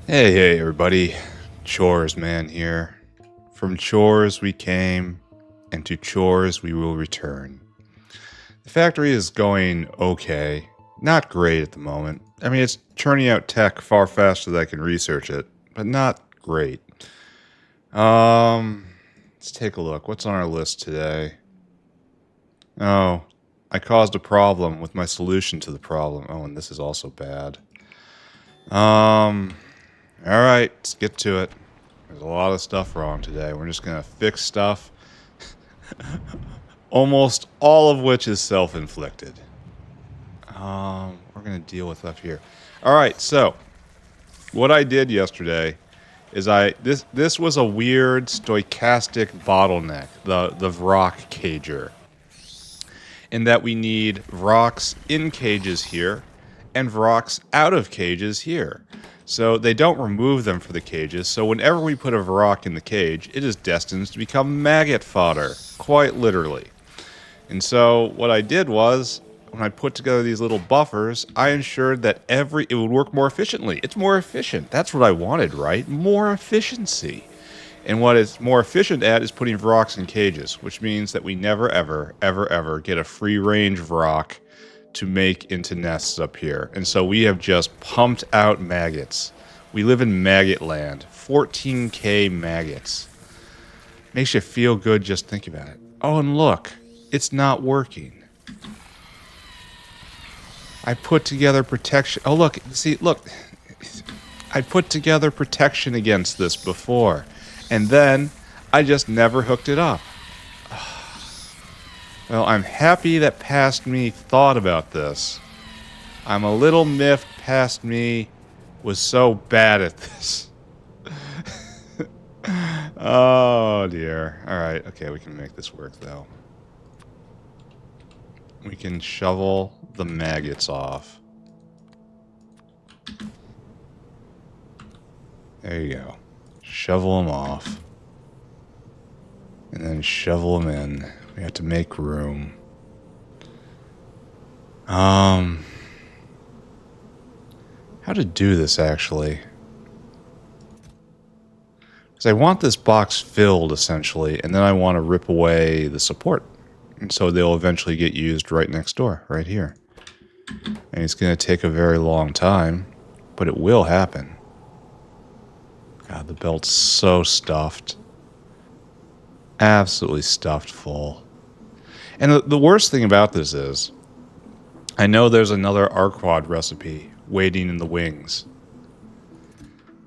Hey, everybody. Chores man here. From chores we came, and to chores we will return. The factory is going okay. Not great at the moment. I mean, it's churning out tech far faster than I can research it, but not great. Let's take a look. What's on our list today? Oh, I caused a problem with my solution to the problem. Oh, and this is also bad. Alright, let's get to it. There's a lot of stuff wrong today. We're just gonna fix stuff. Almost all of which is self-inflicted. We're gonna deal with up here. Alright, so what I did yesterday is this was a weird stochastic bottleneck, the Vrock cager. In that we need Vrocks in cages here and Vrocks out of cages here. So they don't remove them for the cages, so whenever we put a Vrock in the cage, it is destined to become maggot fodder, quite literally. And so what I did was, when I put together these little buffers, I ensured that it would work more efficiently. It's more efficient. That's what I wanted, right? More efficiency. And what it's more efficient at is putting Vrocks in cages, which means that we never, ever, ever, ever get a free-range Vrock to make into nests up here. And so we have just pumped out maggots. We live in maggot land. 14k maggots. Makes you feel good just thinking about it. Oh, and look. It's not working. I put together protection. Oh, look. See, look. I put together protection against this before. And then I just never hooked it up. Well, I'm happy that past me thought about this. I'm a little miffed past me was so bad at this. Oh, dear. Alright, okay, we can make this work, though. We can shovel the maggots off. There you go. Shovel them off. And then shovel them in. We have to make room. How to do this, actually. Because I want this box filled, essentially, and then I want to rip away the support. And so they'll eventually get used right next door, right here. And it's going to take a very long time, but it will happen. God, the belt's so stuffed. Absolutely stuffed full. And the worst thing about this is, I know there's another Arquad recipe waiting in the wings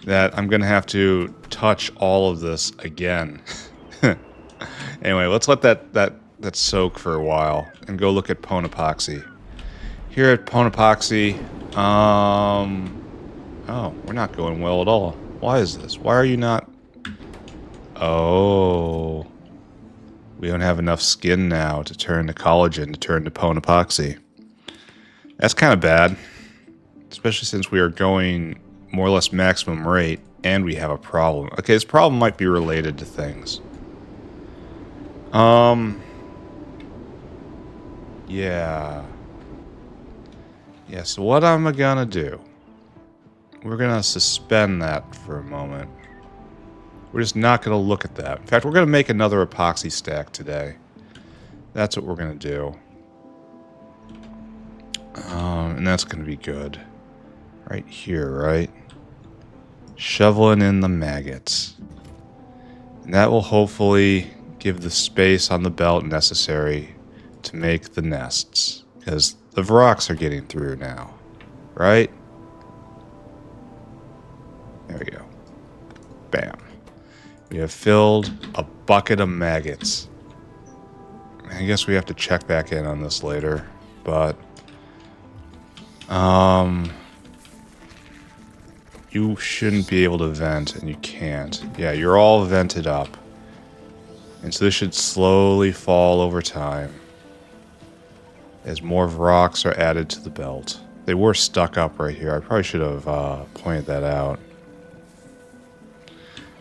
that I'm going to have to touch all of this again. Anyway, let's let that soak for a while and go look at Pwn-Epoxy. Here at Pwn-Epoxy, oh, we're not going well at all. Why is this? Why are you not? Oh, we don't have enough skin now to turn to collagen to turn to Pwn-Epoxy. That's kind of bad, especially since we are going more or less maximum rate and we have a problem. Okay, this problem might be related to things. Yeah. Yeah, so what I'm gonna do, we're gonna suspend that for a moment. We're just not gonna look at that. In fact, we're gonna make another epoxy stack today. That's what we're gonna do. And that's gonna be good. Right here, right? Shoveling in the maggots. And that will hopefully give the space on the belt necessary to make the nests. Because the Vrocks are getting through now. Right? There we go. Bam. We have filled a bucket of maggots. I guess we have to check back in on this later. But... you shouldn't be able to vent, and you can't. Yeah, you're all vented up. And so this should slowly fall over time as more Vrocks are added to the belt. They were stuck up right here. I probably should have pointed that out.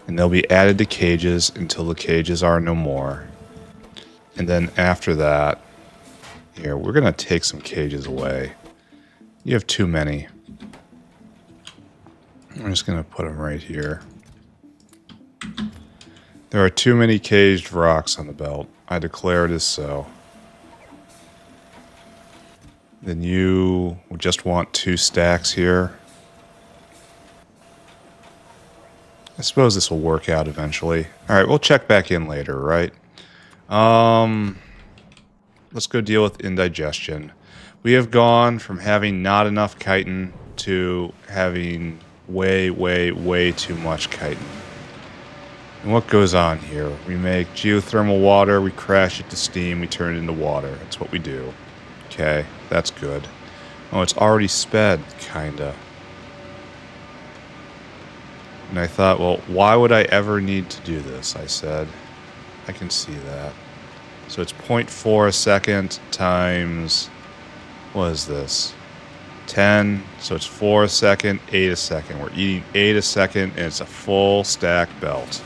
And they'll be added to cages until the cages are no more. And then after that, here, we're going to take some cages away. You have too many. I'm just going to put them right here. There are too many caged rocks on the belt. I declare it as so. Then you just want 2 stacks here. I suppose this will work out eventually. Alright, we'll check back in later, right? Let's go deal with indigestion. We have gone from having not enough chitin to having way, way, way too much chitin. And what goes on here? We make geothermal water, we crash it to steam, we turn it into water. That's what we do. Okay, that's good. Oh, it's already sped, kinda. And I thought, well, why would I ever need to do this? I said. I can see that. So it's 0.4 a second times, what is this? 10, so it's 4 a second, 8 a second. We're eating 8 a second, and it's a full stack belt.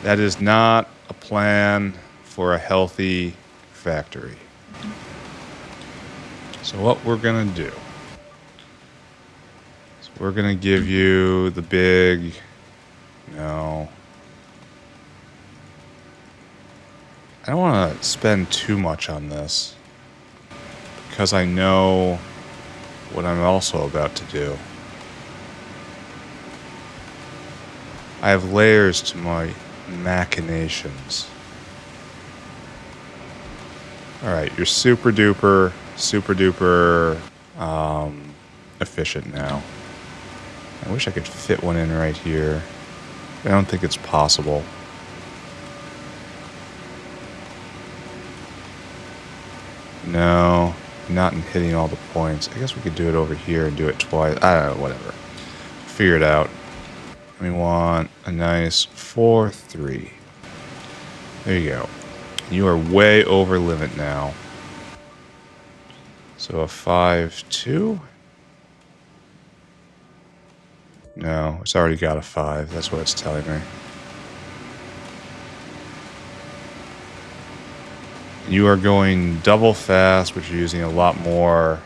That is not a plan for a healthy factory. So what we're going to do is we're going to give you the big, no. I don't want to spend too much on this because I know what I'm also about to do. I have layers to my machinations. Alright, you're super duper efficient now. I wish I could fit one in right here. I don't think it's possible. No, not in hitting all the points. I guess we could do it over here and do it twice. I don't know, whatever. Figure it out. We want a nice 4-3. There you go. You are way over limit now. So a 5-2? No, it's already got a 5. That's what it's telling me. You are going double fast, which you're using a lot more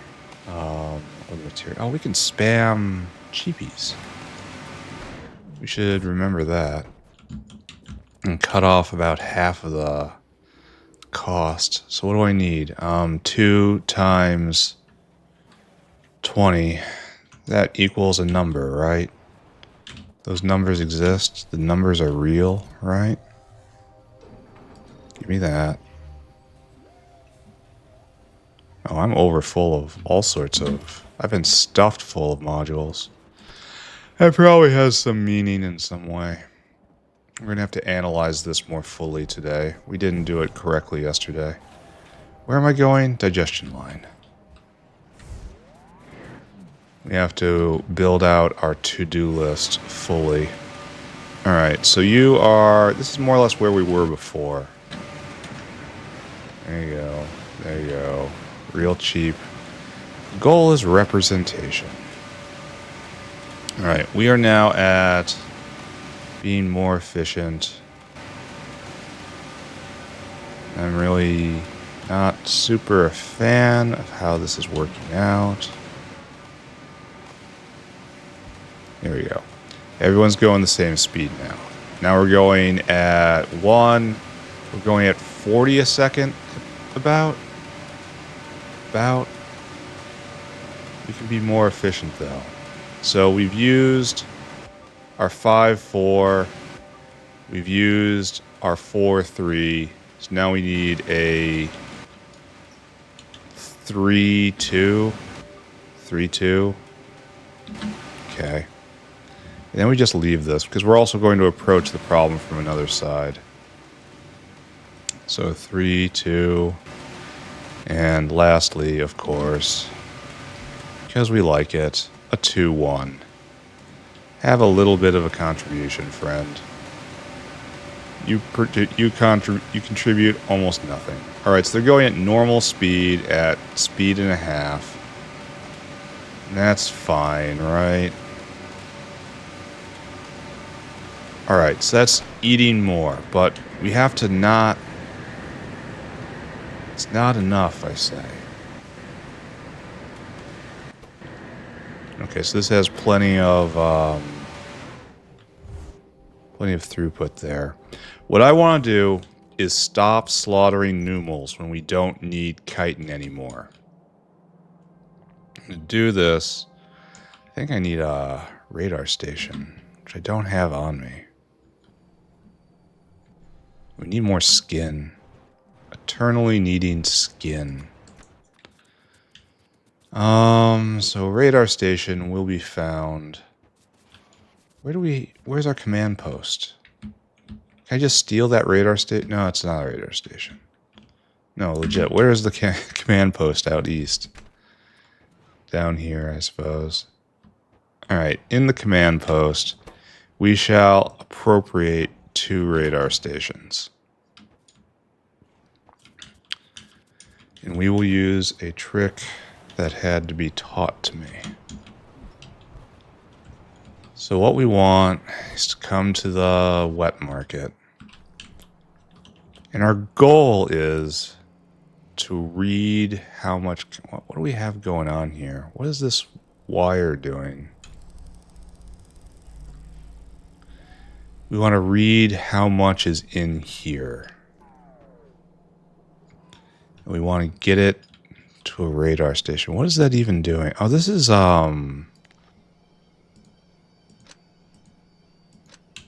material. Oh, we can spam cheapies. We should remember that. And cut off about half of the cost. So what do I need? 2 times 20. That equals a number, right? Those numbers exist. The numbers are real, right? Give me that. Oh, I'm over full of all sorts of... I've been stuffed full of modules. That probably has some meaning in some way. We're going to have to analyze this more fully today. We didn't do it correctly yesterday. Where am I going? Digestion line. We have to build out our to-do list fully. Alright, so you are... This is more or less where we were before. There you go. There you go. Real cheap. Goal is representation. Alright, we are now at being more efficient. I'm really not super a fan of how this is working out. There we go. Everyone's going the same speed now. Now we're going at 1. We're going at 40 a second, about. We can be more efficient though. So we've used our 5-4. We've used our 4-3. So now we need a 3-2. 3-2. Okay. And then we just leave this because we're also going to approach the problem from another side. So 3-2. And lastly, of course, because we like it, a 2-1. Have a little bit of a contribution, friend. You contribute almost nothing. Alright, so they're going at normal speed at speed and a half. And that's fine, right? Alright, so that's eating more, but we have to not... It's not enough, I say. Okay, so this has plenty of throughput there. What I want to do is stop slaughtering numals when we don't need chitin anymore. To do this, I think I need a radar station, which I don't have on me. We need more skin. Eternally needing skin. So radar station will be found. Where's our command post? Can I just steal that radar station? No, it's not a radar station. No, legit. Where is the command post out east? Down here, I suppose. Alright, in the command post, we shall appropriate 2 radar stations. And we will use a trick that had to be taught to me. So what we want is to come to the wet market. And our goal is to read how much... What do we have going on here? What is this wire doing? We want to read how much is in here. And we want to get it to a radar station. What is that even doing? Oh, this is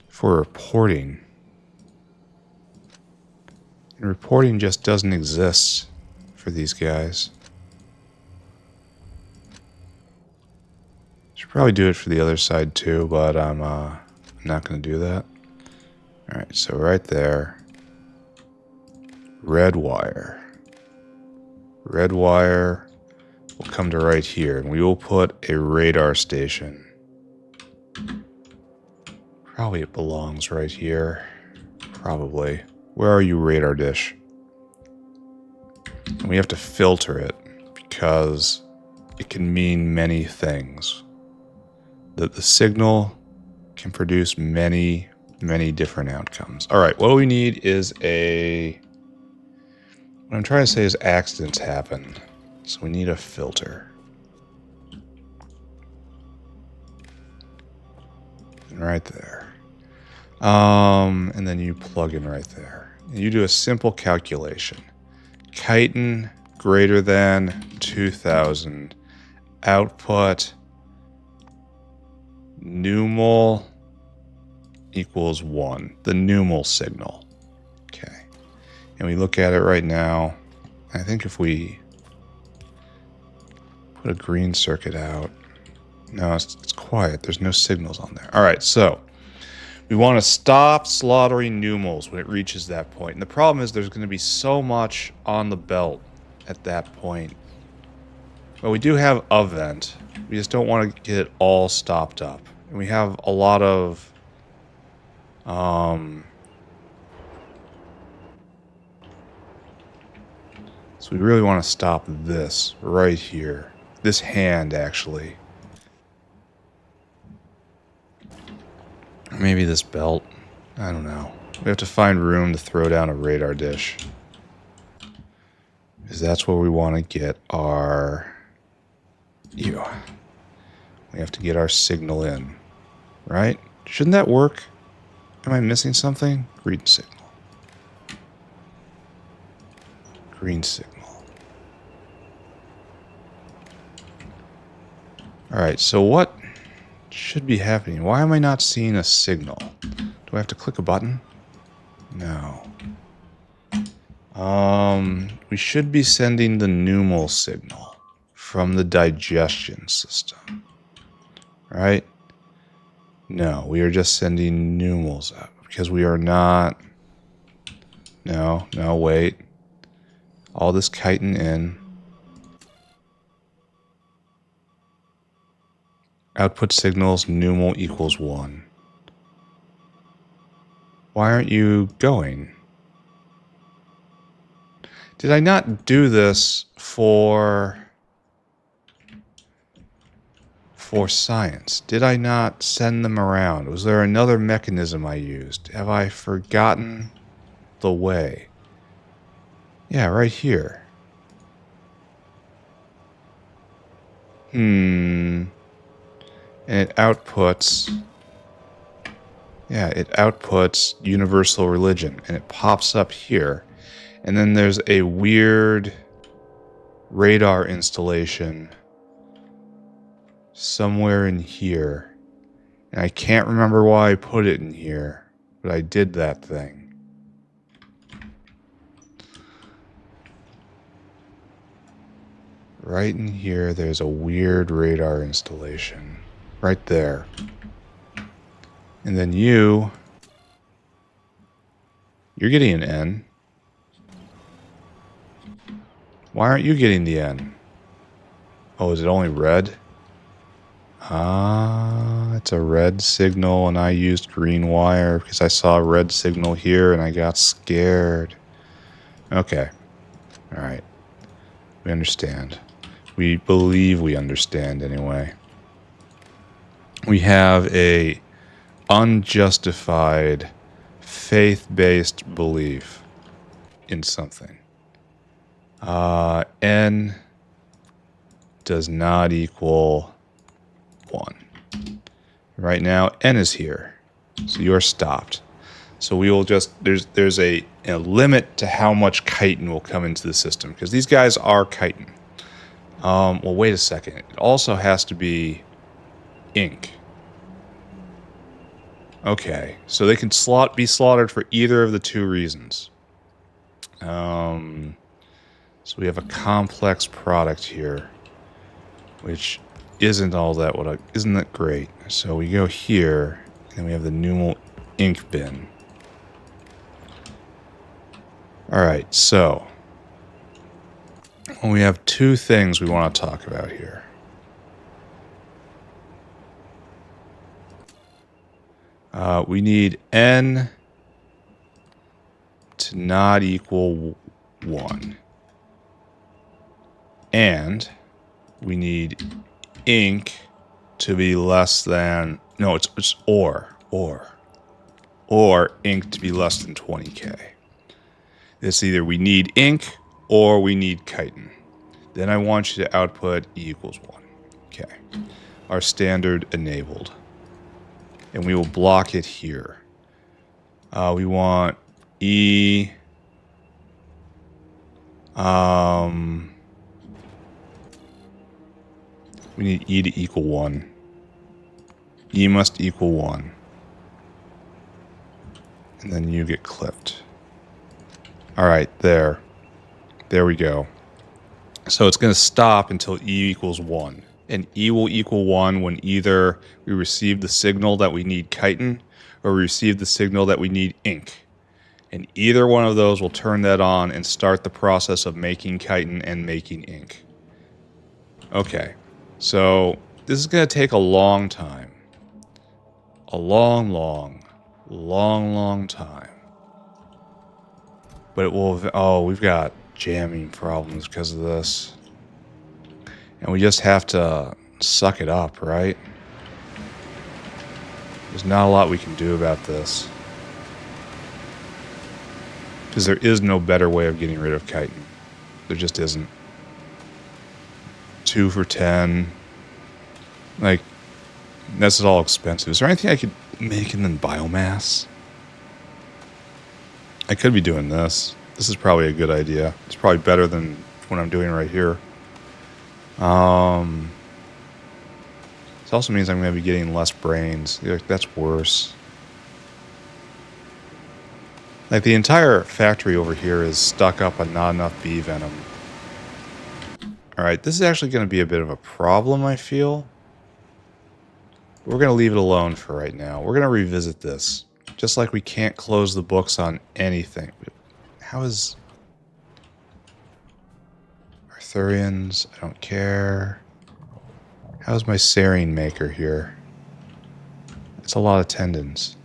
for reporting. And reporting just doesn't exist for these guys. Should probably do it for the other side too, but I'm not going to do that. Alright, so right there. Red wire. Red wire will come to right here, and we will put a radar station. Probably it belongs right here. Probably. Where are you, radar dish? And we have to filter it because it can mean many things. That the signal can produce many, many different outcomes. Alright, what we need is a... What I'm trying to say is accidents happen. So we need a filter. And right there. And then you plug in right there. And you do a simple calculation. Chitin greater than 2000. Output numal equals 1. The numal signal. Okay. And we look at it right now. I think if we put a green circuit out. No, it's quiet. There's no signals on there. All right, so we want to stop slaughtering numals when it reaches that point. And the problem is there's going to be so much on the belt at that point. Well, we do have a vent. We just don't want to get it all stopped up. And we have a lot of... So we really want to stop this right here. This hand, actually. Or maybe this belt. I don't know. We have to find room to throw down a radar dish. Because that's where we want to get our... Ew. We have to get our signal in. Right? Shouldn't that work? Am I missing something? Green signal. Green signal. Alright, so what should be happening? Why am I not seeing a signal? Do I have to click a button? No. We should be sending the numal signal from the digestion system. Right? No, we are just sending numals out because we are not... No, wait. All this chitin in. Output signals numal equals 1. Why aren't you going? Did I not do this for science? Did I not send them around? Was there another mechanism I used? Have I forgotten the way? Yeah, right here. and it outputs... Yeah, it outputs universal religion, and it pops up here. And then there's a weird radar installation somewhere in here. And I can't remember why I put it in here, but I did that thing. Right in here, there's a weird radar installation. Right there. And then you're getting an N. Why aren't you getting the N? Oh, is it only red? Ah, it's a red signal, and I used green wire because I saw a red signal here and I got scared. Okay. Alright. We understand. We believe we understand anyway. We have a unjustified faith-based belief in something. N does not equal 1. Right now, N is here. So you're stopped. So we will just... There's a limit to how much chitin will come into the system. Because these guys are chitin. Well, wait a second. It also has to be ink. Okay. So they can be slaughtered for either of the two reasons. So we have a complex product here, which isn't all that isn't that great. So we go here, and we have the pneumo ink bin. All right, so we have two things we want to talk about here. We need N to not equal 1. And we need ink to be less than... No, it's or ink to be less than 20k. It's either we need ink or we need chitin. Then I want you to output E equals 1. Okay. Our standard enabled. And we will block it here. We want E... we need E to equal 1. E must equal 1. And then you get clipped. Alright, there. There we go. So it's going to stop until E equals 1. And E will equal 1 when either we receive the signal that we need chitin or we receive the signal that we need ink. And either one of those will turn that on and start the process of making chitin and making ink. Okay. So this is going to take a long time. A long time. But it will... Oh, we've got jamming problems because of this. And we just have to suck it up, right? There's not a lot we can do about this. Because there is no better way of getting rid of chitin. There just isn't. 2 for 10. Like, this is all expensive. Is there anything I could make in the biomass? I could be doing this. This is probably a good idea. It's probably better than what I'm doing right here. This also means I'm going to be getting less brains. That's worse. Like, the entire factory over here is stuck up on not enough bee venom. Alright, this is actually going to be a bit of a problem, I feel. We're going to leave it alone for right now. We're going to revisit this. Just like we can't close the books on anything. How is... Arthurians? I don't care. How's my serine maker here? It's a lot of tendons.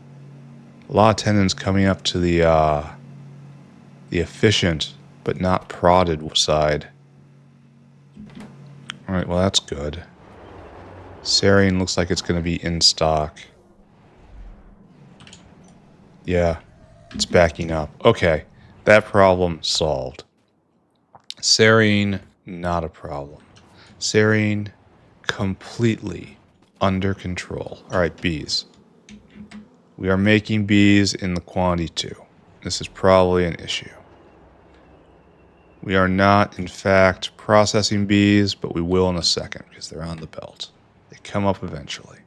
A lot of tendons coming up to the efficient but not prodded side. Alright, well that's good. Serine looks like it's going to be in stock. Yeah, it's backing up. Okay, that problem solved. Serine, not a problem. Serine, completely Under control. All right, bees. We are making bees in the quantity 2. This is probably an issue. We are not, in fact, processing bees, but we will in a second because they're on the belt. They come up eventually.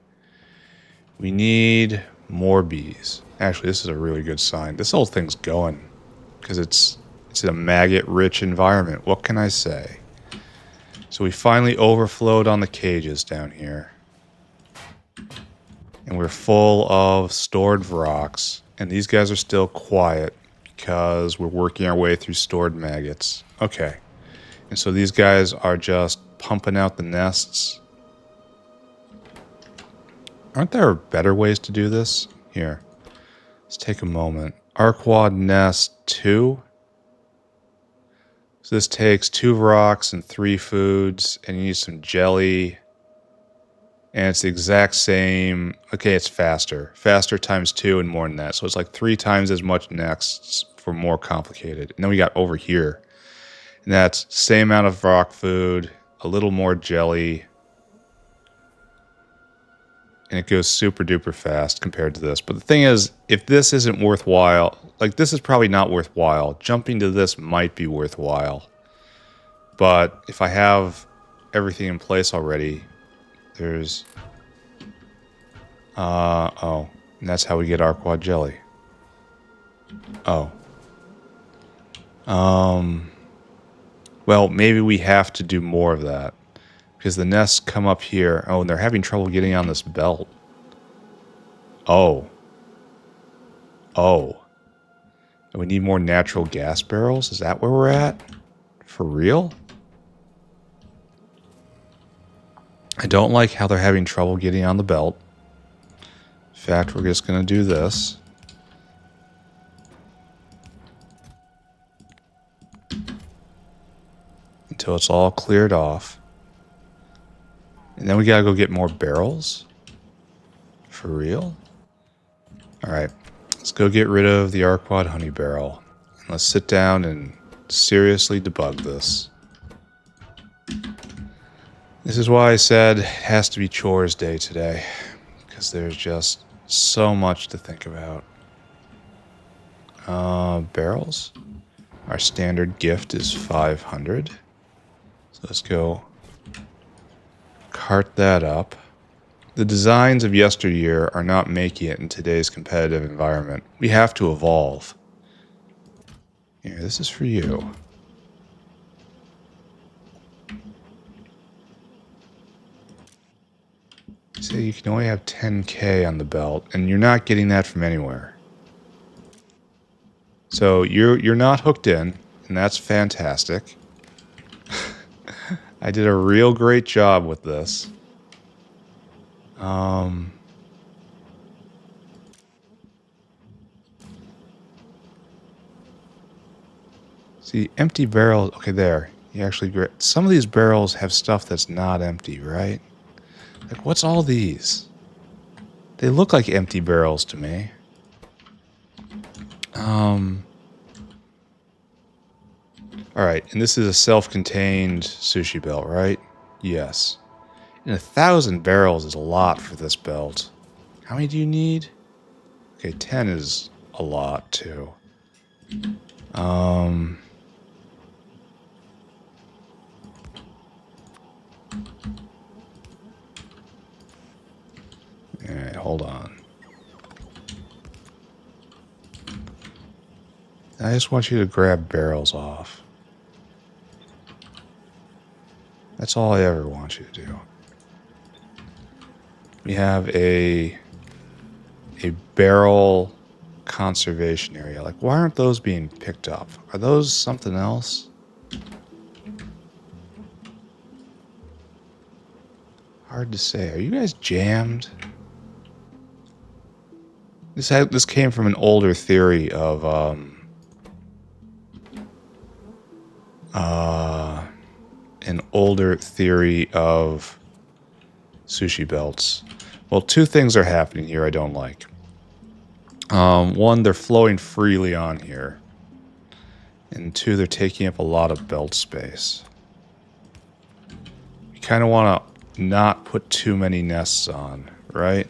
We need more bees. Actually, this is a really good sign. This whole thing's going because it's in a maggot-rich environment. What can I say? So we finally overflowed on the cages down here. And we're full of stored rocks. And these guys are still quiet because we're working our way through stored maggots. Okay. And so these guys are just pumping out the nests. Aren't there better ways to do this? Here. Let's take a moment. Arquad nest 2. So this takes 2 rocks and 3 foods. And you need some jelly. And it's the exact same. Okay, it's faster. Faster times 2 and more than that. So it's like 3 times as much nests for more complicated. And then we got over here. And that's same amount of rock food, a little more jelly. And it goes super duper fast compared to this. But the thing is, if this isn't worthwhile, like this is probably not worthwhile. Jumping to this might be worthwhile. But if I have everything in place already, there's... oh. And that's how we get Arquad jelly. Oh. Well, maybe we have to do more of that. Because the nests come up here. Oh, and they're having trouble getting on this belt. Oh. Oh. And we need more natural gas barrels? Is that where we're at? For real? I don't like how they're having trouble getting on the belt. In fact, we're just going to do this. Until it's all cleared off. And then we got to go get more barrels. For real? Alright. Let's go get rid of the Arquad honey barrel. And let's sit down and seriously debug this. This is why I said it has to be chores day today. Because there's just so much to think about. Barrels. Our standard gift is 500. So let's go cart that up. The designs of yesteryear are not making it in today's competitive environment. We have to evolve. Here, this is for you. So you can only have 10k on the belt, and you're not getting that from anywhere. So you're not hooked in, and that's fantastic. I did a real great job with this. See, empty barrels. Okay, there. You actually some of these barrels have stuff that's not empty, right? Like, what's all these? They look like empty barrels to me. Alright, and this is a self-contained sushi belt, right? Yes. And 1,000 barrels is a lot for this belt. How many do you need? Okay, 10 is a lot, too. Alright, hold on. I just want you to grab barrels off. That's all I ever want you to do. We have a barrel conservation area. Like, why aren't those being picked up? Are those something else? Hard to say. Are you guys jammed? This came from an older theory of sushi belts. Well, 2 things are happening here I don't like. One, they're flowing freely on here. And 2, they're taking up a lot of belt space. You kind of want to not put too many nests on, right?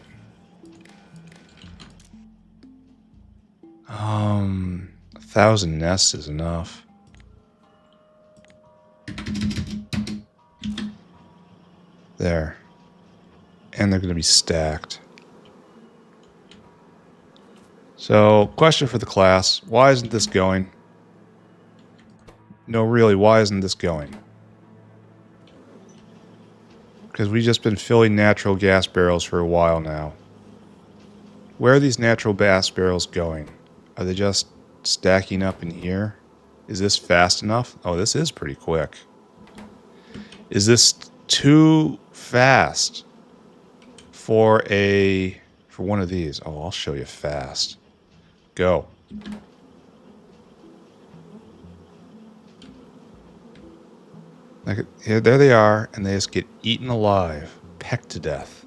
1,000 nests is enough. There. And they're going to be stacked. So, question for the class. Why isn't this going? No, really, why isn't this going? Because we've just been filling natural gas barrels for a while now. Where are these natural gas barrels going? Are they just stacking up in here? Is this fast enough? Oh, this is pretty quick. Is this too fast for one of these? Oh, I'll show you fast. Go. Like, here, there they are, and they just get eaten alive, pecked to death.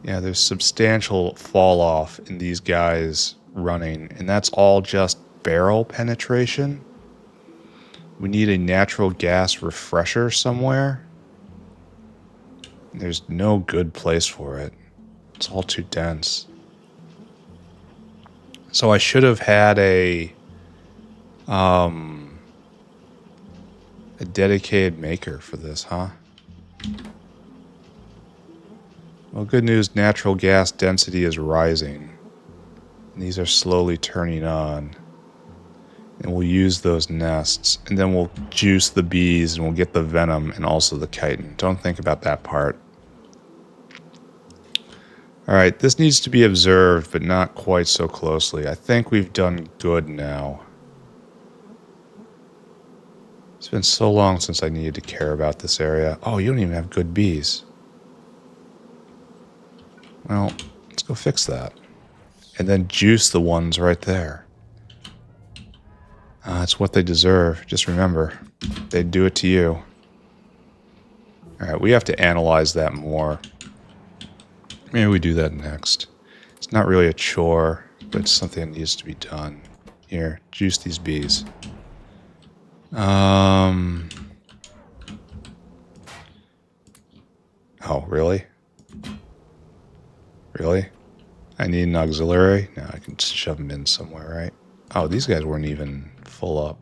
Yeah, there's substantial fall off in these guys running, and that's all just barrel penetration. We need a natural gas refresher somewhere. There's no good place for it. It's all too dense. So I should have had a dedicated maker for this, huh? Well, good news, natural gas density is rising. And these are slowly turning on. And we'll use those nests. And then we'll juice the bees and we'll get the venom and also the chitin. Don't think about that part. Alright, this needs to be observed, but not quite so closely. I think we've done good now. It's been so long since I needed to care about this area. Oh, you don't even have good bees. Well, let's go fix that. And then juice the ones right there. It's what they deserve. Just remember, they'd do it to you. Alright, we have to analyze that more. Maybe we do that next. It's not really a chore, but it's something that needs to be done. Here, juice these bees. Oh, really? Really? I need an auxiliary? No, I can just shove them in somewhere, right? Oh, these guys weren't even full up.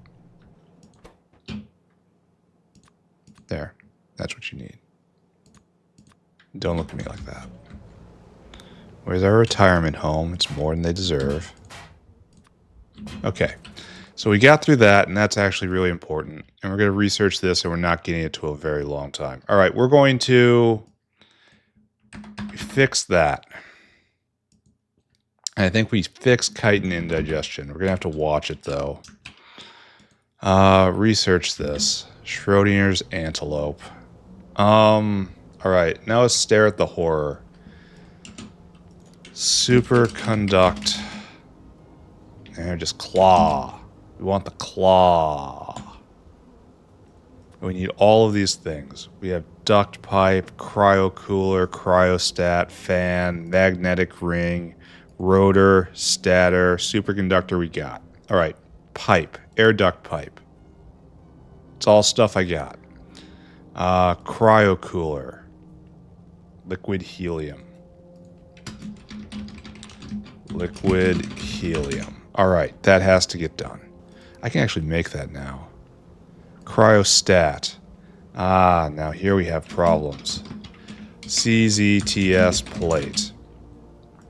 There. That's what you need. Don't look at me like that. Where's our retirement home? It's more than they deserve. Okay. So we got through that, and that's actually really important. And we're going to research this, and we're not getting it to a very long time. All right, we're going to fix that. And I think we fixed chitin indigestion. We're going to have to watch it, though. Research this. Schrodinger's antelope. All right, now let's stare at the horror. Superconduct. And just claw. We want the claw. We need all of these things. We have duct pipe, cryocooler, cryostat, fan, magnetic ring, rotor, stator, superconductor we got. All right, pipe, air duct pipe. It's all stuff I got. Cryocooler, liquid helium. Liquid helium. All right, that has to get done. I can actually make that now. Cryostat. Now here we have problems. CZTS plate.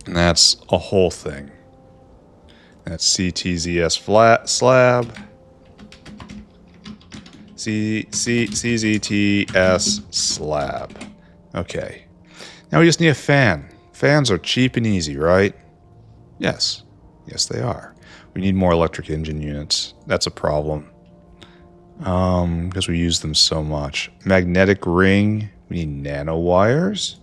And that's a whole thing. That's CTZS flat slab. CZTS slab. Okay. Now we just need a fan. Fans are cheap and easy, right? Yes. Yes, they are. We need more electric engine units. That's a problem. Because we use them so much. Magnetic ring. We need nanowires.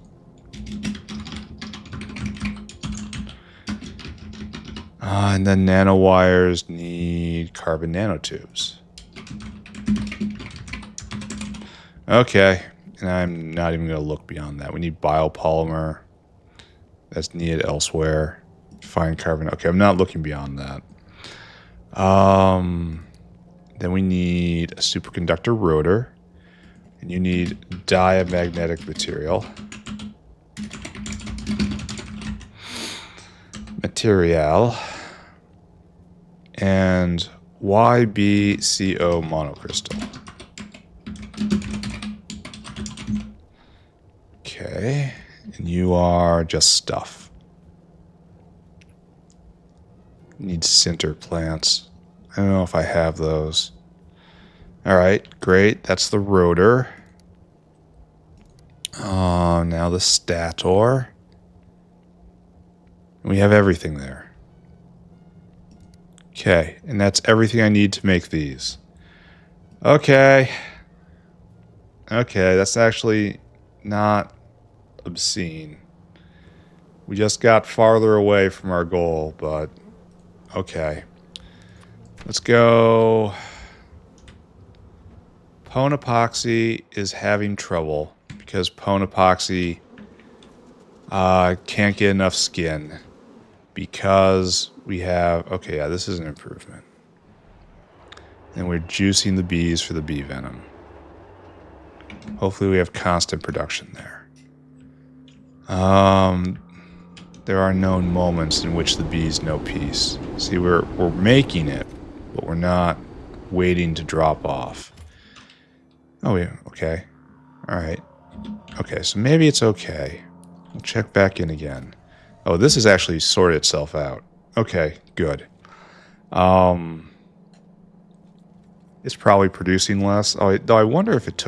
And then nanowires need carbon nanotubes. Okay. And I'm not even going to look beyond that. We need biopolymer. That's needed elsewhere. Fine carbon. Okay, I'm not looking beyond that. Then we need a superconductor rotor. And you need diamagnetic material. And YbCO monocrystal. Okay, and you are just stuff. Need sinter plants. I don't know if I have those. Alright, great. That's the rotor. Now the stator. We have everything there. Okay, and that's everything I need to make these. Okay. Okay, that's actually not obscene. We just got farther away from our goal, but okay. Let's go. Pone Epoxy is having trouble because Pone Epoxy can't get enough skin because we have... Okay, yeah, this is an improvement. And we're juicing the bees for the bee venom. Hopefully we have constant production there. There are known moments in which the bees know peace. See, we're making it, but we're not waiting to drop off. Oh, yeah, okay. Alright. Okay, so maybe it's okay. We'll check back in again. Oh, this has actually sorted itself out. Okay, good. It's probably producing less. Oh, though I wonder if it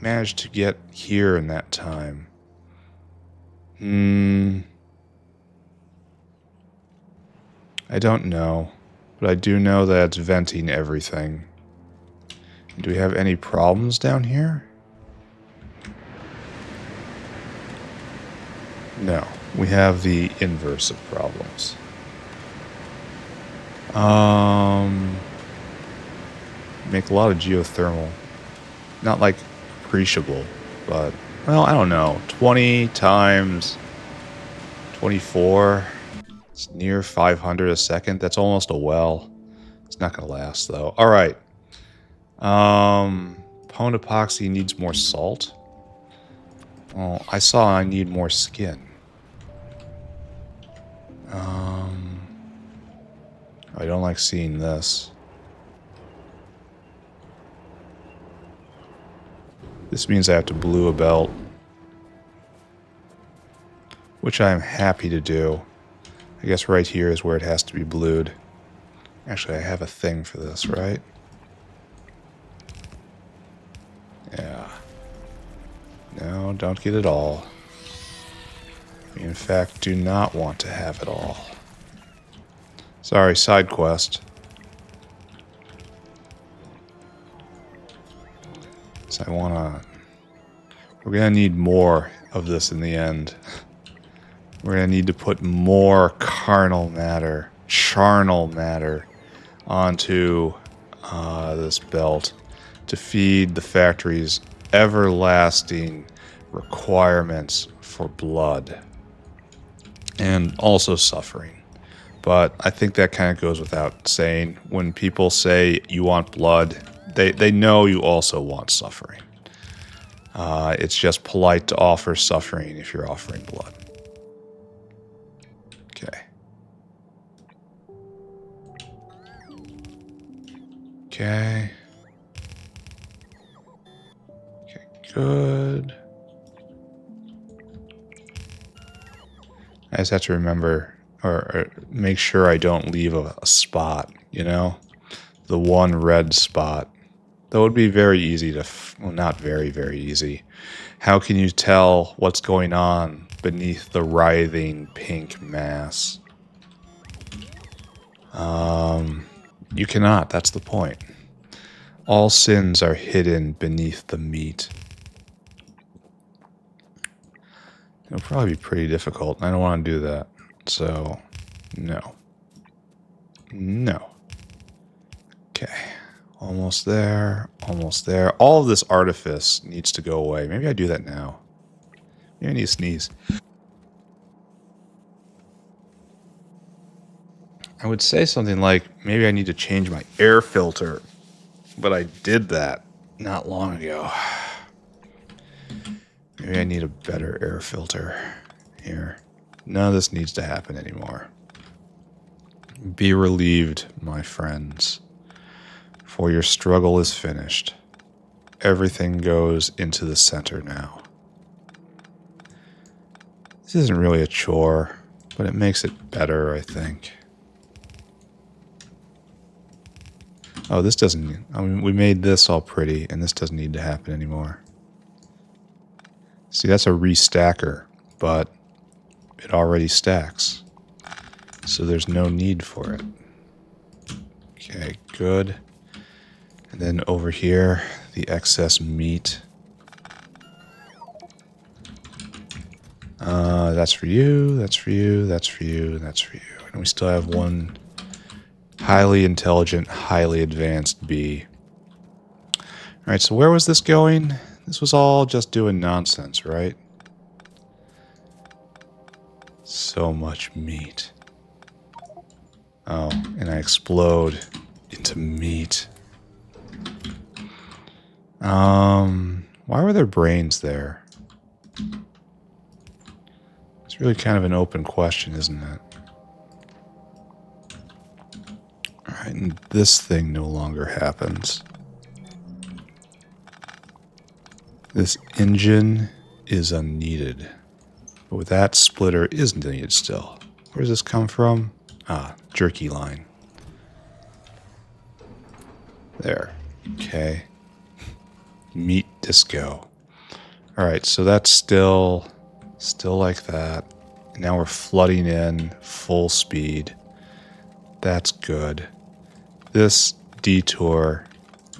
managed to get here in that time. I don't know. But I do know that it's venting everything. Do we have any problems down here? No. We have the inverse of problems. Make a lot of geothermal. Not like appreciable, but... Well, I don't know. 20 times 24. It's near 500 a second. That's almost a well. It's not going to last, though. All right. Pone Epoxy needs more salt. Well, I saw I need more skin. I don't like seeing this. This means I have to blue a belt. Which I am happy to do. I guess right here is where it has to be blued. Actually, I have a thing for this, right? Yeah. No, don't get it all. We, in fact, do not want to have it all. Sorry, side quest. So I wanna... We're gonna need more of this in the end. We're gonna need to put more charnel matter onto this belt to feed the factory's everlasting requirements for blood and also suffering. But I think that kind of goes without saying. When people say you want blood, they know you also want suffering. It's just polite to offer suffering if you're offering blood. Okay. Okay. Okay, good. I just have to remember or make sure I don't leave a spot, you know? The one red spot. That would be very easy to... well, not very, very easy. How can you tell what's going on beneath the writhing pink mass? You cannot. That's the point. All sins are hidden beneath the meat. It'll probably be pretty difficult. I don't want to do that. So, no. No. Okay. Almost there. Almost there. All of this artifice needs to go away. Maybe I do that now. Maybe I need to sneeze. I would say something like, maybe I need to change my air filter, but I did that not long ago. Maybe I need a better air filter here. None of this needs to happen anymore. Be relieved, my friends, for your struggle is finished. Everything goes into the center now. This isn't really a chore, but it makes it better, I think. Oh, this doesn't... I mean, we made this all pretty, and this doesn't need to happen anymore. See, that's a restacker, but it already stacks. So there's no need for it. Okay, good. And then over here, the excess meat. That's for you, that's for you, that's for you, that's for you. And we still have one highly intelligent, highly advanced bee. Alright, so where was this going? This was all just doing nonsense, right? So much meat. Oh, and I explode into meat. Why were there brains there? It's really kind of an open question, isn't it? Alright, and this thing no longer happens. This engine is unneeded. But that splitter is needed still. Where does this come from? Ah, jerky line. There. Okay. Meat disco. Alright, so that's still like that. And now we're flooding in full speed. That's good. This detour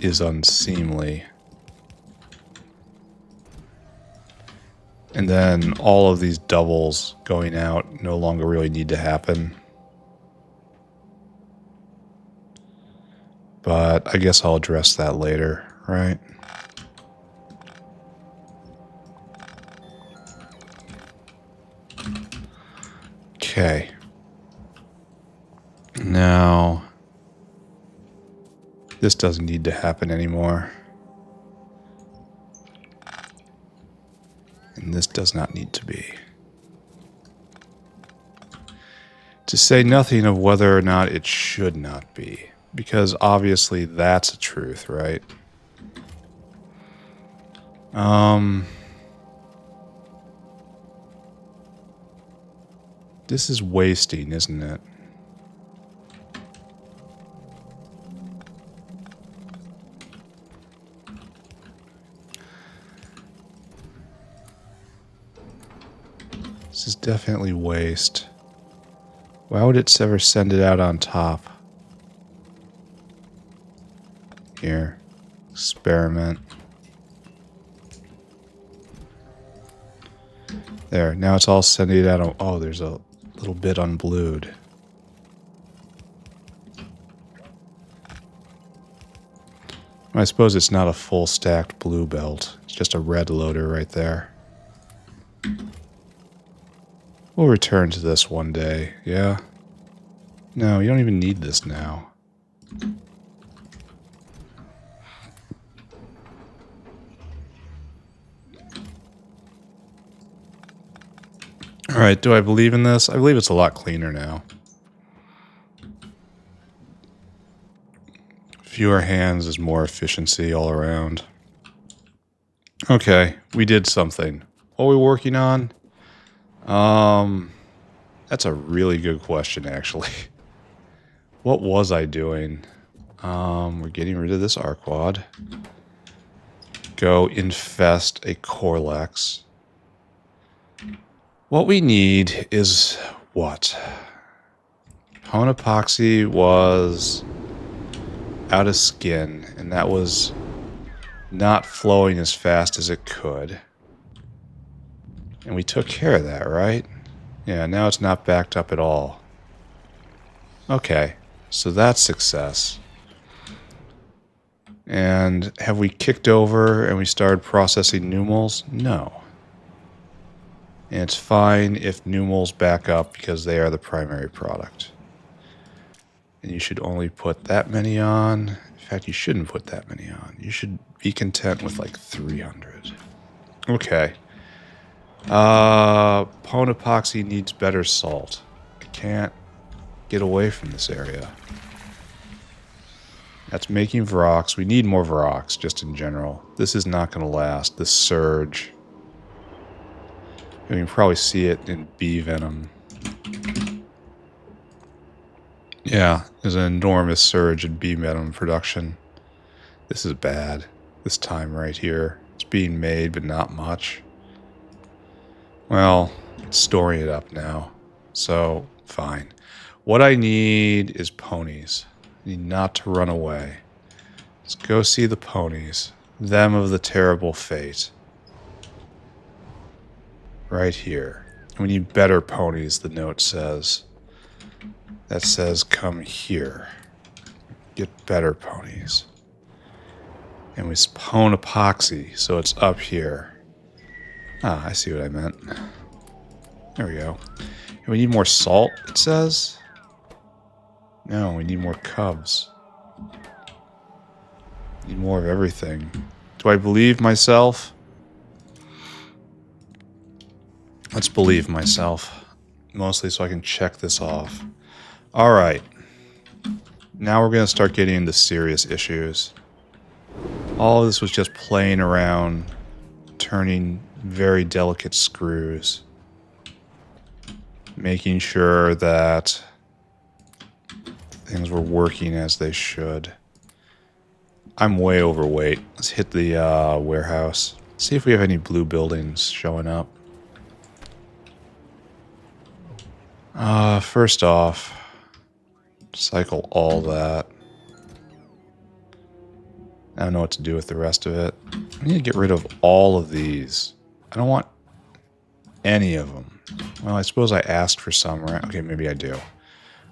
is unseemly. And then all of these doubles going out no longer really need to happen. But I guess I'll address that later, right? Okay. Now, this doesn't need to happen anymore. And this does not need to be. To say nothing of whether or not it should not be. Because obviously that's a truth, right? This is wasting, isn't it? This is definitely waste. Why would it ever send it out on top? Here. Experiment. There. Now it's all sending it out on... Oh, there's a little bit unblued. I suppose it's not a full stacked blue belt. It's just a red loader right there. We'll return to this one day, yeah? No, you don't even need this now. Alright, do I believe in this? I believe it's a lot cleaner now. Fewer hands is more efficiency all around. Okay, we did something. What are we working on? That's a really good question, actually. What was I doing? We're getting rid of this Arquad. Go infest a Corlex. What we need is what? Hone Epoxy was out of skin, and that was not flowing as fast as it could. And we took care of that, right? Yeah, now it's not backed up at all. Okay, so that's success. And have we kicked over and we started processing numals? No. And it's fine if numals back up because they are the primary product. And you should only put that many on. In fact, you shouldn't put that many on. You should be content with like 300. Okay. Pone epoxy needs better salt. I can't get away from this area. That's making Vrox. We need more Vrox, just in general. This is not going to last. This surge. You can probably see it in bee venom. Yeah, there's an enormous surge in bee venom production. This is bad. This time right here. It's being made, but not much. Well, it's storing it up now. So, fine. What I need is ponies. I need not to run away. Let's go see the ponies. Them of the terrible fate. Right here. We need better ponies, the note says. That says, come here. Get better ponies. And we pone epoxy, so it's up here. Ah, I see what I meant. There we go. And we need more salt, it says. No, we need more cubs. Need more of everything. Do I believe myself? Let's believe myself. Mostly so I can check this off. Alright. Now we're going to start getting into serious issues. All of this was just playing around, turning very delicate screws. Making sure that things were working as they should. I'm way overweight. Let's hit the warehouse. See if we have any blue buildings showing up. First off, cycle all that. I don't know what to do with the rest of it. I need to get rid of all of these. I don't want any of them. Well, I suppose I asked for some, right? Okay, maybe I do.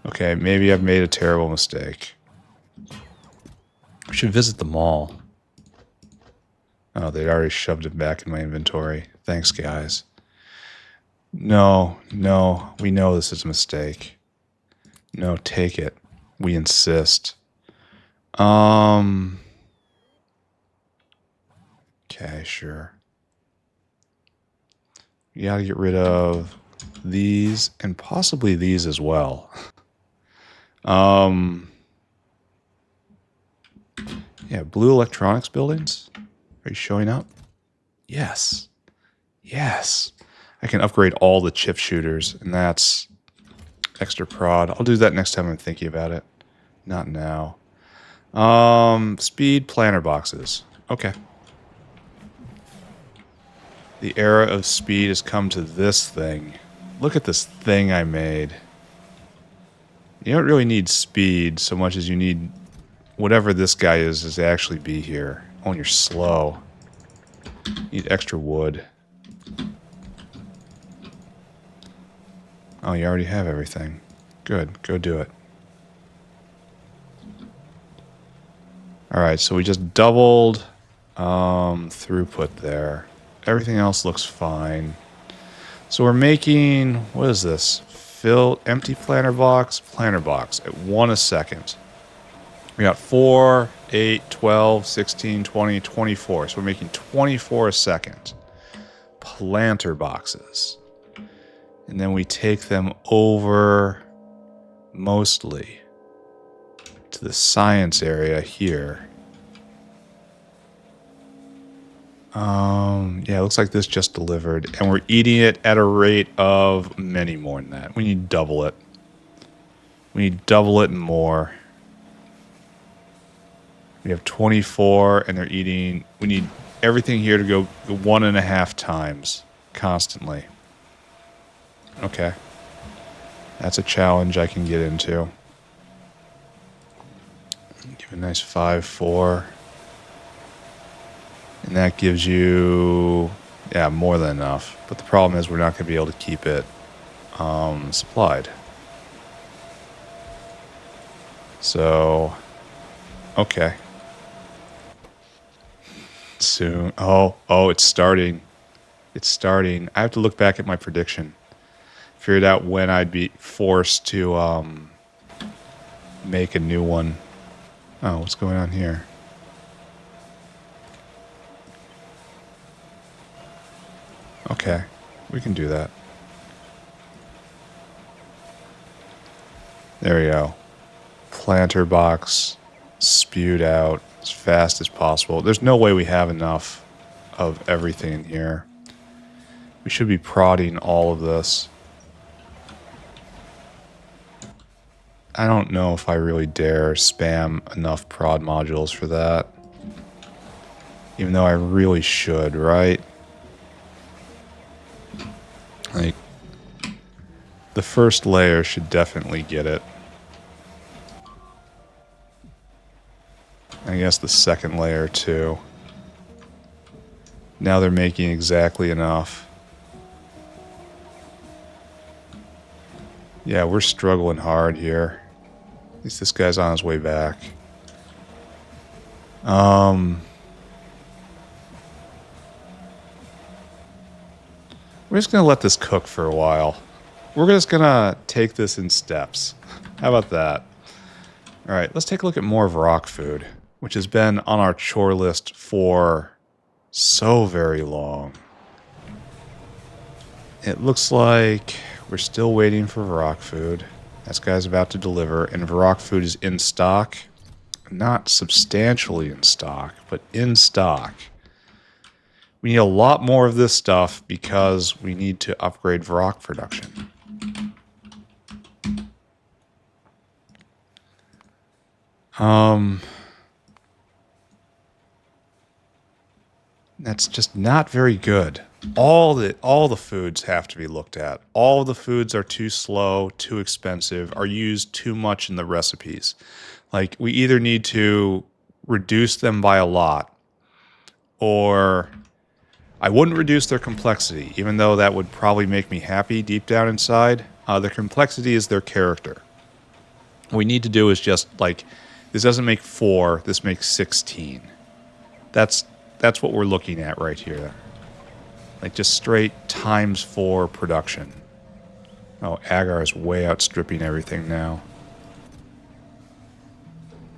Okay, maybe I've made a terrible mistake. We should visit the mall. Oh, they'd already shoved it back in my inventory. Thanks, guys. No, we know this is a mistake. No, take it. We insist. Okay, sure. You gotta get rid of these and possibly these as well. Yeah, blue electronics buildings. Are you showing up? Yes. Yes. I can upgrade all the chip shooters, and that's extra prod. I'll do that next time I'm thinking about it. Not now. Speed planter boxes. Okay. The era of speed has come to this thing. Look at this thing I made. You don't really need speed so much as you need whatever this guy is to actually be here. Oh, and you're slow. You need extra wood. Oh, you already have everything. Good. Go do it. Alright, so we just doubled throughput there. Everything else looks fine. So we're making, what is this? Fill empty planter box at 1 a second. We got 4, 8, 12, 16, 20, 24. So we're making 24 a second. Planter boxes. And then we take them over mostly to the science area here. Yeah, it looks like this just delivered. And we're eating it at a rate of many more than that. We need double it. We need double it and more. We have 24 and they're eating... We need everything here to go 1.5 times constantly. Okay. That's a challenge I can get into. Give a nice 5, 4. And that gives you, yeah, more than enough. But the problem is we're not going to be able to keep it supplied. So, okay. Soon. Oh, it's starting. It's starting. I have to look back at my prediction. Figured out when I'd be forced to make a new one. Oh, what's going on here? Okay, we can do that. There we go. Planter box spewed out as fast as possible. There's no way we have enough of everything in here. We should be prodding all of this. I don't know if I really dare spam enough prod modules for that. Even though I really should, right? Like, the first layer should definitely get it. I guess the second layer too. Now they're making exactly enough. Yeah, we're struggling hard here. At least this guy's on his way back. We're just gonna let this cook for a while. We're just gonna take this in steps. How about that? Alright, let's take a look at more of rock food, which has been on our chore list for so very long. It looks like we're still waiting for rock food. This guy's about to deliver, and rock food is in stock. Not substantially in stock, but in stock. We need a lot more of this stuff because we need to upgrade rock production. That's just not very good. All the foods have to be looked at. All the foods are too slow, too expensive, are used too much in the recipes. Like, we either need to reduce them by a lot, or I wouldn't reduce their complexity, even though that would probably make me happy deep down inside. Their complexity is their character. What we need to do is just, like, this doesn't make 4, this makes 16. That's what we're looking at right here. Like, just straight ×4 production. Oh, Agar is way outstripping everything now.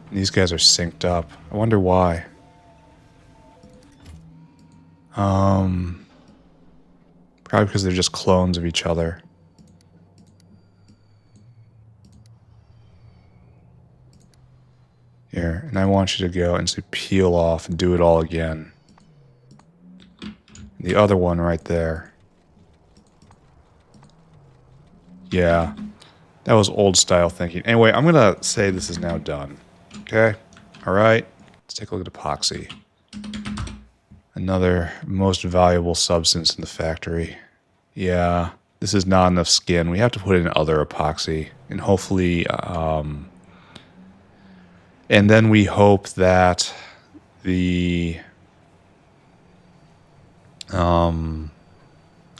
And these guys are synced up. I wonder why. Probably because they're just clones of each other. Here, and I want you to go and say peel off and do it all again. The other one right there. Yeah, that was old style thinking. Anyway, I'm gonna say this is now done. Okay? Alright, let's take a look at epoxy. Another most valuable substance in the factory. Yeah, this is not enough skin. We have to put in other epoxy. And hopefully, and then we hope that the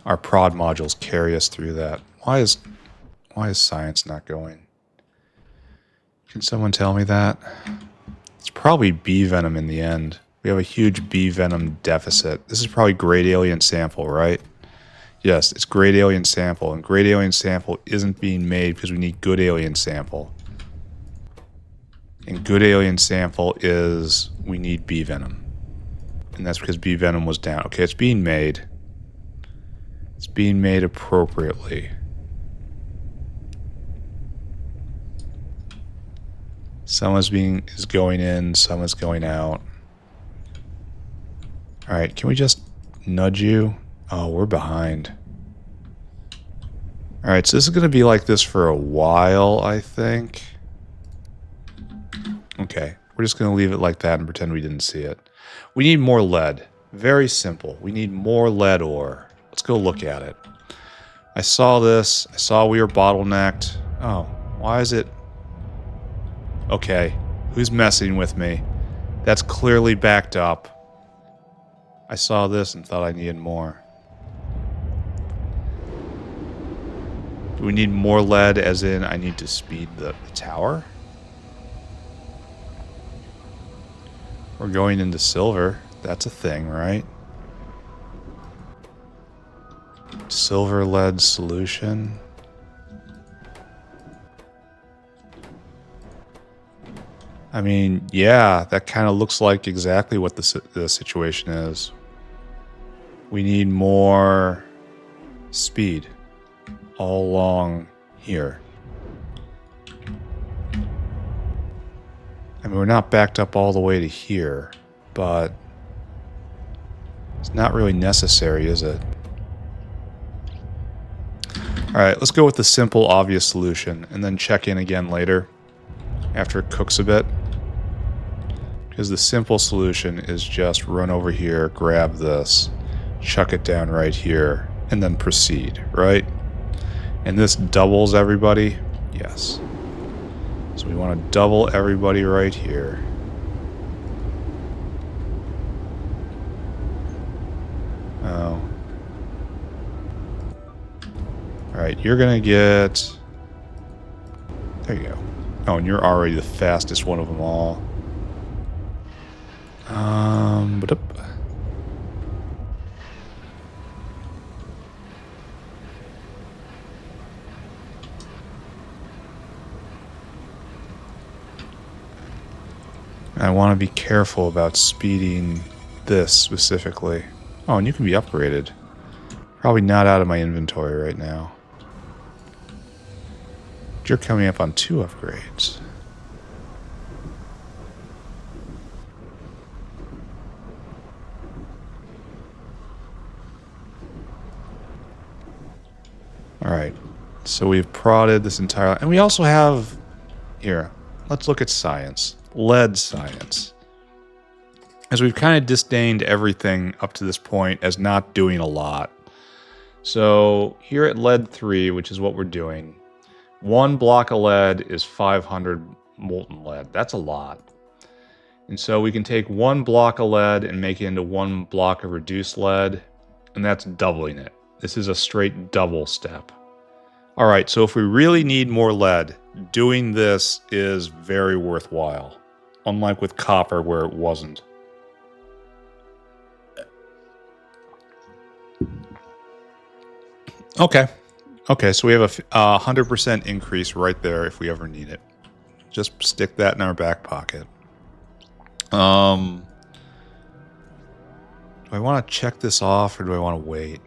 our prod modules carry us through that. Why is science not going? Can someone tell me that? It's probably bee venom in the end. We have a huge bee venom deficit. This is probably great alien sample, right? Yes, it's great alien sample, and great alien sample isn't being made because we need good alien sample. And good alien sample is we need bee venom. And that's because bee venom was down. Okay, it's being made. It's being made appropriately. Some is going in, some is going out. Alright, can we just nudge you? Oh, we're behind. Alright, so this is going to be like this for a while, I think. Okay, we're just going to leave it like that and pretend we didn't see it. We need more lead. Very simple. We need more lead ore. Let's go look at it. I saw this. I saw we were bottlenecked. Oh, why is it... Okay, who's messing with me? That's clearly backed up. I saw this and thought I needed more. Do we need more lead as in I need to speed the tower? We're going into silver. That's a thing, right? Silver lead solution. I mean, yeah, that kind of looks like exactly what the situation is. We need more speed all along here. I mean, we're not backed up all the way to here, but it's not really necessary, is it? All right, let's go with the simple, obvious solution and then check in again later after it cooks a bit. Because the simple solution is just run over here, grab this, chuck it down right here, and then proceed, right? And this doubles everybody. Yes. So we want to double everybody right here. Oh. Alright, you're gonna get... There you go. Oh, and you're already the fastest one of them all. But I want to be careful about speeding this specifically. Oh, and you can be upgraded. Probably not out of my inventory right now. But you're coming up on 2 upgrades. Alright, so we've prodded this entire... And we also have... Here, let's look at science. Lead science. As we've kind of disdained everything up to this point as not doing a lot. So, here at lead 3, which is what we're doing, 1 block of lead is 500 molten lead. That's a lot. And so we can take 1 block of lead and make it into 1 block of reduced lead, and that's doubling it. This is a straight double step. Alright, so if we really need more lead, doing this is very worthwhile. Unlike with copper where it wasn't. Okay. Okay, so we have a 100% increase right there if we ever need it. Just stick that in our back pocket. Do I want to check this off or do I want to wait?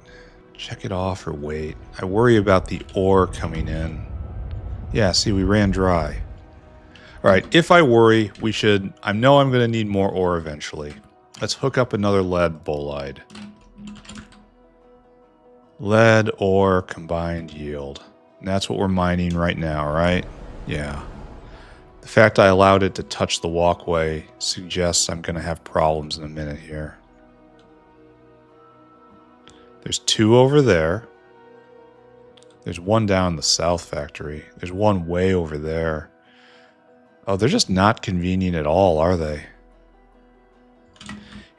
Check it off or wait? I worry about the ore coming in. Yeah, see, we ran dry. Alright, if I worry, we should... I know I'm going to need more ore eventually. Let's hook up another lead bolide. Lead ore combined yield. And that's what we're mining right now, right? Yeah. The fact I allowed it to touch the walkway suggests I'm going to have problems in a minute here. There's 2 over there. There's 1 down in the south factory. There's 1 way over there. Oh, they're just not convenient at all, are they?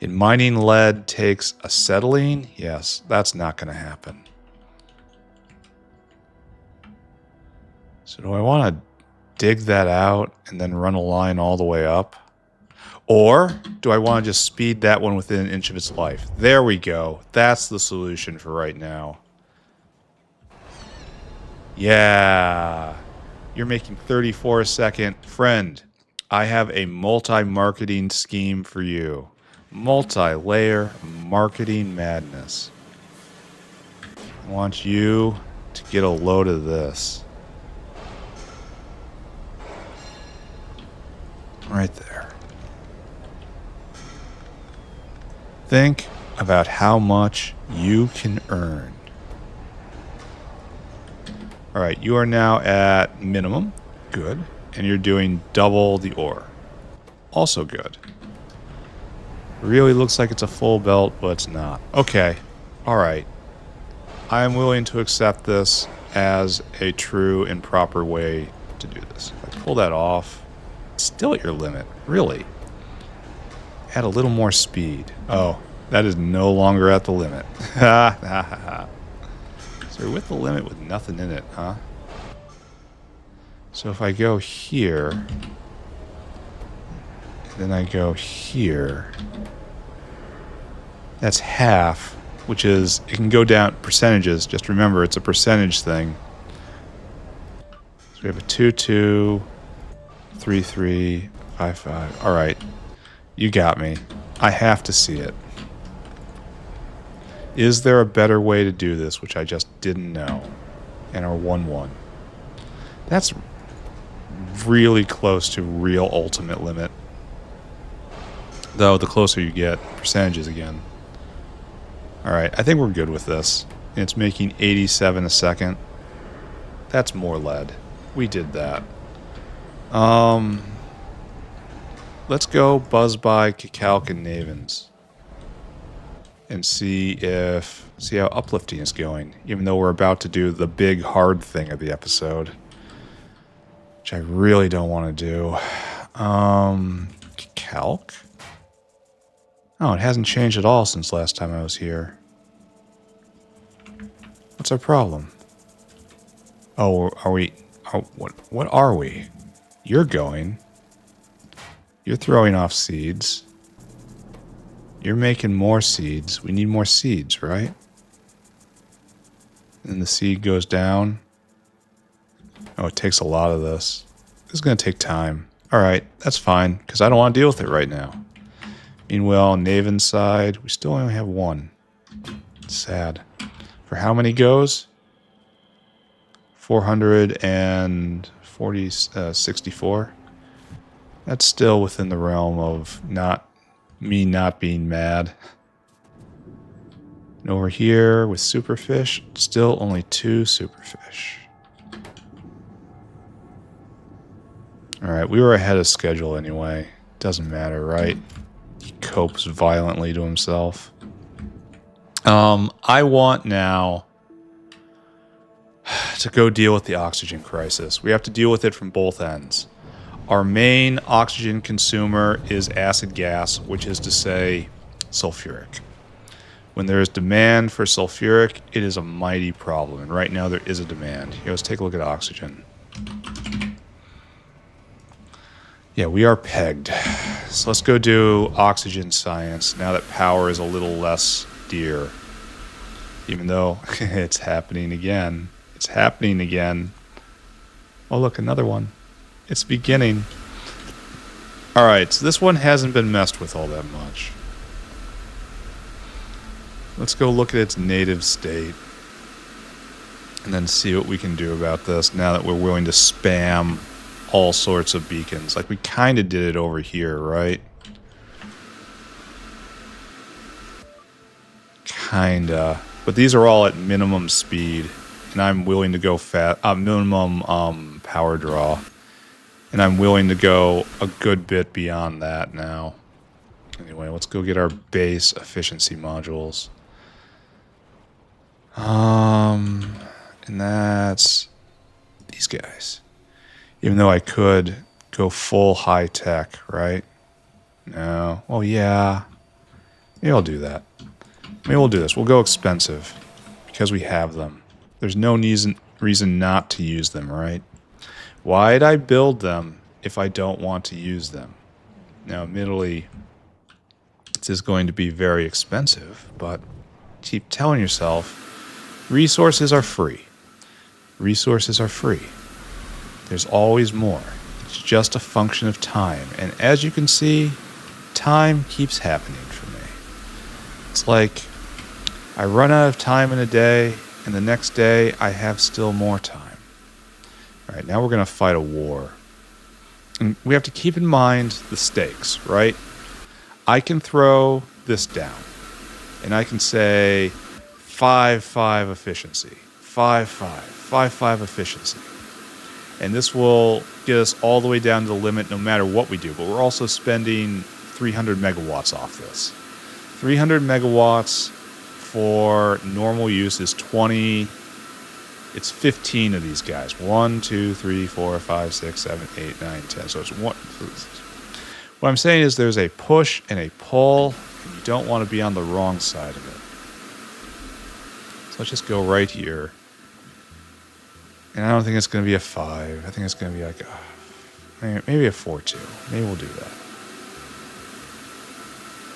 In mining lead takes acetylene? Yes, that's not going to happen. So do I want to dig that out and then run a line all the way up? Or do I want to just speed that one within an inch of its life? There we go. That's the solution for right now. Yeah. You're making 34 a second. Friend, I have a multi-marketing scheme for you. Multi-layer marketing madness. I want you to get a load of this. Right there. Think about how much you can earn. Alright, you are now at minimum. Good. And you're doing double the ore. Also good. Really looks like it's a full belt, but it's not. Okay. Alright. I am willing to accept this as a true and proper way to do this. If I pull that off, it's still at your limit. Really. Add a little more speed. Oh, that is no longer at the limit. Ha ha ha ha. So we're with the limit with nothing in it, huh? So if I go here, then I go here, that's half, which is, it can go down percentages. Just remember, it's a percentage thing. So we have a 2, 2, 3, 3, 5, 5. All right. You got me. I have to see it. Is there a better way to do this, which I just didn't know? And our 1, 1. That's really close to real ultimate limit. Though, the closer you get, percentages again. Alright, I think we're good with this. It's making 87 a second. That's more lead. We did that. Let's go buzz by Cacalc and Navens. And see how uplifting is going. Even though we're about to do the big hard thing of the episode. Which I really don't want to do. Calc? Oh, it hasn't changed at all since last time I was here. What's our problem? Oh, are we... Oh, what are we? You're going. You're throwing off seeds. You're making more seeds. We need more seeds, right? And the seed goes down. Oh, it takes a lot of this. This is going to take time. Alright, that's fine, because I don't want to deal with it right now. Meanwhile, on Naven's side, we still only have 1. It's sad. For how many goes? 64. That's still within the realm of me not being mad. And over here with Superfish, still only 2 Superfish. Alright, we were ahead of schedule anyway. Doesn't matter, right? He copes violently to himself. I want now to go deal with the oxygen crisis. We have to deal with it from both ends. Our main oxygen consumer is acid gas, which is to say sulfuric. When there is demand for sulfuric, it is a mighty problem. And right now there is a demand. Here, let's take a look at oxygen. Yeah, we are pegged. So let's go do oxygen science now that power is a little less dear. Even though it's happening again. It's happening again. Oh, look, another one. It's beginning. Alright, so this one hasn't been messed with all that much. Let's go look at its native state. And then see what we can do about this now that we're willing to spam all sorts of beacons. Like we kind of did it over here, right? Kinda. But these are all at minimum speed. And I'm willing to go minimum power draw. And I'm willing to go a good bit beyond that now. Anyway, let's go get our base efficiency modules. And that's these guys. Even though I could go full high tech, right? No. Well, yeah. Maybe I'll do that. Maybe we'll do this. We'll go expensive because we have them. There's no reason not to use them, right? Why'd I build them if I don't want to use them? Now, admittedly, this is going to be very expensive, but keep telling yourself, resources are free. Resources are free. There's always more. It's just a function of time. And as you can see, time keeps happening for me. It's like I run out of time in a day, and the next day I have still more time. All right, now we're going to fight a war. And we have to keep in mind the stakes, right? I can throw this down, and I can say 5-5 efficiency, 5-5 efficiency. And this will get us all the way down to the limit no matter what we do. But we're also spending 300 megawatts off this. 300 megawatts for normal use is 20. It's 15 of these guys. 1, 2, 3, 4, 5, 6, 7, 8, 9, 10. So it's one. What I'm saying is there's a push and a pull, and you don't want to be on the wrong side of it. So let's just go right here. And I don't think it's going to be a 5. I think it's going to be like maybe a 4-2. Maybe we'll do that.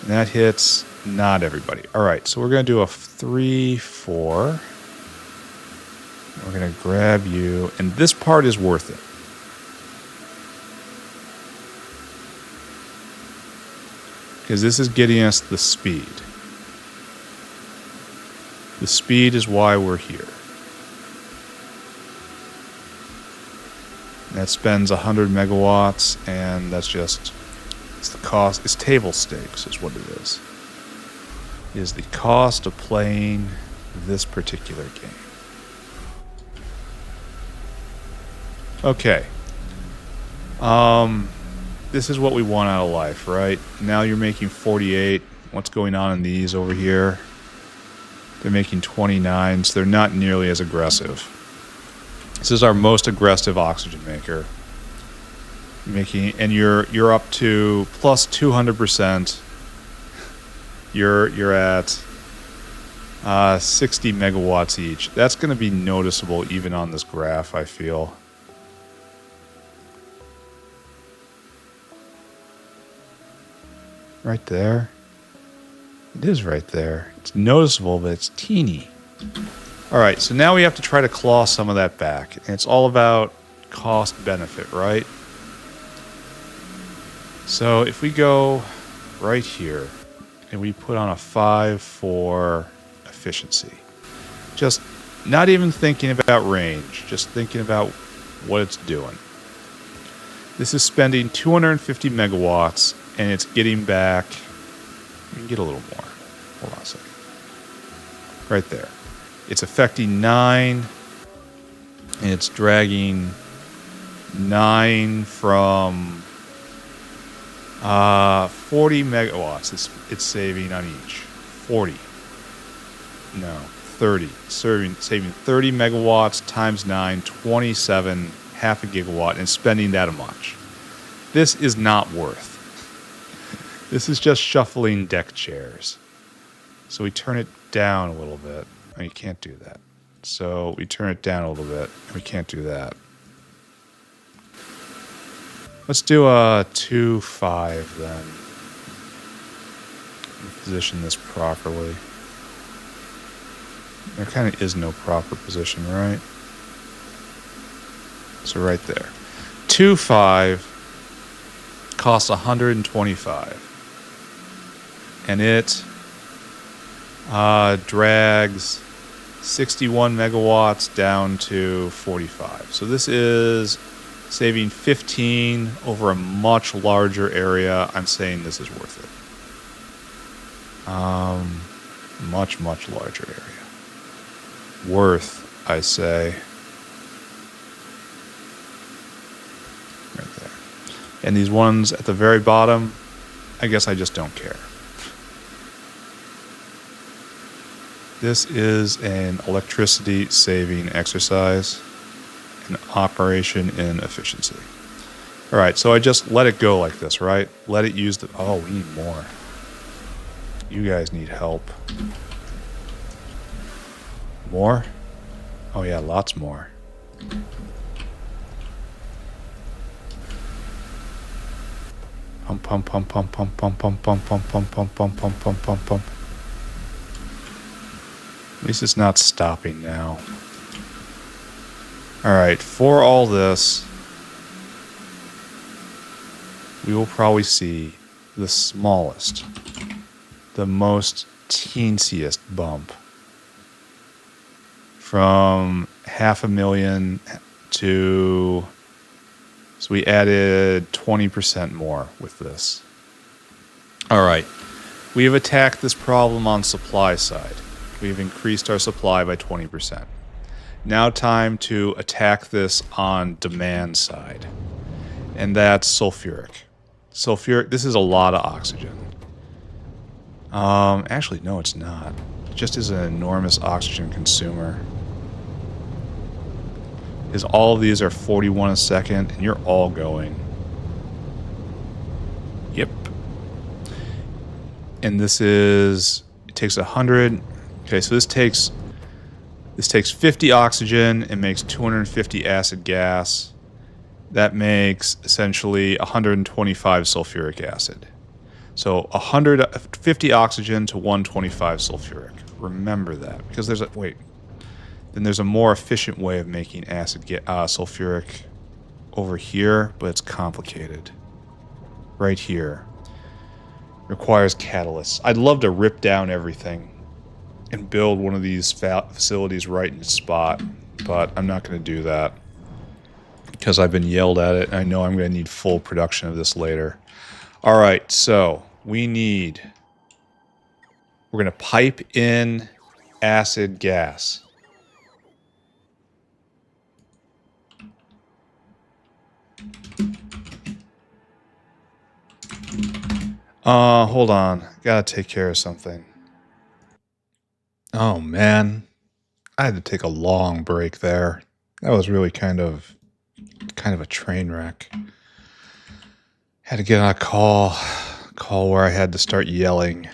And that hits not everybody. All right, so we're going to do a 3-4. We're going to grab you. And this part is worth it. Because this is getting us the speed. The speed is why we're here. That spends 100 megawatts, and that's just, it's the cost, it's table stakes is what it is. It is the cost of playing this particular game. Okay. This is what we want out of life, right? Now you're making 48. What's going on in these over here? They're making 29, so they're not nearly as aggressive. This is our most aggressive oxygen maker. And you're up to plus 200%. You're at 60 megawatts each. That's going to be noticeable even on this graph, I feel. Right there. It is right there. It's noticeable, but it's teeny. Alright, so now we have to try to claw some of that back. And it's all about cost benefit, right? So if we go right here and we put on a 5 for efficiency. Just not even thinking about range, just thinking about what it's doing. This is spending 250 megawatts and it's getting back, we can get a little more. Hold on a second. Right there. It's affecting 9, and it's dragging 9 from 40 megawatts. It's saving on each. 40. No, 30. Saving 30 megawatts times 9, 27, half a gigawatt, and spending that much. This is not worth. This is just shuffling deck chairs. So we turn it down a little bit. Oh, you can't do that. So we turn it down a little bit. We can't do that. Let's do a 2.5 then. Position this properly. There kind of is no proper position, right? So right there. 2.5 costs 125. And it drags 61 megawatts down to 45. So this is saving 15 over a much larger area. I'm saying this is worth it. Much, much larger area. Worth, I say. Right there. And these ones at the very bottom, I guess I just don't care. This is an electricity saving exercise, an operation in efficiency. All right, so I just let it go like this, right? Let it use the, oh, we need more. You guys need help. More? Oh yeah, lots more. Pump, pump, pump, pump, pump, pump, pump, pump, pump, pump, pump, pump, pump, pump, pump, pump. At least it's not stopping now. Alright, for all this, we will probably see the smallest, the most teensiest bump from 500,000 to, so we added 20% more with this. Alright, we have attacked this problem on supply side. We've increased our supply by 20%. Now time to attack this on demand side. And that's sulfuric. Sulfuric, this is a lot of oxygen. Actually, no, it's not. It just is an enormous oxygen consumer. Because all of these are 41 a second, and you're all going. Yep. And this is, it takes 100. Okay, so this takes 50 oxygen and makes 250 acid gas. That makes essentially 125 sulfuric acid. So 150 oxygen to 125 sulfuric. Remember that, because there's a then there's a more efficient way of making sulfuric over here, but it's complicated. Right here. Requires catalysts. I'd love to rip down everything and build one of these facilities right in its spot, but I'm not going to do that because I've been yelled at it, and I know I'm going to need full production of this later. All right, so we're going to pipe in acid gas. Hold on. Gotta take care of something. Oh, man. I had to take a long break there. That was really kind of a train wreck. Had to get on a call where I had to start yelling.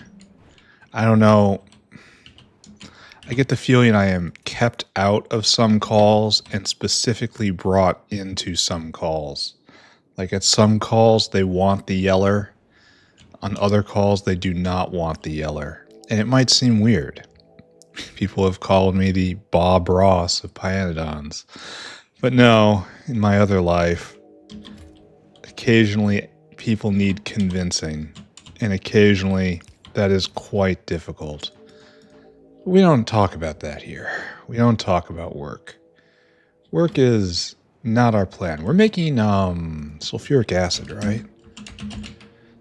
I don't know. I get the feeling I am kept out of some calls and specifically brought into some calls. Like at some calls, they want the yeller. On other calls, they do not want the yeller. And it might seem weird. People have called me the Bob Ross of Pyanodons. But no, in my other life, occasionally people need convincing. And occasionally that is quite difficult. We don't talk about that here. We don't talk about work. Work is not our plan. We're making sulfuric acid, right?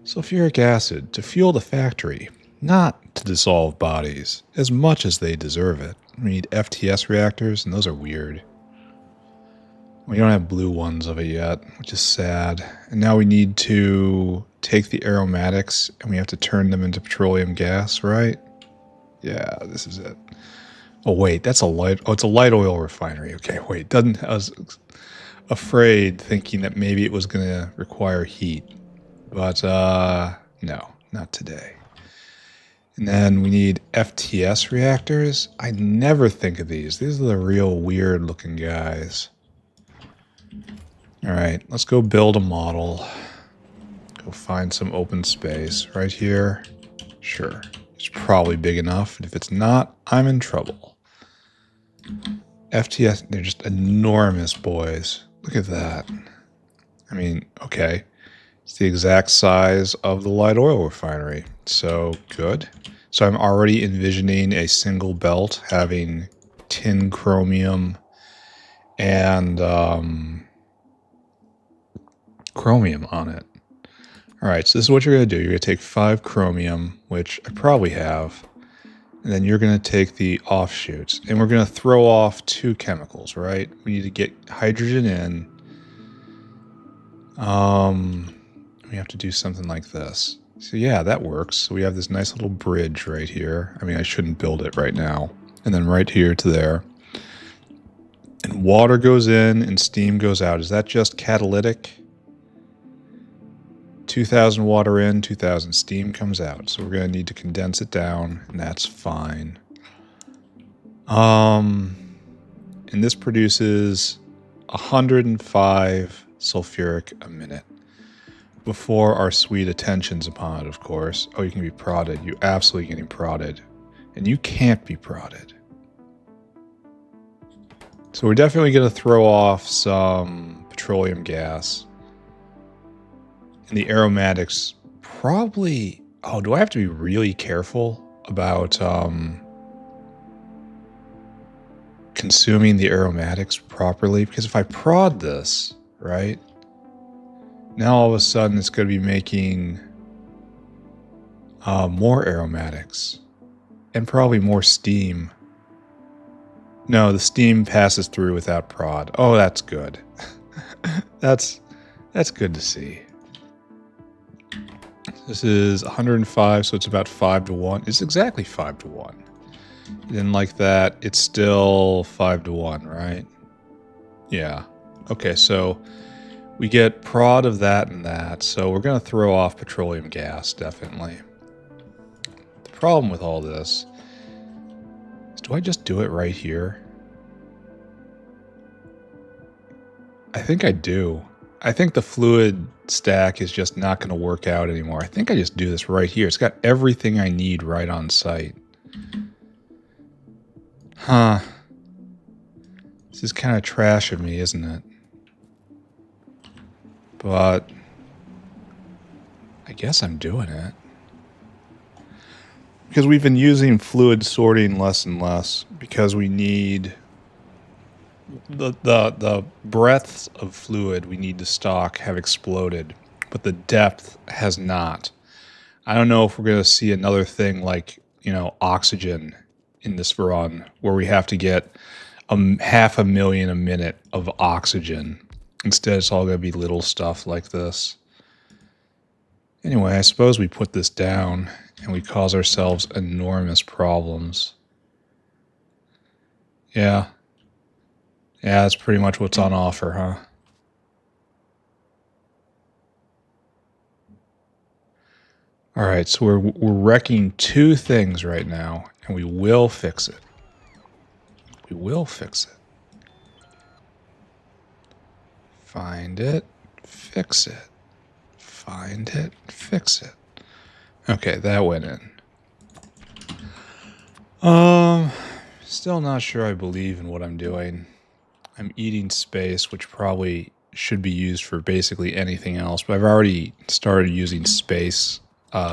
Sulfuric acid to fuel the factory, not to dissolve bodies, as much as they deserve it. We need FTS reactors, and those are weird. We don't have blue ones of it yet, which is sad. And now we need to take the aromatics, and we have to turn them into petroleum gas, right? Yeah, this is it. Oh, wait, that's a light... Oh, it's a light oil refinery. Okay, wait, I was afraid, thinking that maybe it was going to require heat. But, no, not today. And then we need FTS reactors. I never think of these. These are the real weird-looking guys. All right, let's go build a model. Go find some open space right here. Sure, it's probably big enough. And if it's not, I'm in trouble. FTS, they're just enormous boys. Look at that. I mean, okay. It's the exact size of the light oil refinery. So good. So I'm already envisioning a single belt having tin chromium and chromium on it. All right, so this is what you're going to do. You're going to take 5 chromium, which I probably have, and then you're going to take the offshoots. And we're going to throw off 2 chemicals, right? We need to get hydrogen in. We have to do something like this. So yeah, that works. So we have this nice little bridge right here. I mean, I shouldn't build it right now. And then right here to there. And water goes in and steam goes out. Is that just catalytic? 2,000 water in, 2,000 steam comes out. So we're going to need to condense it down, and that's fine. And this produces 105 sulfuric a minute. Before our sweet attentions upon it, of course. Oh, you can be prodded. You absolutely getting prodded. And you can't be prodded. So we're definitely going to throw off some petroleum gas. And the aromatics probably... Oh, do I have to be really careful about consuming the aromatics properly? Because if I prod this, right? Now all of a sudden it's going to be making more aromatics. And probably more steam. No, the steam passes through without prod. Oh, that's good. That's good to see. This is 105, so it's about 5 to 1. It's exactly 5 to 1. And then like that, it's still 5 to 1, right? Yeah. Okay, so we get prod of that and that, so we're going to throw off petroleum gas, definitely. The problem with all this is, do I just do it right here? I think I do. I think the fluid stack is just not going to work out anymore. I think I just do this right here. It's got everything I need right on site. Huh. This is kind of trash of me, isn't it? But I guess I'm doing it. because we've been using fluid sorting less and less because we need the breadths of fluid we need to stock have exploded, but the depth has not. I don't know if we're going to see another thing like, oxygen in this run where we have to get 500,000 a minute of oxygen. Instead, it's all going to be little stuff like this. Anyway, I suppose we put this down and we cause ourselves enormous problems. Yeah. Yeah, that's pretty much what's on offer, huh? All right, so we're wrecking two things right now, and we will fix it. We will fix it. Find it, fix it. Find it, fix it. Okay, that went in. Still not sure I believe in what I'm doing. I'm eating space, which probably should be used for basically anything else, but I've already started using space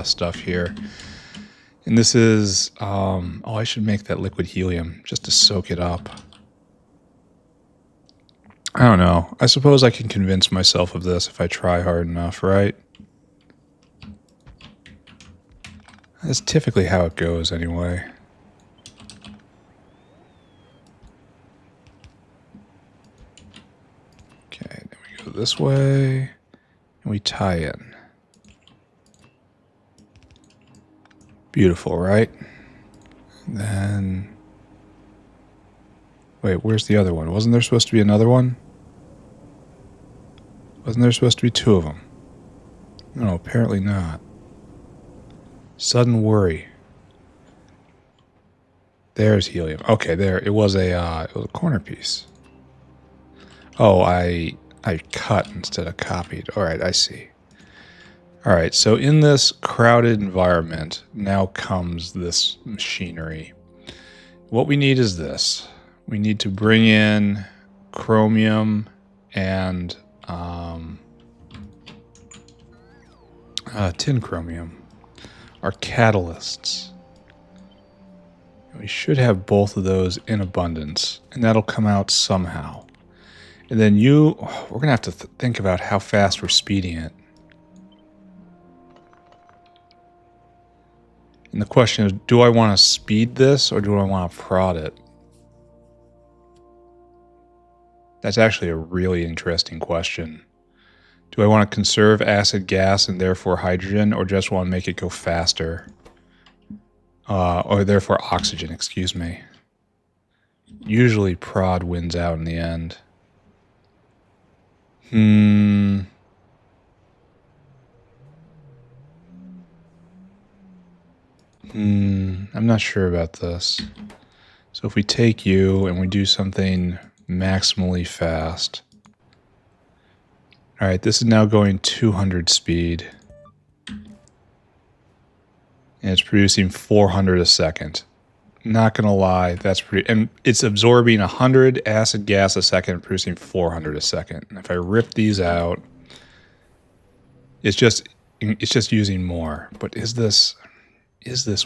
stuff here. And this is, I should make that liquid helium just to soak it up. I don't know. I suppose I can convince myself of this if I try hard enough, right? That's typically how it goes anyway. Okay, then we go this way, and we tie in. Beautiful, right? And then... Wait, where's the other one? Wasn't there supposed to be another one? Wasn't there supposed to be two of them? No, apparently not. Sudden worry. There's helium. Okay, there. It was a corner piece. Oh, I cut instead of copied. All right, I see. All right, so in this crowded environment, now comes this machinery. What we need is this. We need to bring in chromium and tin chromium, our catalysts. We should have both of those in abundance, and that'll come out somehow. And then we're going to have to think about how fast we're speeding it. And the question is, do I want to speed this or do I want to prod it? That's actually a really interesting question. Do I want to conserve acid gas and therefore hydrogen, or just want to make it go faster? Or therefore oxygen, excuse me. Usually prod wins out in the end. I'm not sure about this. So if we take you and we do something maximally fast. All right, this is now going 200 speed. And it's producing 400 a second. Not gonna lie, that's pretty, and it's absorbing 100 acid gas a second, producing 400 a second. And if I rip these out, it's just using more. But is this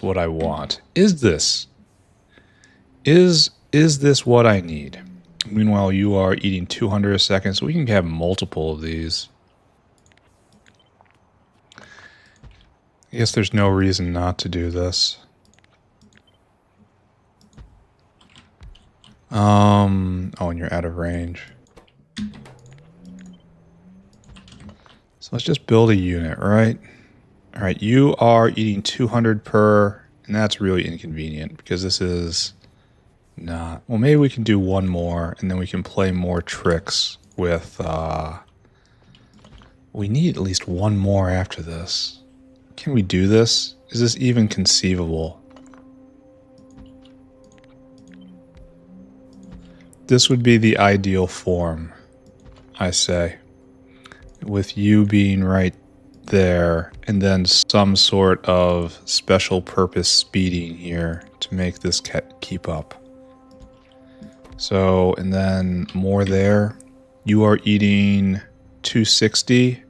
what I want? Is this what I need? Meanwhile, you are eating 200 a second, so we can have multiple of these. I guess there's no reason not to do this. Oh, and you're out of range. So let's just build a unit, right? All right, you are eating 200 per, and that's really inconvenient because this is not... Well, maybe we can do one more, and then we can play more tricks with... We need at least one more after this. Can we do this? Is this even conceivable? This would be the ideal form, I say. With you being right there, and then some sort of special purpose speeding here to make this keep up. So, and then more there. You are eating 260.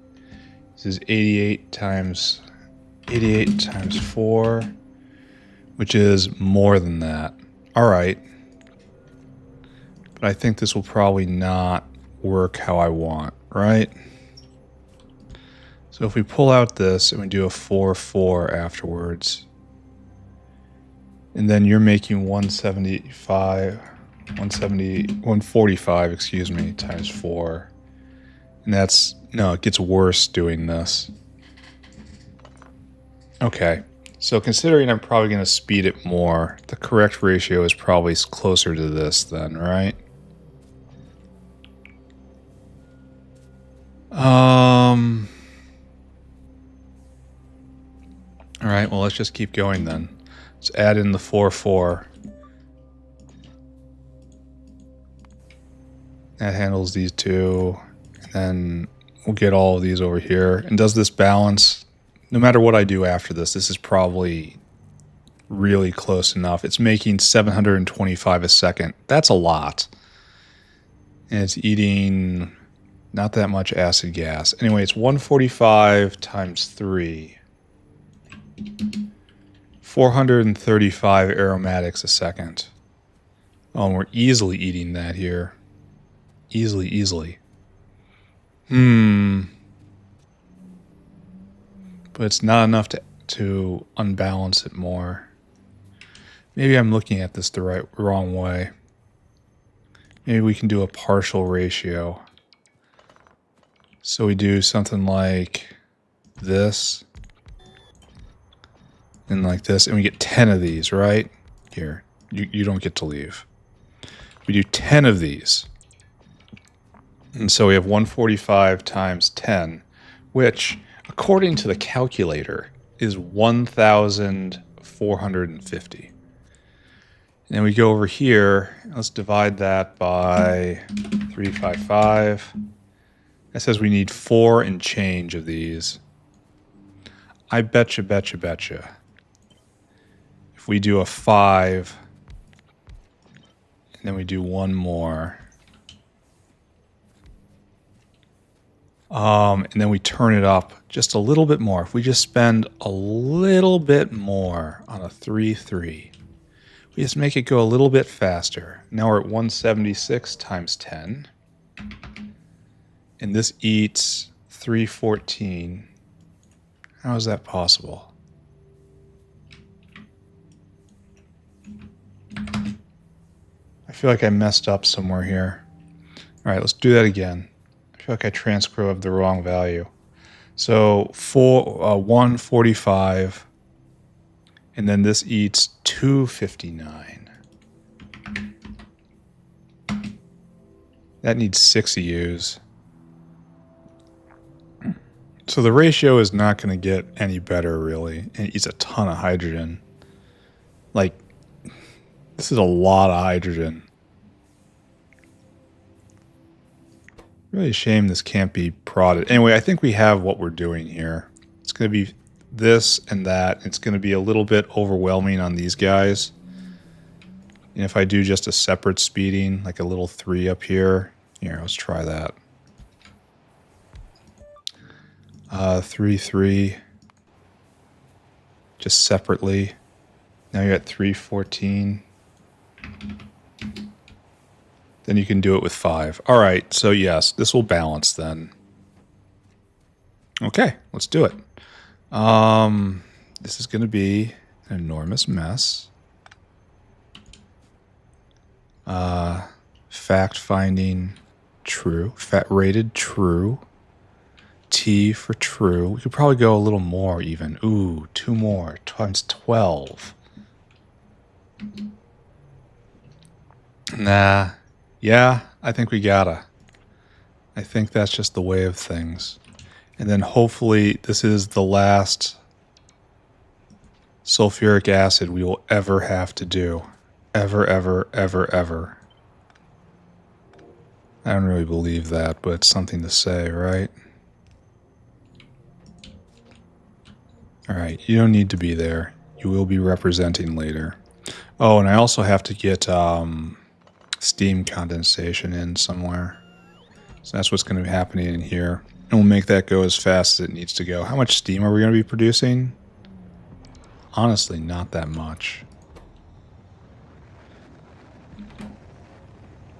This is 88 times 4. which is more than that. All right. But I think this will probably not work how I want, right? So if we pull out this and we do a 4-4 afterwards, and then you're making 145, excuse me, times 4. And that's, no, it gets worse doing this. Okay, so considering I'm probably going to speed it more, the correct ratio is probably closer to this then, right? All right, well, let's just keep going then. Let's add in the 4-4. That handles these two. And then we'll get all of these over here. And does this balance? No matter what I do after this, this is probably really close enough. It's making 725 a second. That's a lot. And it's eating not that much acid gas. Anyway, it's 145 times 3. 435 aromatics a second. Oh, and we're easily eating that here. Easily. But it's not enough to unbalance it more. Maybe I'm looking at this the wrong way. Maybe we can do a partial ratio. So we do something like this. And like this, and we get 10 of these, right? Here, you don't get to leave. We do 10 of these. And so we have 145 times 10, which, according to the calculator, is 1,450. And then we go over here, let's divide that by 355. That says we need 4 and change of these. I betcha. If we do a 5, and then we do one more, and then we turn it up just a little bit more. If we just spend a little bit more on a 3-3, we just make it go a little bit faster. Now we're at 176 times 10, and this eats 314. How is that possible? I feel like I messed up somewhere here. All right, let's do that again. I feel like I transcribed the wrong value. So 145, and then this eats 259. That needs 6 EUs. So the ratio is not going to get any better, really. And it eats a ton of hydrogen. Like, this is a lot of hydrogen. Really a shame this can't be prodded. Anyway, I think we have what we're doing here. It's going to be this and that. It's going to be a little bit overwhelming on these guys. And if I do just a separate speeding, like a little 3 up here. Here, let's try that. 3-3. Just separately. Now you're at 314. Then you can do it with 5. All right, so yes, this will balance then. Okay, let's do it. This is going to be an enormous mess. Fact finding true. Rated true. T for true. We could probably go a little more even. Ooh, 2 more times 12. Nah. Yeah, I think we gotta. I think that's just the way of things. And then hopefully this is the last sulfuric acid we will ever have to do. Ever. I don't really believe that, but it's something to say, right? Alright, you don't need to be there. You will be representing later. Oh, and I also have to get steam condensation in somewhere. So that's what's going to be happening in here. And we'll make that go as fast as it needs to go. How much steam are we going to be producing? honestly not that much.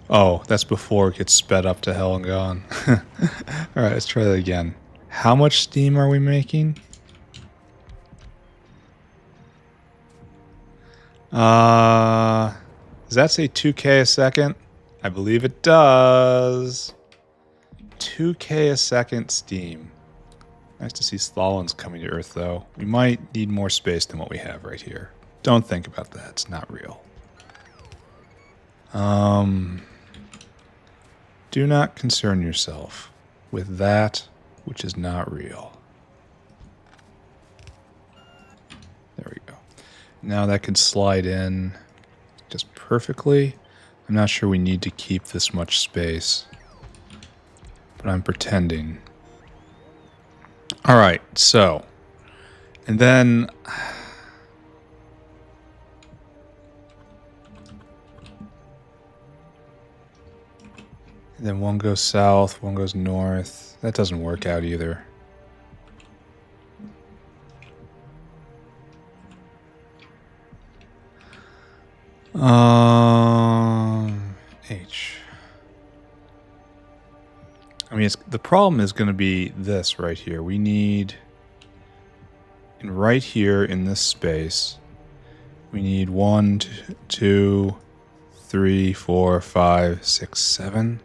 Oh, that's before it gets sped up to hell and gone. Alright, let's try that again. How much steam are we making? Does that say 2K a second? I believe it does. 2K a second steam. Nice to see Stalin's coming to Earth, though. We might need more space than what we have right here. Don't think about that. It's not real. Do not concern yourself with that which is not real. There we go. Now that can slide in just perfectly. I'm not sure we need to keep this much space, but I'm pretending. All right, so, and then one goes south, one goes north. That doesn't work out either. H. I mean, the problem is going to be this right here. We need, and right here in this space, we need 1, 2, 3, 4, 5, 6, 7.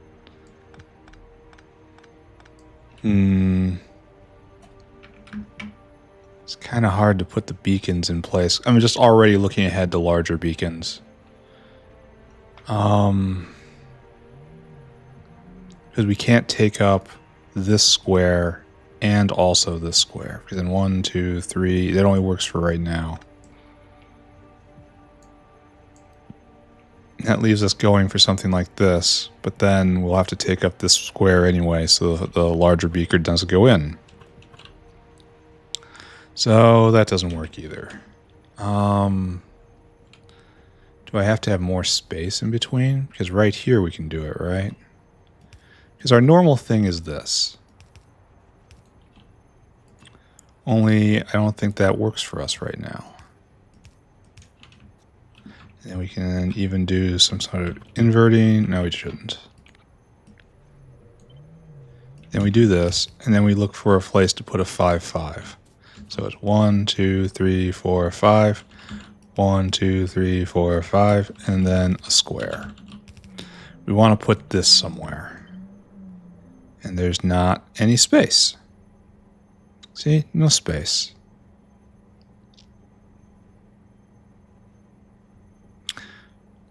It's kind of hard to put the beacons in place. I'm just already looking ahead to larger beacons. Because we can't take up this square and also this square. Because then 1, 2, 3, that only works for right now. That leaves us going for something like this, but then we'll have to take up this square anyway, so the larger beaker doesn't go in. So that doesn't work either. Do I have to have more space in between? Because right here we can do it, right? Because our normal thing is this. Only I don't think that works for us right now. And we can even do some sort of inverting. No, we shouldn't. Then we do this, and then we look for a place to put a 5, 5. So it's 1, 2, 3, 4, 5. 1, 2, 3, 4, 5, and then a square. We want to put this somewhere. And there's not any space. See? No space.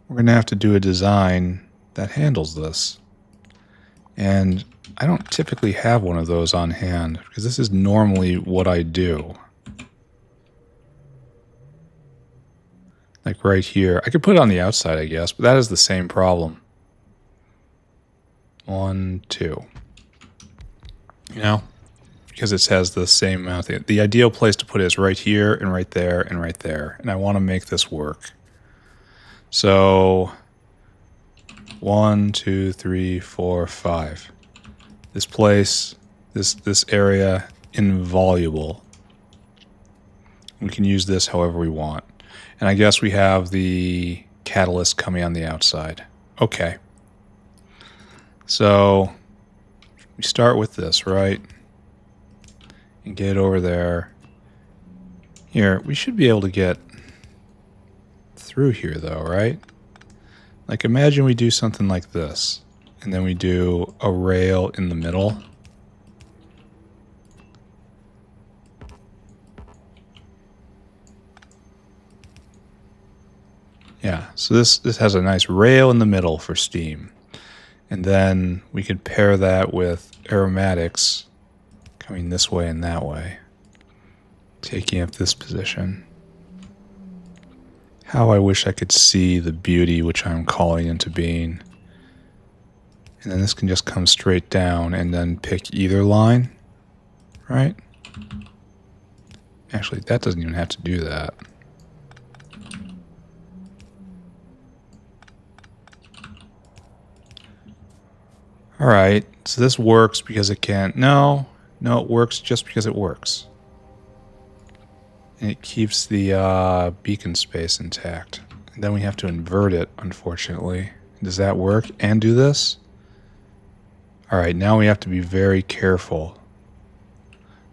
We're going to have to do a design that handles this. And I don't typically have one of those on hand, because this is normally what I do. Like right here. I could put it on the outside, I guess, but that is the same problem. 1, 2. You know? Because it has the same amount. The ideal place to put it is right here, and right there, and right there. And I want to make this work. So 1, 2, 3, 4, 5. This place, this area, involuble. We can use this however we want. And I guess we have the catalyst coming on the outside. Okay. So we start with this, right? And get it over there. Here, we should be able to get through here though, right? Like imagine we do something like this. And then we do a rail in the middle. Yeah, so this has a nice rail in the middle for steam. And then we could pair that with aromatics coming this way and that way. Taking up this position. How I wish I could see the beauty which I'm calling into being. And then this can just come straight down and then pick either line, right? Actually, that doesn't even have to do that. All right, so this works because it can. No, it works just because it works. And it keeps the beacon space intact. And then we have to invert it, unfortunately. Does that work? And do this? Alright, now we have to be very careful.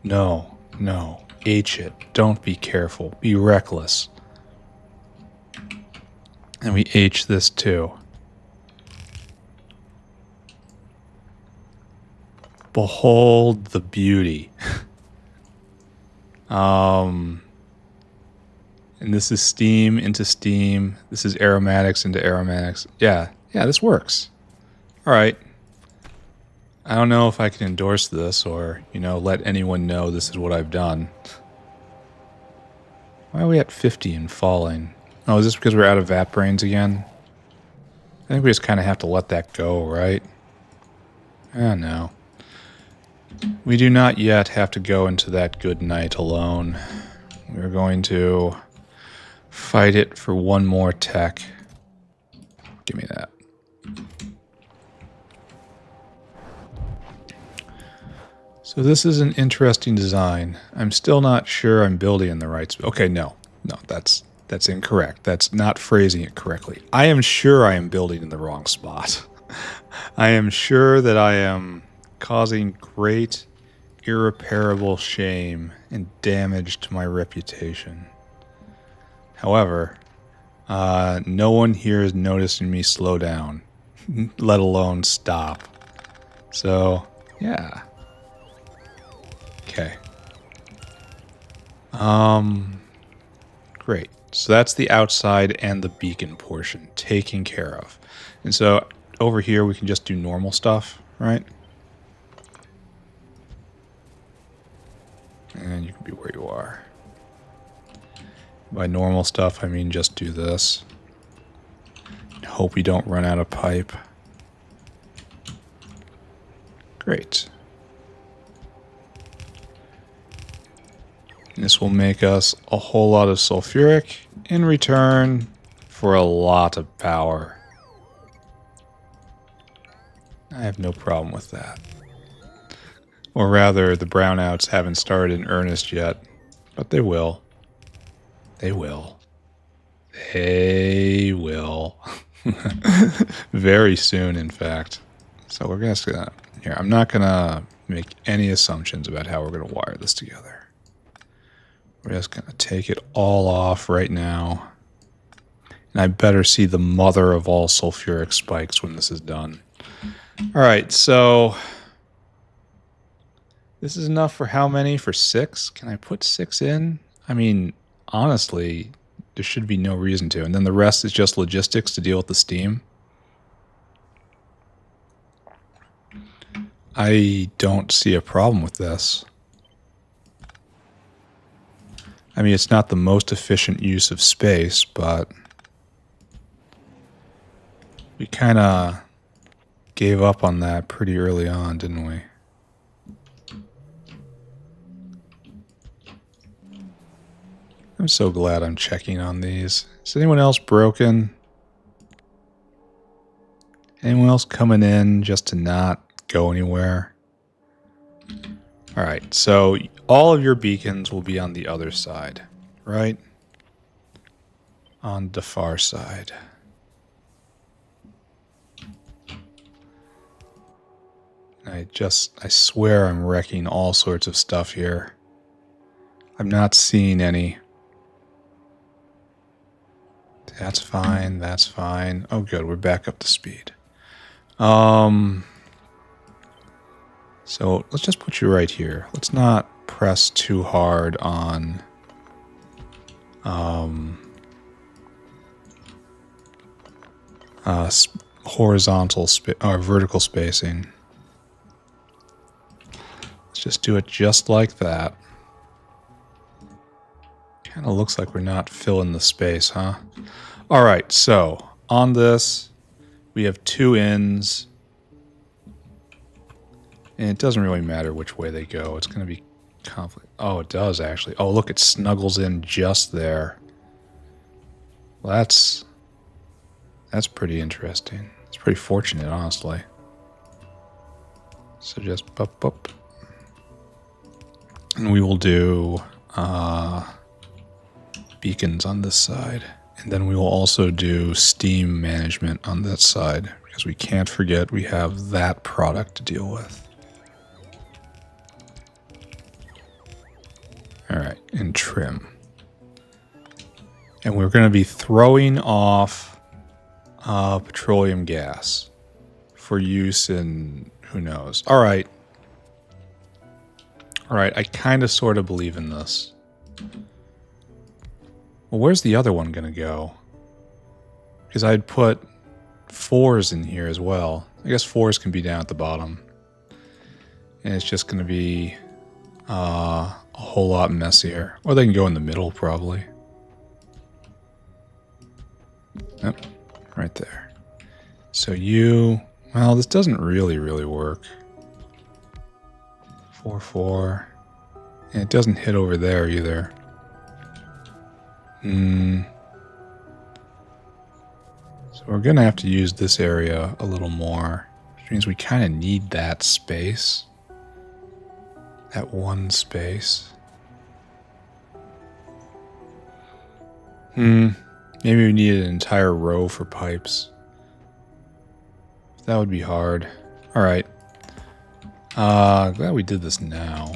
No, no. H it. Don't be careful. Be reckless. And we H this too. Behold the beauty. And this is steam into steam. This is aromatics into aromatics. Yeah, this works. All right. I don't know if I can endorse this or, let anyone know this is what I've done. Why are we at 50 and falling? Oh, is this because we're out of vat brains again? I think we just kind of have to let that go, right? Oh, no. We do not yet have to go into that good night alone. We're going to fight it for one more tech. Give me that. So this is an interesting design. I'm still not sure I'm building in the right spot. Okay, no, that's incorrect. That's not phrasing it correctly. I am sure I am building in the wrong spot. I am sure that I am causing great, irreparable shame and damage to my reputation. However, no one here is noticing me slow down, let alone stop. So, yeah. Okay. Great. So that's the outside and the beacon portion taken care of. And so over here we can just do normal stuff, right? And you can be where you are. By normal stuff, I mean just do this. Hope we don't run out of pipe. Great. This will make us a whole lot of sulfuric in return for a lot of power. I have no problem with that. Or rather, the brownouts haven't started in earnest yet, but they will. They will. They will. Very soon, in fact. So we're going to... Here, I'm not going to make any assumptions about how we're going to wire this together. We're just going to take it all off right now. And I better see the mother of all sulfuric spikes when this is done. Alright, so... This is enough for how many? For 6? Can I put 6 in? I mean, honestly, there should be no reason to. And then the rest is just logistics to deal with the steam. I don't see a problem with this. I mean, it's not the most efficient use of space, but we kind of gave up on that pretty early on, didn't we? I'm so glad I'm checking on these. Is anyone else broken? Anyone else coming in just to not go anywhere? Alright, so all of your beacons will be on the other side, right? On the far side. I swear I'm wrecking all sorts of stuff here. I'm not seeing any. That's fine, that's fine. Oh good, we're back up to speed. So let's just put you right here. Let's not press too hard on horizontal or vertical spacing. Let's just do it just like that. Kind of looks like we're not filling the space, huh? All right, so on this, we have 2 ends. And it doesn't really matter which way they go. It's going to be conflict. Oh, it does actually. Oh, look, it snuggles in just there. Well, that's pretty interesting. It's pretty fortunate, honestly. So just up. And we will do beacons on this side. And then we will also do steam management on that side, because we can't forget we have that product to deal with. All right, and trim. And we're going to be throwing off petroleum gas for use in who knows. All right, I kind of sort of believe in this. Well, where's the other one going to go? Because I'd put 4s in here as well. I guess 4s can be down at the bottom. And it's just going to be a whole lot messier. Or they can go in the middle, probably. Yep, right there. So well, this doesn't really work. 4, 4. And it doesn't hit over there either. So we're going to have to use this area a little more, which means we kind of need that space. That one space. Maybe we need an entire row for pipes. That would be hard. All right. Glad we did this now.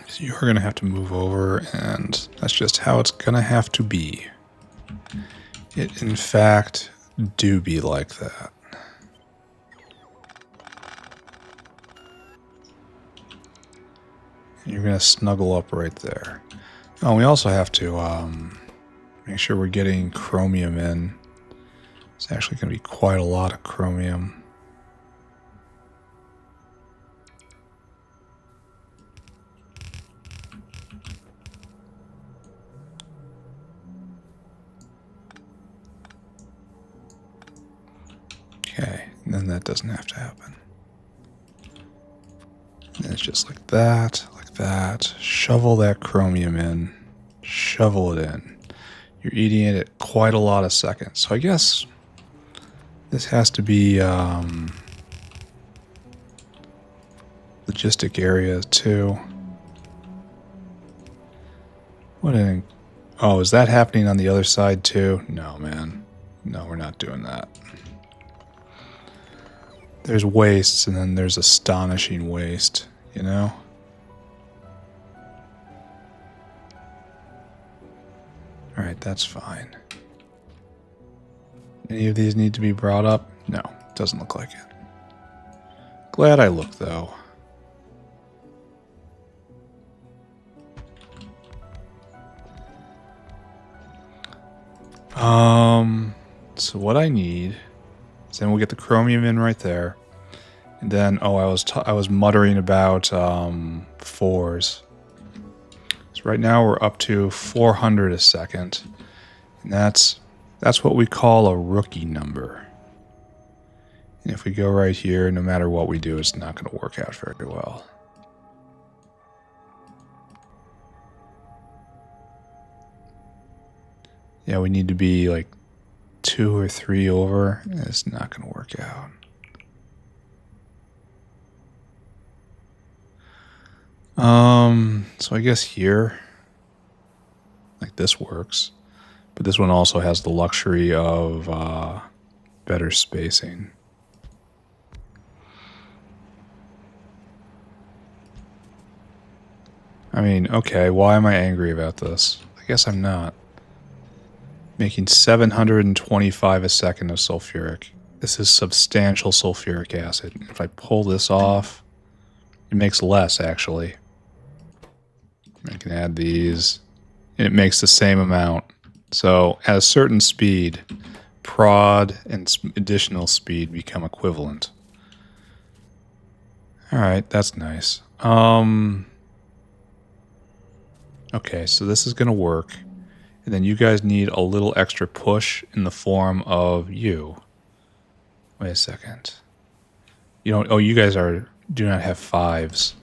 So you're going to have to move over, and that's just how it's going to have to be. It, in fact, do be like that. And you're going to snuggle up right there. Oh, we also have to make sure we're getting chromium in. It's actually going to be quite a lot of chromium. Okay, and then that doesn't have to happen. And it's just like that, like that. Shovel that chromium in. Shovel it in. You're eating it at quite a lot of seconds. So I guess this has to be logistic area too. Oh, is that happening on the other side too? No, man. No, we're not doing that. There's wastes, and then there's astonishing waste, you know? Alright, that's fine. Any of these need to be brought up? No, doesn't look like it. Glad I looked, though. So what I need is then we'll get the chromium in right there. And then, I was muttering about 4s. So right now we're up to 400 a second. And that's what we call a rookie number. And if we go right here, no matter what we do, it's not going to work out very well. Yeah, we need to be like 2 or 3 over. It's not going to work out. So I guess here, like this works, but this one also has the luxury of better spacing. I mean, okay, why am I angry about this? I guess I'm not. Making 725 a second of sulfuric. This is substantial sulfuric acid. If I pull this off, it makes less, actually. I can add these, and it makes the same amount. So at a certain speed, prod and additional speed become equivalent. Alright, that's nice. Okay, so this is going to work. And then you guys need a little extra push in the form of you. Wait a second. You don't. Oh, you guys do not have 5s.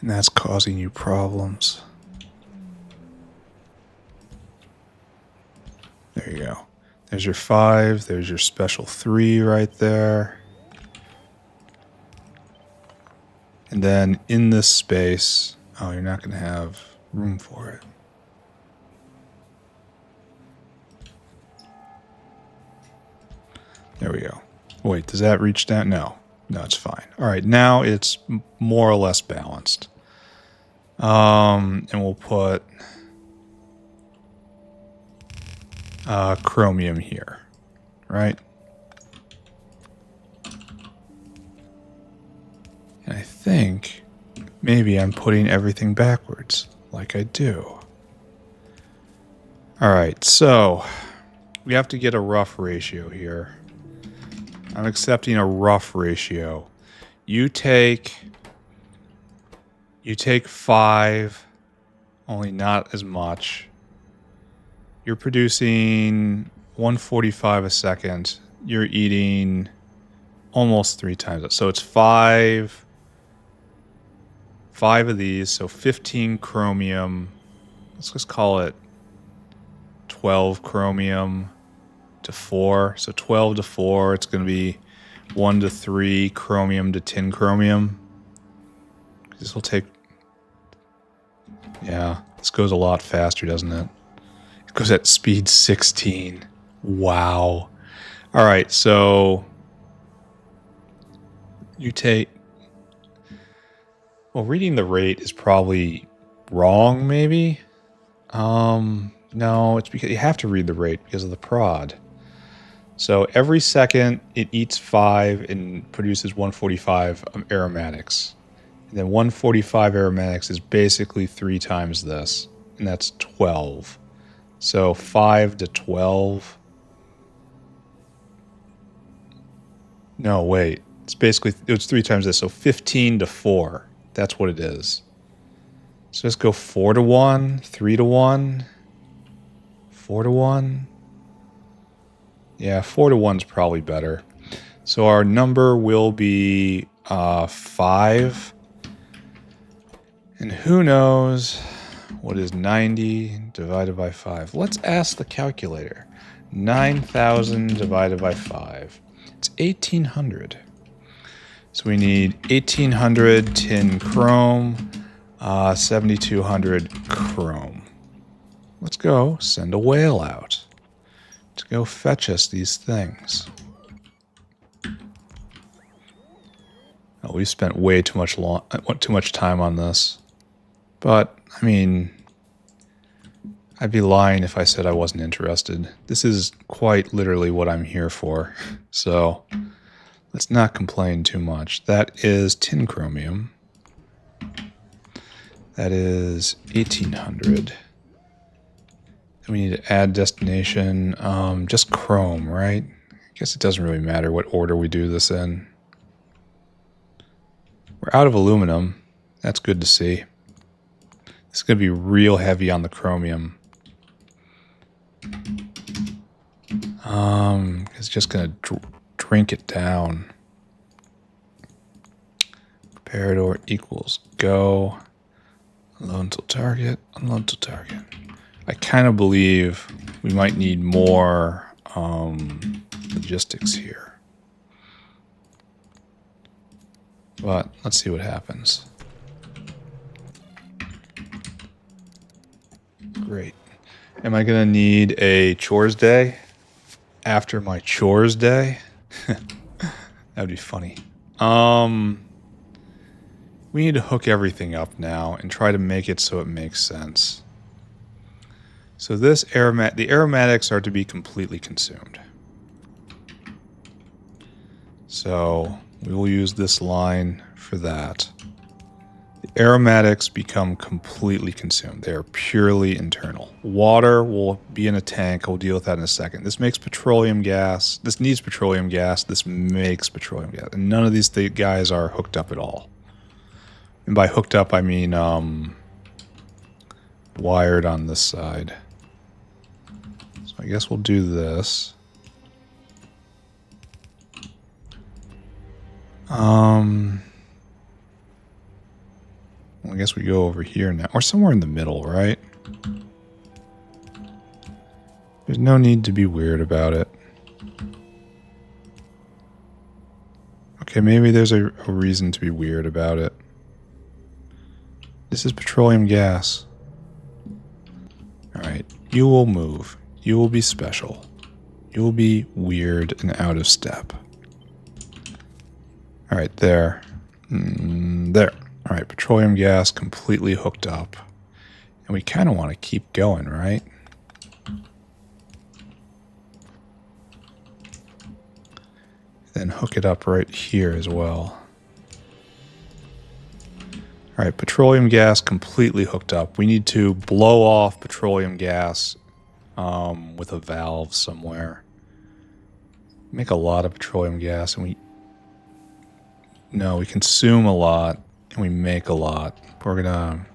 And that's causing you problems. There you go. There's your 5. There's your special 3 right there. And then in this space, Oh, you're not going to have room for it. There we go. Wait, does that reach down? No. No, it's fine. All right, now it's more or less balanced. And we'll put chromium here, right? And I think maybe I'm putting everything backwards, like I do. All right, so we have to get a rough ratio here. I'm accepting a rough ratio. You take 5, only not as much. You're producing 145 a second. You're eating almost 3 times that. So it's 5 of these, so 15 chromium. Let's just call it 12 chromium to 4. So 12 to 4, it's going to be 1 to 3 chromium to 10 chromium. This will take... Yeah, this goes a lot faster, doesn't it? It goes at speed 16. Wow. All right, so you take... Well, reading the rate is probably wrong, maybe? No, it's because you have to read the rate because of the prod. So every second it eats 5 and produces 145 aromatics. And then 145 aromatics is basically 3 times this, and that's 12. So 5 to 12. No, wait. It's 3 times this, so 15 to 4. That's what it is. So let's go 4 to 1, 3 to 1, 4 to 1. Yeah, 4 to 1 is probably better. So our number will be 5. And who knows what is 90 divided by 5? Let's ask the calculator. 9,000 divided by 5. It's 1,800. So we need 1,800 tin chrome, 7,200 chrome. Let's go send a whale out to go fetch us these things. Oh, we spent way too much time on this. But, I mean, I'd be lying if I said I wasn't interested. This is quite literally what I'm here for. So, let's not complain too much. That is tin chromium. That is 1,800. Then we need to add destination. Just chrome, right? I guess it doesn't really matter what order we do this in. We're out of aluminum. That's good to see. It's going to be real heavy on the chromium. It's just going to drink it down. Preparador equals go. Unload till target. Unload till target. I kind of believe we might need more logistics here. But let's see what happens. Great. Am I going to need a chores day after my chores day? That would be funny. We need to hook everything up now and try to make it so it makes sense. So the aromatics are to be completely consumed. So we will use this line for that. The aromatics become completely consumed. They are purely internal. Water will be in a tank. We'll deal with that in a second. This makes petroleum gas. This needs petroleum gas. This makes petroleum gas. And none of these guys are hooked up at all. And by hooked up, I mean wired on this side. So I guess we'll do this. Well, I guess we go over here now. Or somewhere in the middle, right? There's no need to be weird about it. Okay, maybe there's a reason to be weird about it. This is petroleum gas. Alright, you will move. You will be special. You will be weird and out of step. Alright, there. There. Alright, petroleum gas completely hooked up. And we kind of want to keep going, right? Then hook it up right here as well. Alright, petroleum gas completely hooked up. We need to blow off petroleum gas with a valve somewhere. Make a lot of petroleum gas and we consume a lot and we make a lot. We're gonna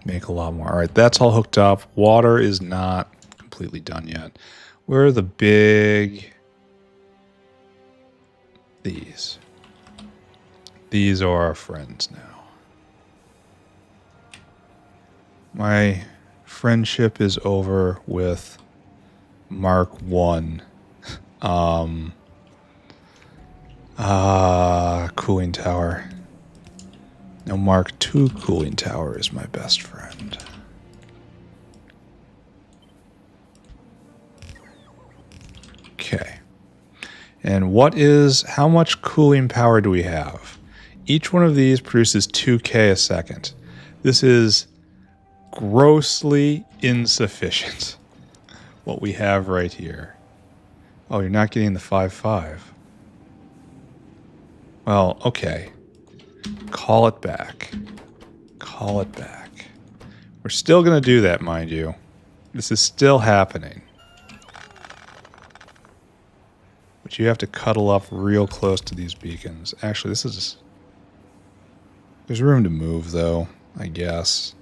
make a lot more. Alright, that's all hooked up. Water is not completely done yet. Where are the big... These. These are our friends now. My friendship is over with Mark 1. Cooling tower. Now Mark 2 cooling tower is my best friend. Okay. And how much cooling power do we have? Each one of these produces 2K a second. This is grossly insufficient. What we have right here. Oh, you're not getting the 5.5. Well, okay. Call it back. Call it back. We're still going to do that, mind you. This is still happening. But you have to cuddle up real close to these beacons. Actually, this is... There's room to move, though, I guess.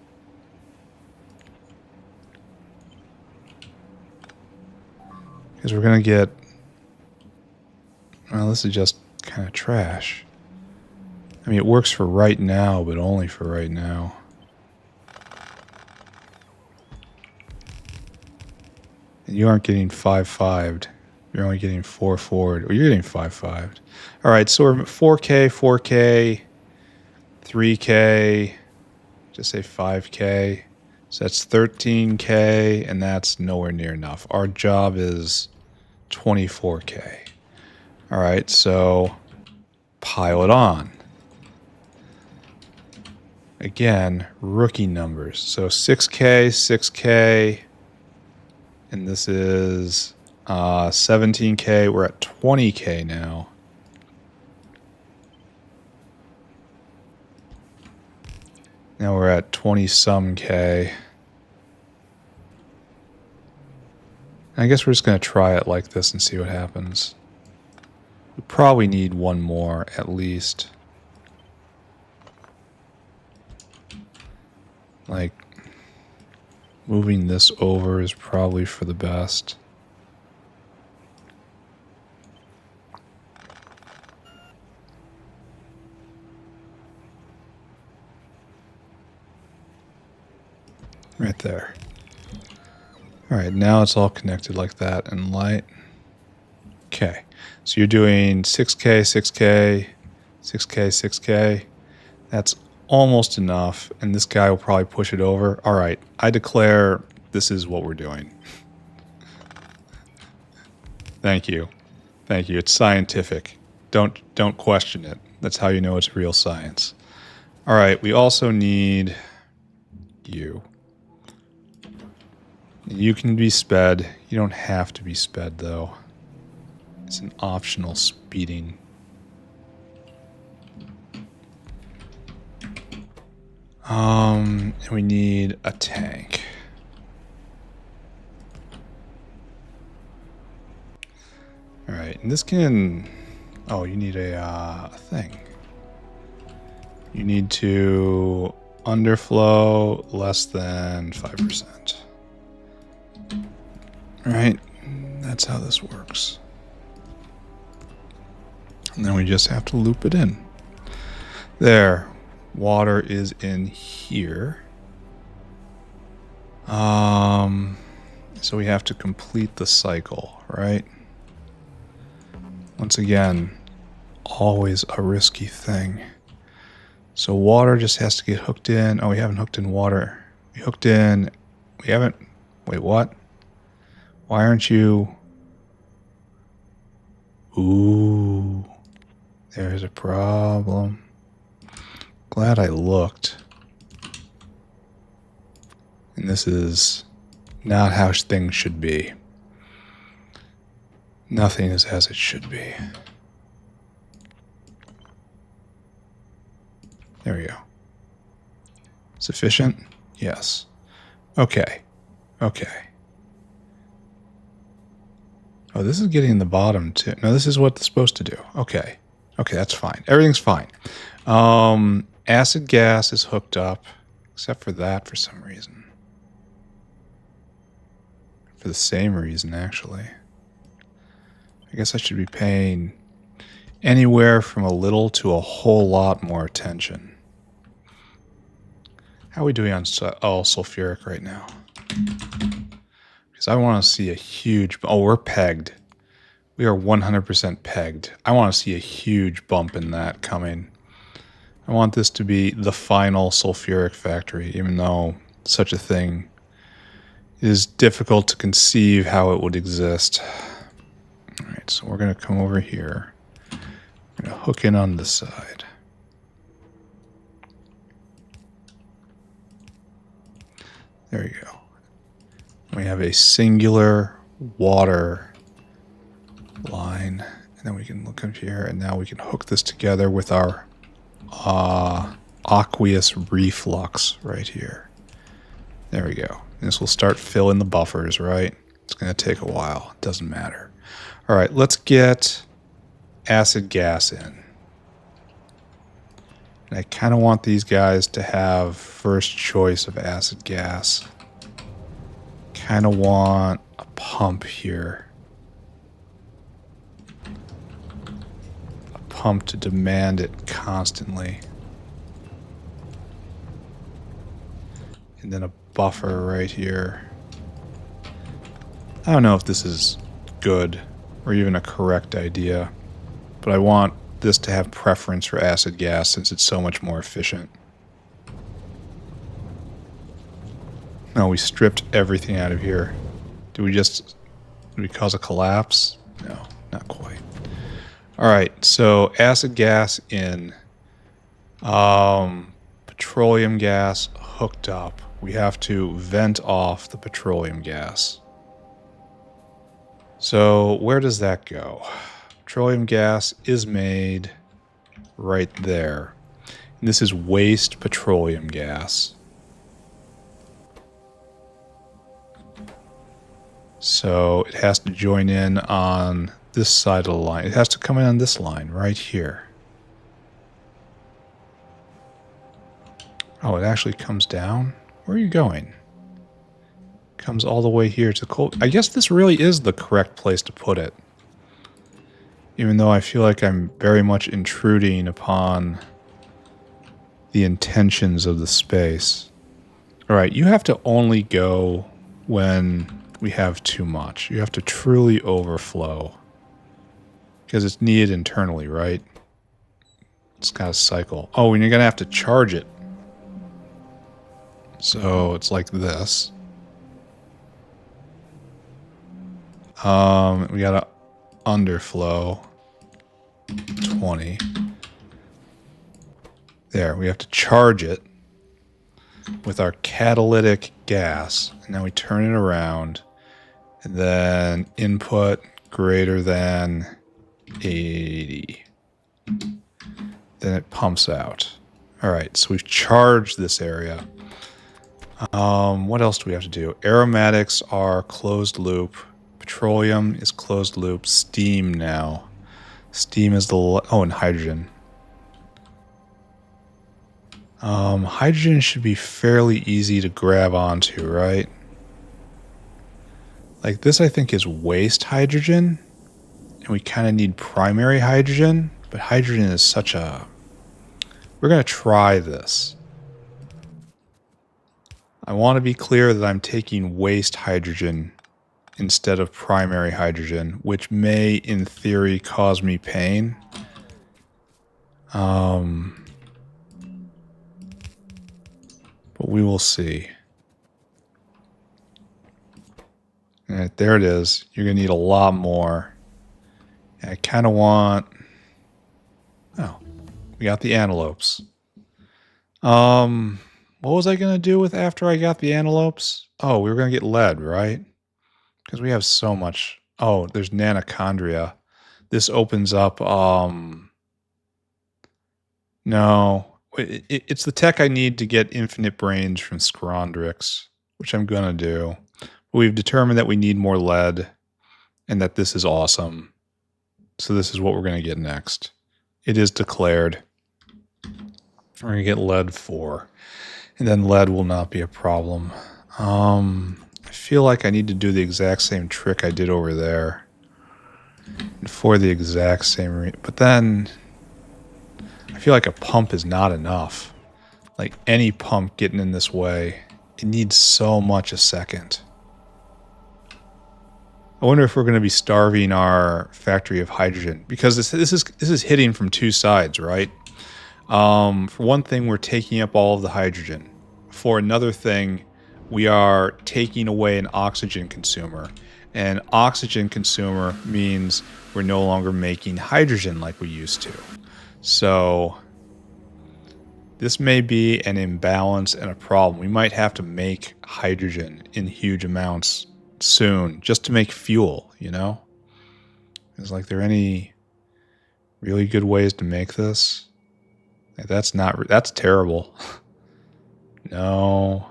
Because we're going to get... Well, this is just kind of trash. I mean, it works for right now, but only for right now. And you aren't getting 5.5'd. You're only getting 4.4'd. Or you're getting 5.5'd. Alright, so we're 4K, 4K, 3K, just say 5K. So that's 13K, and that's nowhere near enough. Our job is 24K. Alright, so pile it on. Again, rookie numbers. So 6K, 6K, and this is 17K. We're at 20K now. Now we're at 20-some K. I guess we're just going to try it like this and see what happens. We probably need one more, at least. Like, moving this over is probably for the best. Right there. Alright, now it's all connected like that and light. Okay, so you're doing 6K, 6K, 6K, 6K. That's almost enough, and this guy will probably push it over. Alright, I declare this is what we're doing. Thank you. Thank you. It's scientific. Don't question it. That's how you know it's real science. Alright, we also need you. You can be sped. You don't have to be sped, though. It's an optional speeding. And we need a tank. Alright, and this can... Oh, you need a thing. You need to underflow less than 5%. Alright, that's how this works. And then we just have to loop it in. There. Water is in here. So we have to complete the cycle, right? Once again, always a risky thing. So water just has to get hooked in. Oh, we haven't hooked in water. We hooked in. We haven't. Wait, what? Why aren't you? Ooh. There's a problem. Glad I looked. And this is not how things should be. Nothing is as it should be. There we go. Sufficient? Yes. Okay. Okay. Oh, this is getting the bottom too. No, this is what it's supposed to do. Okay. Okay, that's fine. Everything's fine. Acid gas is hooked up, except for that for some reason. For the same reason, actually. I guess I should be paying anywhere from a little to a whole lot more attention. How are we doing on all sulfuric right now? Because I want to see a huge... Oh, we're pegged. We are 100% pegged. I want to see a huge bump in that coming. I want this to be the final sulfuric factory, even though such a thing is difficult to conceive how it would exist. Alright, so we're going to come over here. We're going to hook in on this side. There you go. We have a singular water line, and then we can look up here, and now we can hook this together with our aqueous reflux right here. There we go. And this will start filling the buffers, right? It's going to take a while. It doesn't matter. All right, let's get acid gas in. And I kind of want these guys to have first choice of acid gas. Kind of want a pump here. A pump to demand it constantly. And then a buffer right here. I don't know if this is good or even a correct idea, but I want this to have preference for acid gas since it's so much more efficient. No, we stripped everything out of here. Did we cause a collapse? No, not quite. All right, so acid gas in, petroleum gas hooked up. We have to vent off the petroleum gas. So where does that go? Petroleum gas is made right there. And this is waste petroleum gas. So it has to join in on this side of the line. It has to come in on this line right here. Oh, it actually comes down? Where are you going? Comes all the way here to cold. I guess this really is the correct place to put it. Even though I feel like I'm very much intruding upon the intentions of the space. Alright, you have to only go when we have too much. You have to truly overflow. Because it's needed internally, right? It's got a cycle. Oh, and you're going to have to charge it. So it's like this. We got to underflow 20. There, we have to charge it with our catalytic gas. And now we turn it around. And then input greater than 80. Then it pumps out. Alright, so we've charged this area. What else do we have to do? Aromatics are closed loop. Petroleum is closed loop. Steam now. Steam is the... Oh, and hydrogen. Hydrogen should be fairly easy to grab onto, right? Like this, I think, is waste hydrogen. And we kind of need primary hydrogen. But hydrogen is such a... We're going to try this. I want to be clear that I'm taking waste hydrogen instead of primary hydrogen, which may, in theory, cause me pain. But we will see. All right, there it is. You're going to need a lot more. And I kind of want... Oh, we got the antelopes. What was I going to do with after I got the antelopes? Oh, we were going to get lead, right? Because we have so much. Oh, there's nanochondria. This opens up, no. It's the tech I need to get infinite brains from Scrondrix, which I'm going to do. We've determined that we need more lead and that this is awesome. So this is what we're going to get next. It is declared. We're going to get lead 4. And then lead will not be a problem. I feel like I need to do the exact same trick I did over there. And for the exact same but then I feel like a pump is not enough. Like any pump getting in this way, it needs so much a second. I wonder if we're going to be starving our factory of hydrogen, because this is hitting from two sides, right? For one thing, we're taking up all of the hydrogen. For another thing, we are taking away an oxygen consumer. And oxygen consumer means we're no longer making hydrogen like we used to. So this may be an imbalance and a problem. We might have to make hydrogen in huge amounts soon just to make fuel, you know? Is like there any really good ways to make this? That's terrible. No.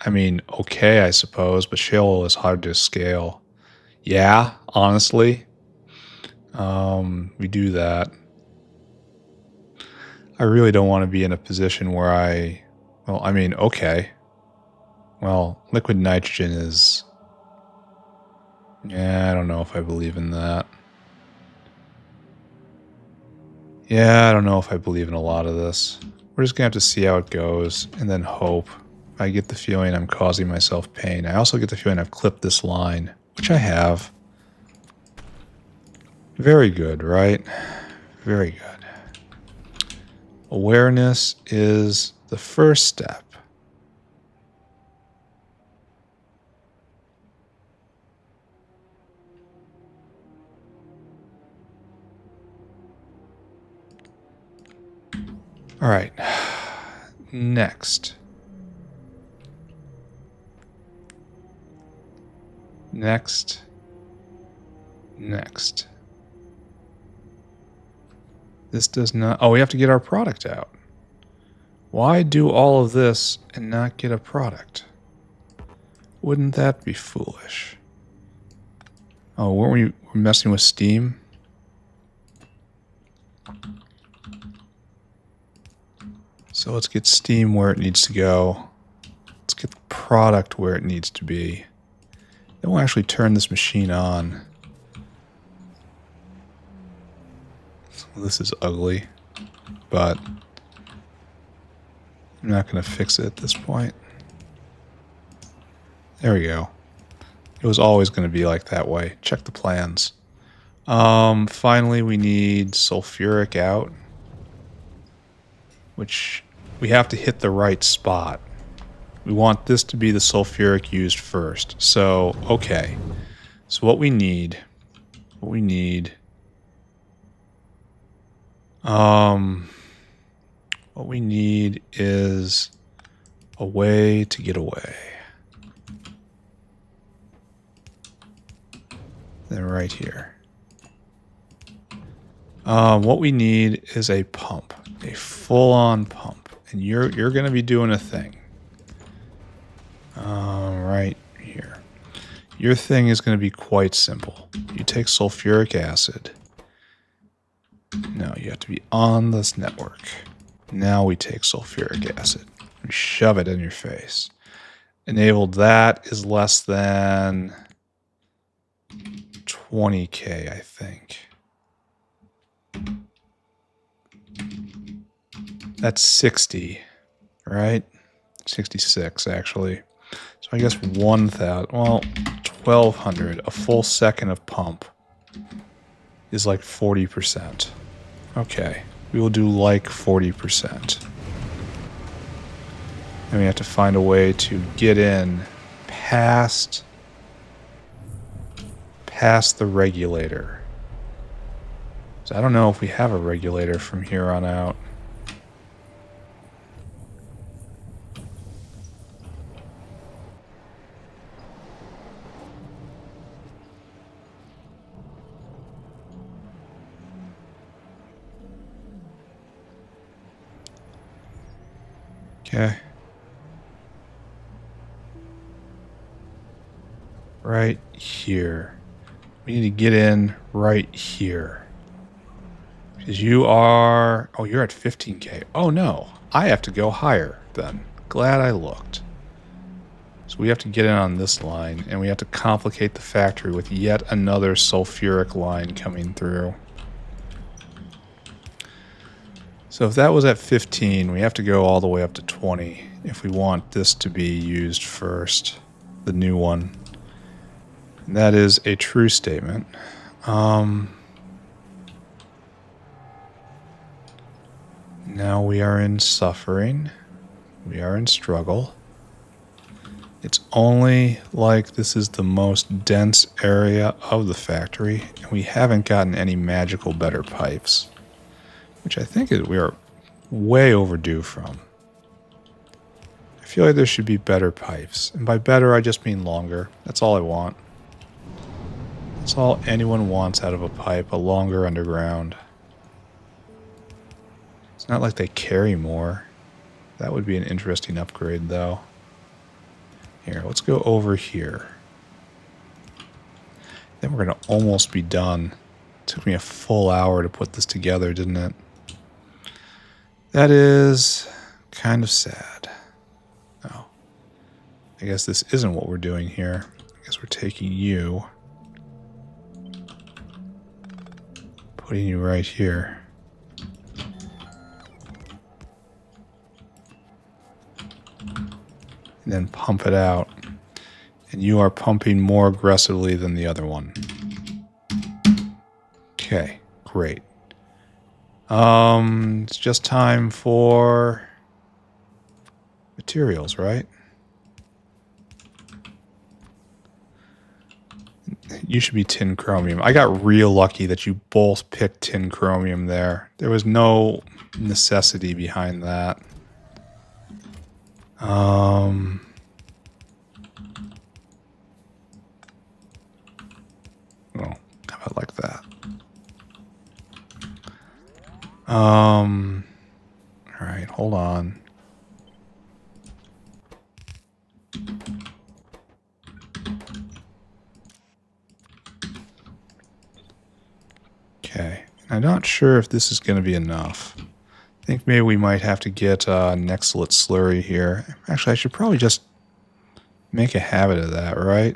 I mean, okay, I suppose, but shale oil is hard to scale. Yeah, honestly. We do that. I really don't want to be in a position where well, I mean, okay. Well, liquid nitrogen is... Yeah, I don't know if I believe in that. Yeah, I don't know if I believe in a lot of this. We're just going to have to see how it goes and then hope. I get the feeling I'm causing myself pain. I also get the feeling I've clipped this line, which I have. Very good, right? Very good. Awareness is the first step. All right. Next. This does not... Oh, we have to get our product out. Why do all of this and not get a product? Wouldn't that be foolish? Oh, weren't we messing with Steam? So let's get Steam where it needs to go. Let's get the product where it needs to be. Then we'll actually turn this machine on. Well, this is ugly, but I'm not going to fix it at this point. There we go. It was always going to be like that way. Check the plans. Finally, we need sulfuric out, which we have to hit the right spot. We want this to be the sulfuric used first. So, okay. So what we need is a way to get away. Then right here. What we need is a pump, a full-on pump, and you're going to be doing a thing. Right here. Your thing is going to be quite simple. You take sulfuric acid. No, you have to be on this network. Now we take sulfuric acid and shove it in your face. Enabled that is less than 20K, I think. That's 60, right? 66, actually. So I guess 1,000, well, 1,200. A full second of pump is like 40%. Okay. We will do like 40%. And we have to find a way to get in past the regulator. So I don't know if we have a regulator from here on out. Okay. Right here. We need to get in right here. Because you are... Oh, you're at 15k. Oh, no. I have to go higher, then. Glad I looked. So we have to get in on this line, and we have to complicate the factory with yet another sulfuric line coming through. So if that was at 15, we have to go all the way up to 20 if we want this to be used first, the new one. And that is a true statement. Now we are in suffering. We are in struggle. It's only like this is the most dense area of the factory, and we haven't gotten any magical better pipes, which I think we are way overdue from. I feel like there should be better pipes, and by better I just mean longer. That's all I want. That's all anyone wants out of a pipe, a longer underground. It's not like they carry more. That would be an interesting upgrade, though. Here, let's go over here. Then we're going to almost be done. It took me a full hour to put this together, didn't it? That is kind of sad. Oh. I guess this isn't what we're doing here. I guess we're taking you, putting you right here. And then pump it out. And you are pumping more aggressively than the other one. Okay, great. It's just time for materials, right? You should be tin chromium. I got real lucky that you both picked tin chromium there. There was no necessity behind that. Well, how about like that? All right, hold on. Okay, I'm not sure if this is going to be enough. I think maybe we might have to get Nextlet slurry here. Actually, I should probably just make a habit of that, right?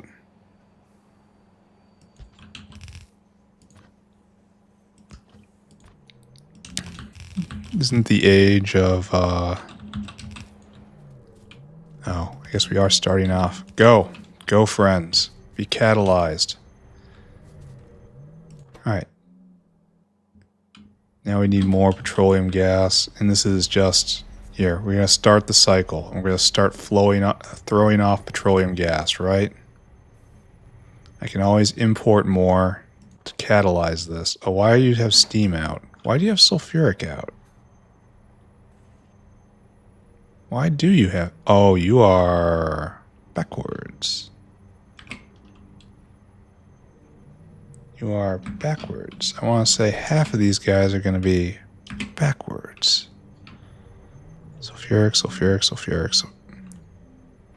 Isn't the age of... Oh, I guess we are starting off. Go! Go, friends. Be catalyzed. Alright. Now we need more petroleum gas, and this is just... Here, we're going to start the cycle. We're going to start throwing off petroleum gas, right? I can always import more to catalyze this. Oh, why do you have steam out? Why do you have sulfuric out? Why do you have... Oh, you are backwards. You are backwards. I want to say half of these guys are going to be backwards. Sulfuric, sulfuric, sulfuric,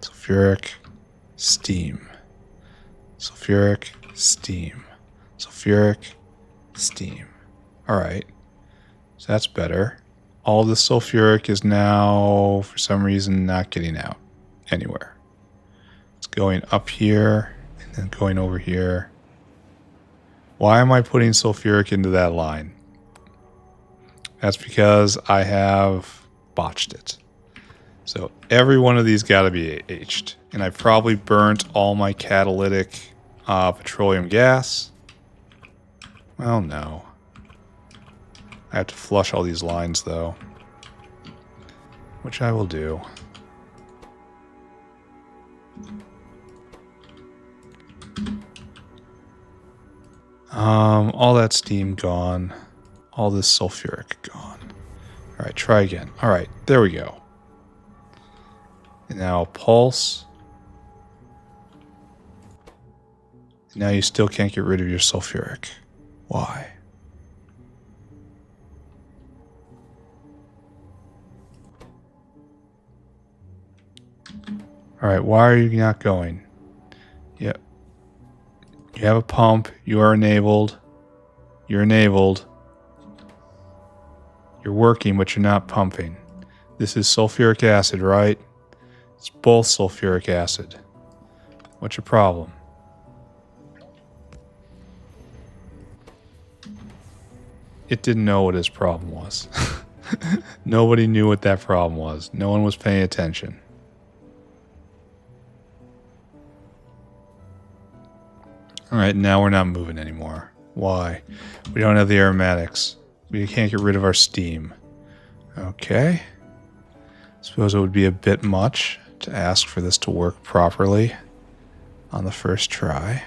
sulfuric, steam. Sulfuric, steam. Sulfuric, steam. Alright. So that's better. All the sulfuric is now, for some reason, not getting out anywhere. It's going up here, and then going over here. Why am I putting sulfuric into that line? That's because I have botched it. So every one of these got to be H'd. And I probably burnt all my catalytic petroleum gas. Well, no. I have to flush all these lines, though. Which I will do. All that steam gone. All this sulfuric gone. Alright, try again. Alright, there we go. And now pulse. Now you still can't get rid of your sulfuric. Why? Alright, why are you not going? Yep. You have a pump. You are enabled. You're enabled. You're working, but you're not pumping. This is sulfuric acid, right? It's both sulfuric acid. What's your problem? It didn't know what his problem was. Nobody knew what that problem was. No one was paying attention. Alright, now we're not moving anymore. Why? We don't have the aromatics. We can't get rid of our steam. Okay. Suppose it would be a bit much to ask for this to work properly on the first try.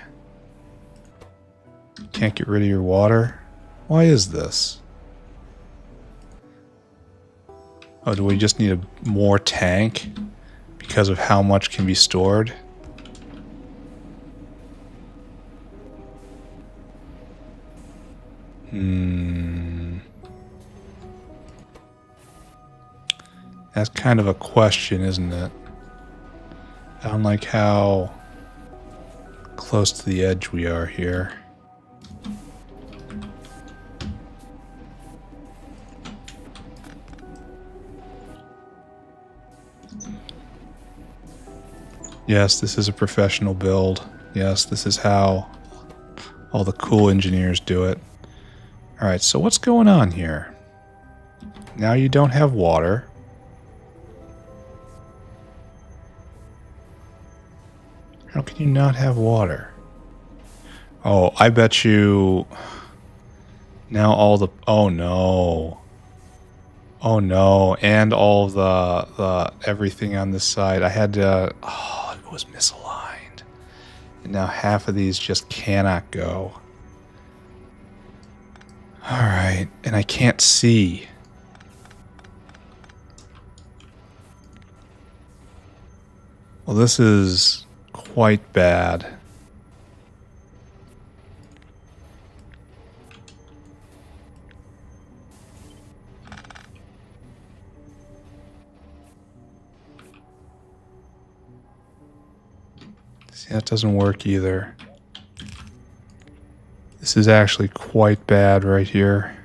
Can't get rid of your water. Why is this? Oh, do we just need a more tank because of how much can be stored? That's kind of a question, isn't it? I don't like how close to the edge we are here. Yes, this is a professional build. Yes, this is how all the cool engineers do it. Alright, so what's going on here? Now you don't have water. How can you not have water? Oh, I bet you... Now all the... Oh no. Oh no, and all the everything on this side. I had to... Oh, it was misaligned. And now half of these just cannot go. Alright, and I can't see. Well, this is quite bad. See, that doesn't work either. This is actually quite bad right here.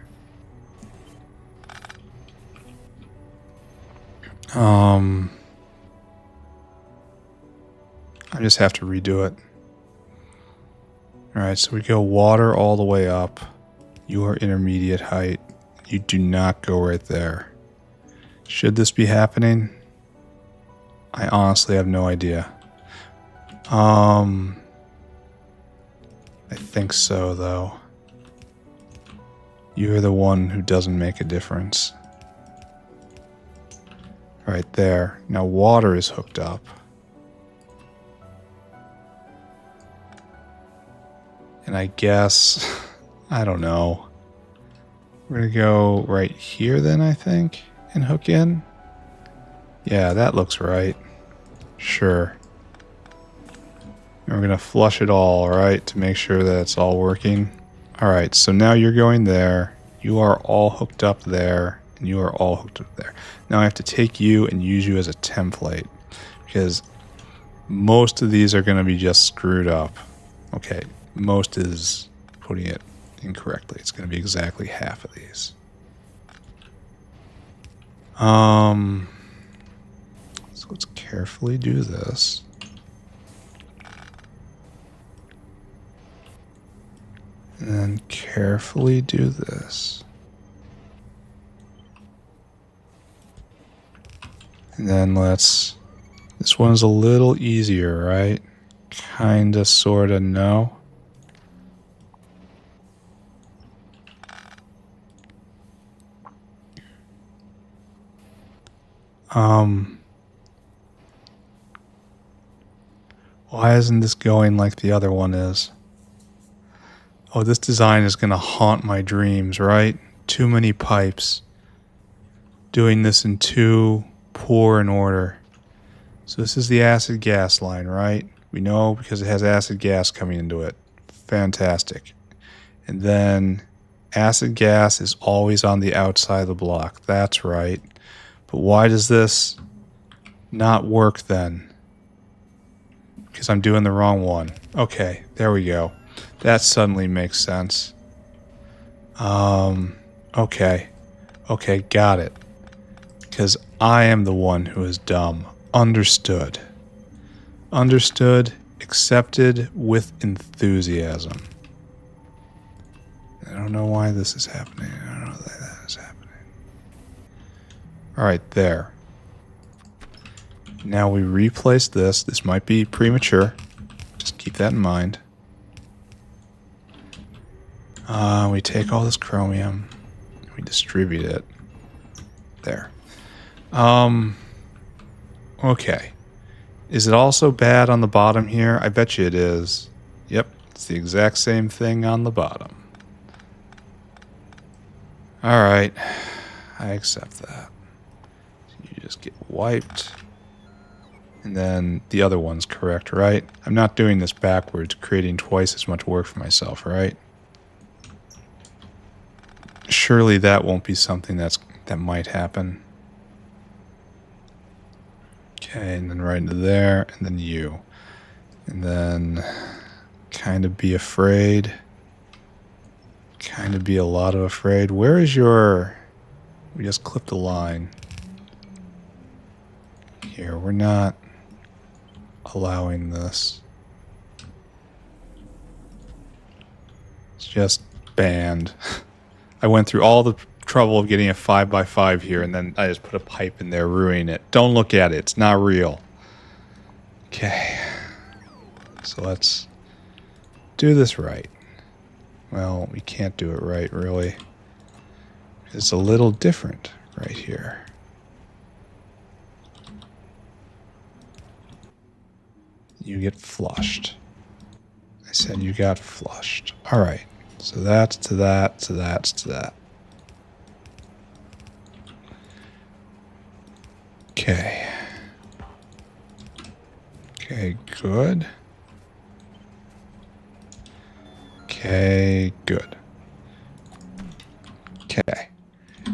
I just have to redo it. Alright, so we go water all the way up. You are intermediate height. You do not go right there. Should this be happening? I honestly have no idea. I think so, though. You're the one who doesn't make a difference. Right there. Now water is hooked up. And I guess... I don't know. We're gonna go right here then, I think, and hook in. Yeah, that looks right. Sure. And we're gonna flush it all, right, to make sure that it's all working. Alright, so now you're going there. You are all hooked up there, and you are all hooked up there. Now I have to take you and use you as a template, because most of these are gonna be just screwed up. Okay, most is putting it incorrectly. It's gonna be exactly half of these. So let's carefully do this. And then carefully do this. And then let's... This one's a little easier, right? Kinda, sorta, no. Why isn't this going like the other one is? Oh, this design is going to haunt my dreams, right? Too many pipes. Doing this in too poor an order. So this is the acid gas line, right? We know because it has acid gas coming into it. Fantastic. And then acid gas is always on the outside of the block. That's right. But why does this not work then? Because I'm doing the wrong one. Okay, there we go. That suddenly makes sense. Okay. Okay, got it. Because I am the one who is dumb. Understood. Understood, accepted with enthusiasm. I don't know why this is happening. I don't know why that is happening. Alright, there. Now we replace this. This might be premature. Just keep that in mind. We take all this chromium. We distribute it. There. Okay. Is it also bad on the bottom here? I bet you it is. Yep, it's the exact same thing on the bottom. Alright. I accept that. You just get wiped. And then the other one's correct, right? I'm not doing this backwards, creating twice as much work for myself, right? Surely that won't be something that might happen. Okay, and then right into there, and then you. And then kind of be afraid. Kind of be a lot of afraid. Where is your... We just clipped a line. Here, we're not allowing this. It's just banned. I went through all the trouble of getting a 5x5 here, and then I just put a pipe in there, ruining it. Don't look at it. It's not real. Okay. So let's do this right. Well, we can't do it right, really. It's a little different right here. You get flushed. I said you got flushed. All right. So that's to that, to that, to that. Okay. Okay, good. Okay, good. Okay.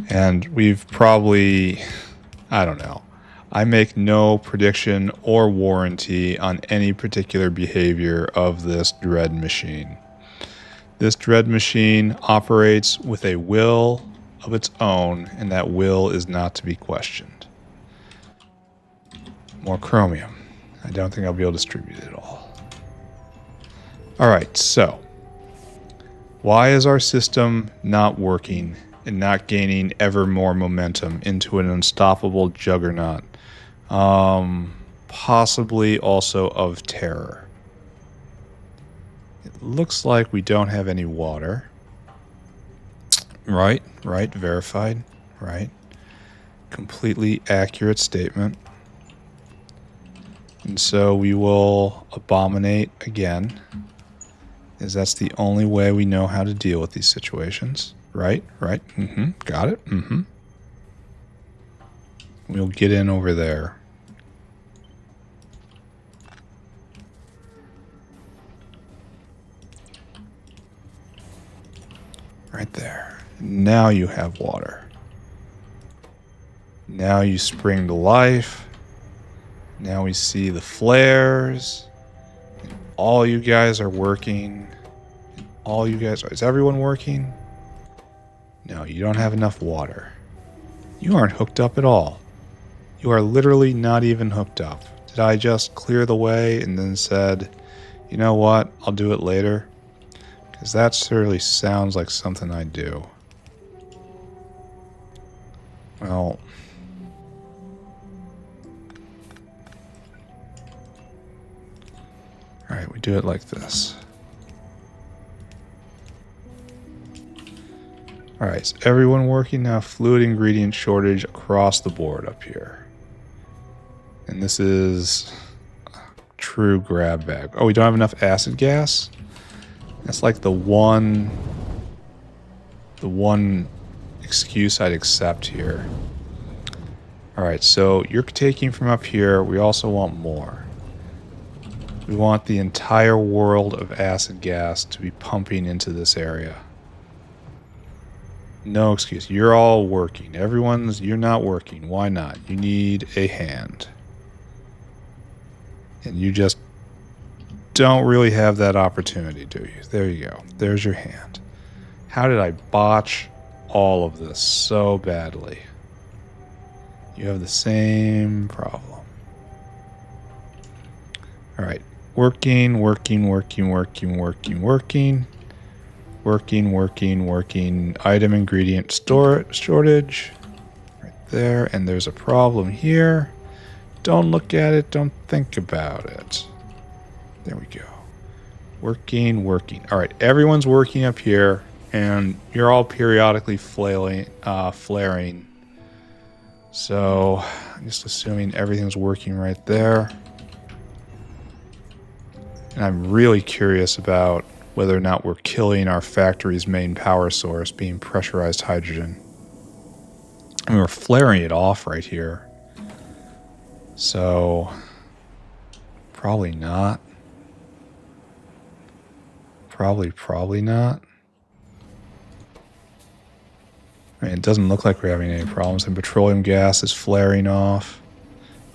And we've probably, I don't know. I make no prediction or warranty on any particular behavior of this dread machine. This dread machine operates with a will of its own, and that will is not to be questioned. More chromium. I don't think I'll be able to distribute it all. Alright, so why is our system not working and not gaining ever more momentum into an unstoppable juggernaut? Possibly also of terror. It looks like we don't have any water. Right, verified, right. Completely accurate statement. And so we will abominate again, as that's the only way we know how to deal with these situations. Right, got it, We'll get in over there. Right there. Now you have water. Now you spring to life. Now we see the flares. All you guys are working. All you guys... Is everyone working? No, you don't have enough water. You aren't hooked up at all. You are literally not even hooked up. Did I just clear the way and then said, you know what, I'll do it later? Because that certainly sounds like something I'd do. Well... Alright, we do it like this. Alright, is everyone working now? Fluid ingredient shortage across the board up here. And this is a true grab bag. Oh, we don't have enough acid gas? That's like the one excuse I'd accept here. Alright, so you're taking from up here. We also want more. We want the entire world of acid gas to be pumping into this area. No excuse. You're all working. You're not working. Why not? You need a hand. And you just don't really have that opportunity, do you? There you go. There's your hand. How did I botch all of this so badly? You have the same problem. Alright. Working. Item ingredient shortage. Right there. And there's a problem here. Don't look at it. Don't think about it. There we go. Working. Alright, everyone's working up here. And you're all periodically flaring. So, I'm just assuming everything's working right there. And I'm really curious about whether or not we're killing our factory's main power source, being pressurized hydrogen. I mean, we're flaring it off right here. So, probably not. Probably not. I mean, it doesn't look like we're having any problems. And petroleum gas is flaring off.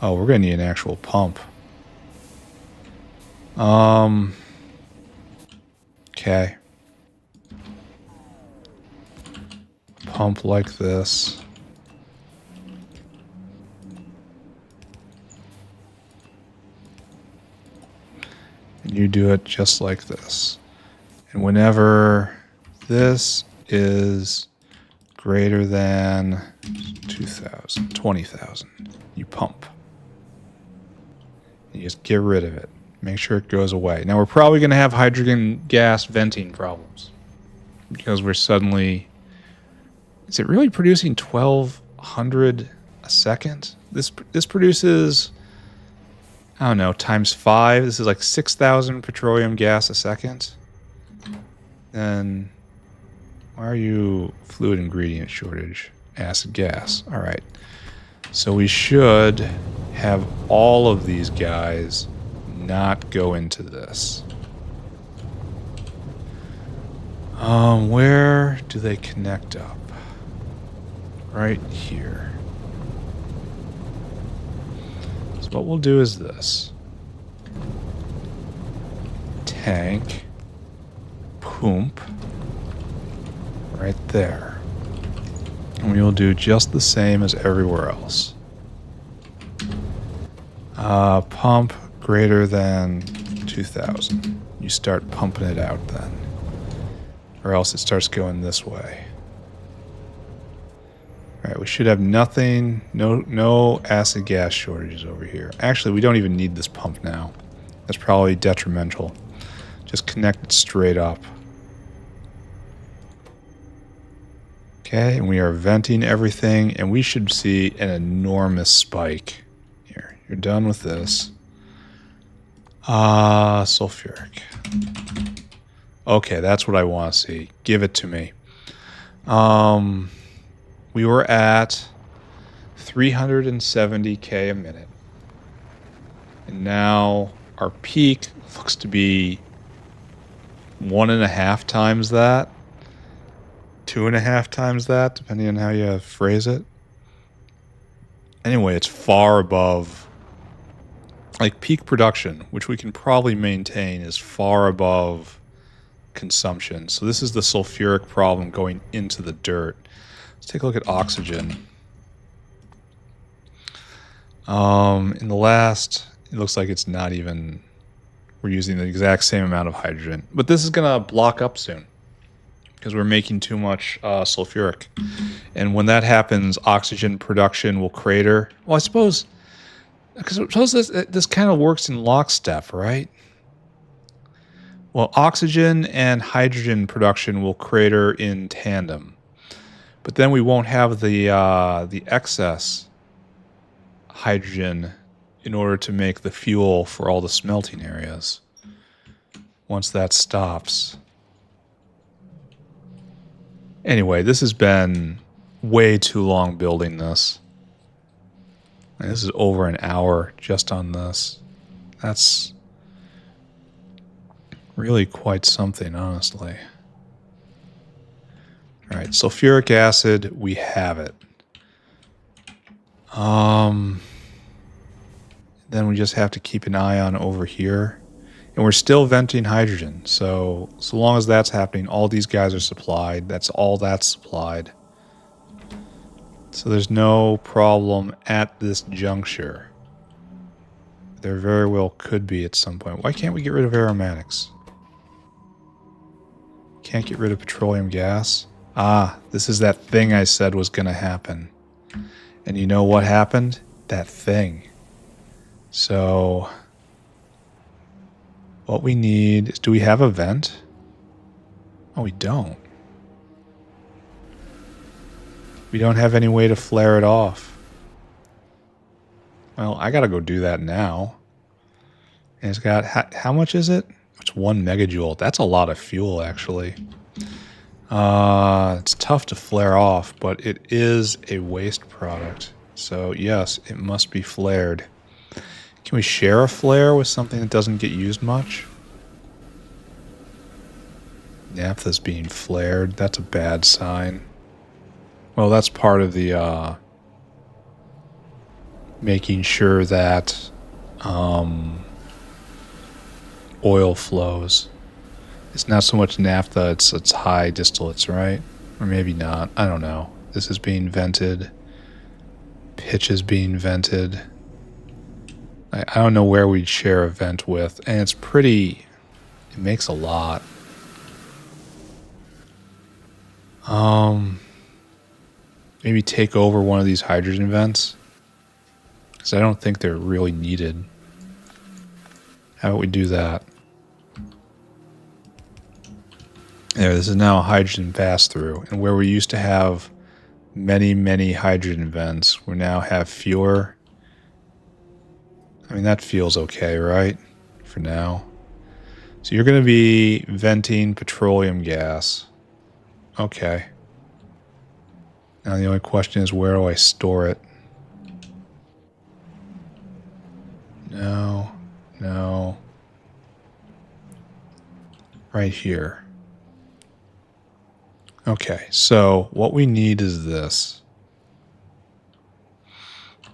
Oh, we're going to need an actual pump. Okay. Pump like this. And you do it just like this. And whenever this is greater than 2,000, 20,000, you pump. You just get rid of it. Make sure it goes away. Now, we're probably going to have hydrogen gas venting problems. Because we're suddenly... Is it really producing 1,200 a second? This produces... I don't know, times 5. This is like 6,000 petroleum gas a second. Then... Why are you fluid ingredient shortage? Acid gas. All right. So we should have all of these guys not go into this. Where do they connect up? Right here. So what we'll do is this. Tank. Pump. Right there. And we will do just the same as everywhere else. Pump greater than 2,000. You start pumping it out then. Or else it starts going this way. Alright, we should have nothing, no acid gas shortages over here. Actually, we don't even need this pump now. That's probably detrimental. Just connect it straight up. Okay, and we are venting everything, and we should see an enormous spike. Here, you're done with this. Sulfuric. Okay, that's what I want to see. Give it to me. We were at 370k a minute. And now our peak looks to be 1.5 times that. 2.5 times that, depending on how you phrase it. Anyway, it's far above... Like, peak production, which we can probably maintain, is far above consumption. So this is the sulfuric problem going into the dirt. Let's take a look at oxygen. In the last... It looks like it's not even... We're using the exact same amount of hydrogen. But this is going to block up soon. Because we're making too much sulfuric. And when that happens, oxygen production will crater. Well, I suppose... Because suppose this kind of works in lockstep, right? Well, oxygen and hydrogen production will crater in tandem. But then we won't have the excess hydrogen in order to make the fuel for all the smelting areas. Once that stops. Anyway, this has been way too long building this. And this is over an hour just on this. That's really quite something, honestly. All right, sulfuric acid, we have it. Then we just have to keep an eye on over here. And we're still venting hydrogen. So long as that's happening, all these guys are supplied. That's all that's supplied. So there's no problem at this juncture. There very well could be at some point. Why can't we get rid of aromatics? Can't get rid of petroleum gas? Ah, this is that thing I said was going to happen. And you know what happened? That thing. So what we need is, do we have a vent? Oh, we don't. We don't have any way to flare it off. Well, I gotta go do that now. And it's got, how much is it? It's 1 megajoule. That's a lot of fuel, actually. It's tough to flare off, but it is a waste product. So yes, it must be flared. Can we share a flare with something that doesn't get used much? Naphtha's being flared. That's a bad sign. Well, that's part of the making sure that oil flows. It's not so much naphtha, it's high distillates, right? Or maybe not. I don't know. This is being vented. Pitch is being vented. I don't know where we'd share a vent with. And it's pretty... It makes a lot. Maybe take over one of these hydrogen vents. Because I don't think they're really needed. How about we do that? There, this is now a hydrogen pass-through. And where we used to have many, many hydrogen vents, we now have fewer. I mean, that feels okay, right? For now. So you're going to be venting petroleum gas. Okay. Now the only question is, where do I store it? No. No. Right here. Okay, so what we need is this.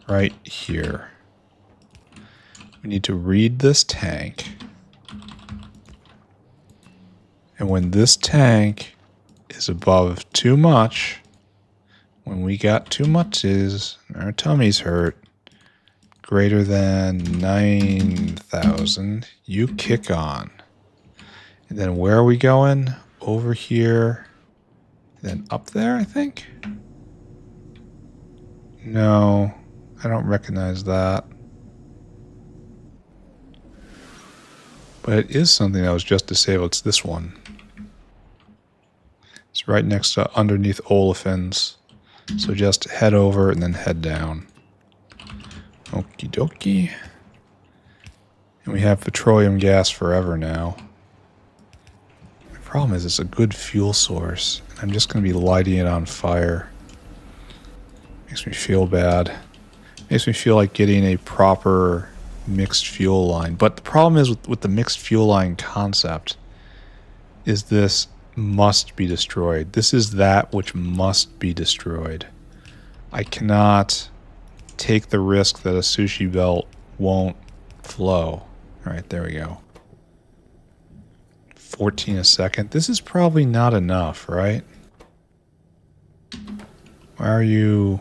Right here. We need to read this tank. And when this tank is above too much, when we got too much is, our tummies hurt, greater than 9,000, you kick on. And then where are we going? Over here. Then up there, I think? No, I don't recognize that. But it is something that was just disabled. It's this one. It's right next to underneath olefins. So just head over and then head down. Okie dokie. And we have petroleum gas forever now. The problem is it's a good fuel source. I'm just going to be lighting it on fire. Makes me feel bad. Makes me feel like getting a proper mixed fuel line. But the problem is with the mixed fuel line concept is this must be destroyed. This is that which must be destroyed. I cannot take the risk that a sushi belt won't flow. All right, there we go. 14 a second. This is probably not enough, right? Why are you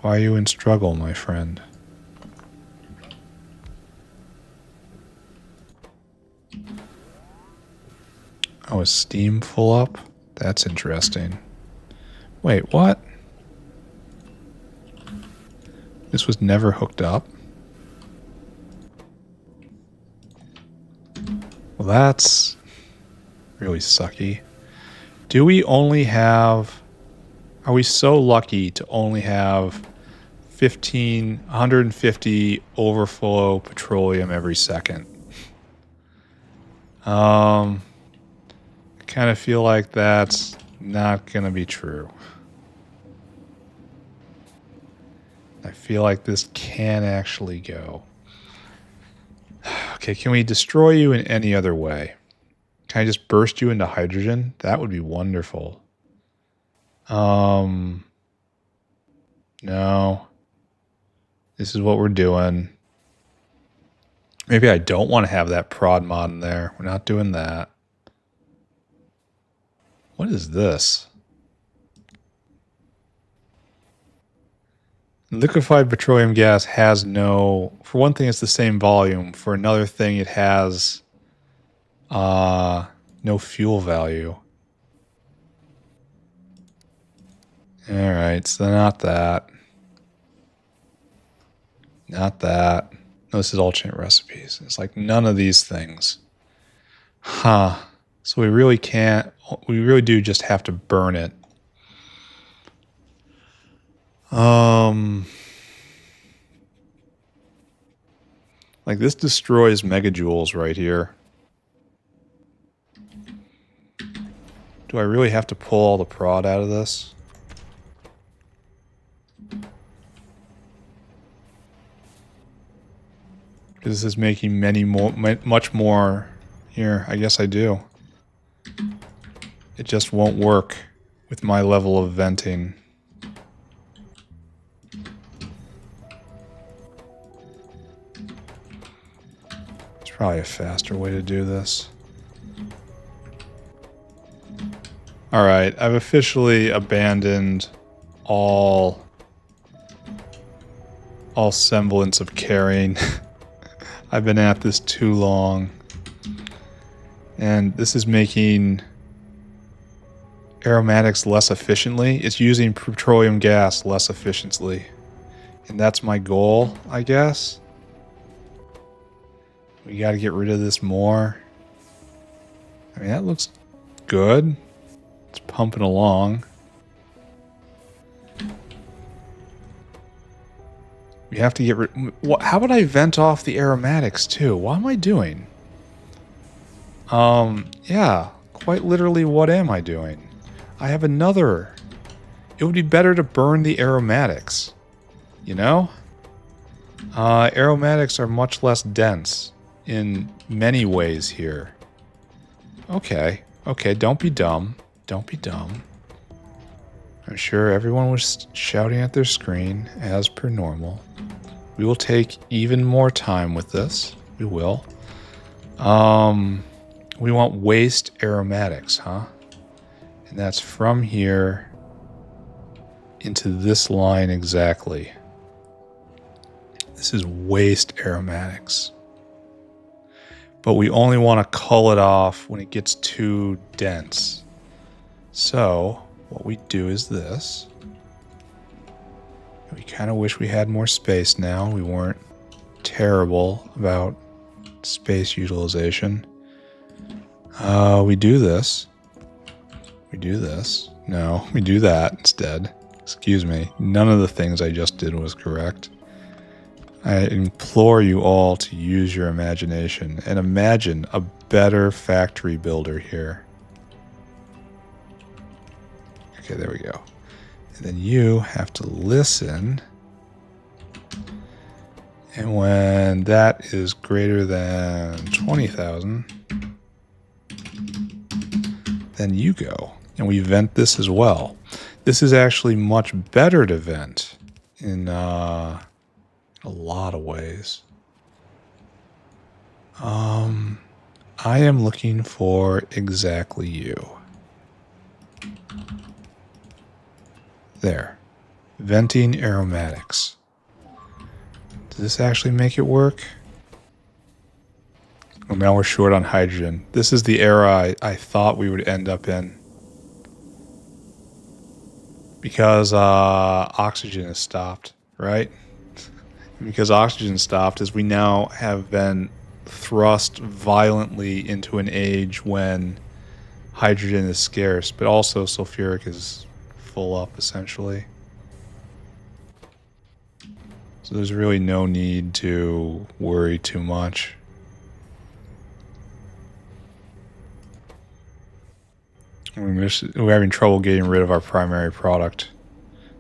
in struggle, my friend? Oh, is steam full up? That's interesting. Wait, what? This was never hooked up? Well, that's really sucky. Do we only have... Are we so lucky to only have 150 overflow petroleum every second. I kind of feel like that's not going to be true. I feel like this can actually go. Okay, can we destroy you in any other way? Can I just burst you into hydrogen? That would be wonderful. No. This is what we're doing. Maybe I don't want to have that prod mod in there. We're not doing that. What is this? Liquefied petroleum gas has no... For one thing, it's the same volume. For another thing, it has no fuel value. Alright, so not that. Not that. No, this is alternate recipes. It's like none of these things. Huh. So we really can't... We really do just have to burn it. Like this destroys megajoules right here. Do I really have to pull all the prod out of this? Because this is making much more. Here, I guess I do. It just won't work with my level of venting. There's probably a faster way to do this. Alright, I've officially abandoned all semblance of caring. I've been at this too long. And this is making aromatics less efficiently. It's using petroleum gas less efficiently. And that's my goal, I guess. We gotta get rid of this more. I mean, that looks good. It's pumping along. We have to get rid... How would I vent off the aromatics, too? What am I doing? Yeah. Quite literally, what am I doing? I have another... It would be better to burn the aromatics. You know? Aromatics are much less dense in many ways here. Okay. Okay, don't be dumb. Don't be dumb. I'm sure everyone was shouting at their screen, as per normal. We will take even more time with this. We will. We want waste aromatics, huh? And that's from here into this line exactly. This is waste aromatics. But we only want to cull it off when it gets too dense. So, what we do is this. We kind of wish we had more space now. We weren't terrible about space utilization. We do this. We do this. No, we do that instead. Excuse me. None of the things I just did was correct. I implore you all to use your imagination and imagine a better factory builder here. Okay, there we go. And then you have to listen. And when that is greater than 20,000, then you go. And we vent this as well. This is actually much better to vent in a lot of ways. I am looking for exactly you. There. Venting aromatics. Does this actually make it work? Well, now we're short on hydrogen. This is the era I thought we would end up in. Because oxygen has stopped, right? Because oxygen stopped, as we now have been thrust violently into an age when hydrogen is scarce, but also sulfuric is full up, essentially. So there's really no need to worry too much. We're having trouble getting rid of our primary product.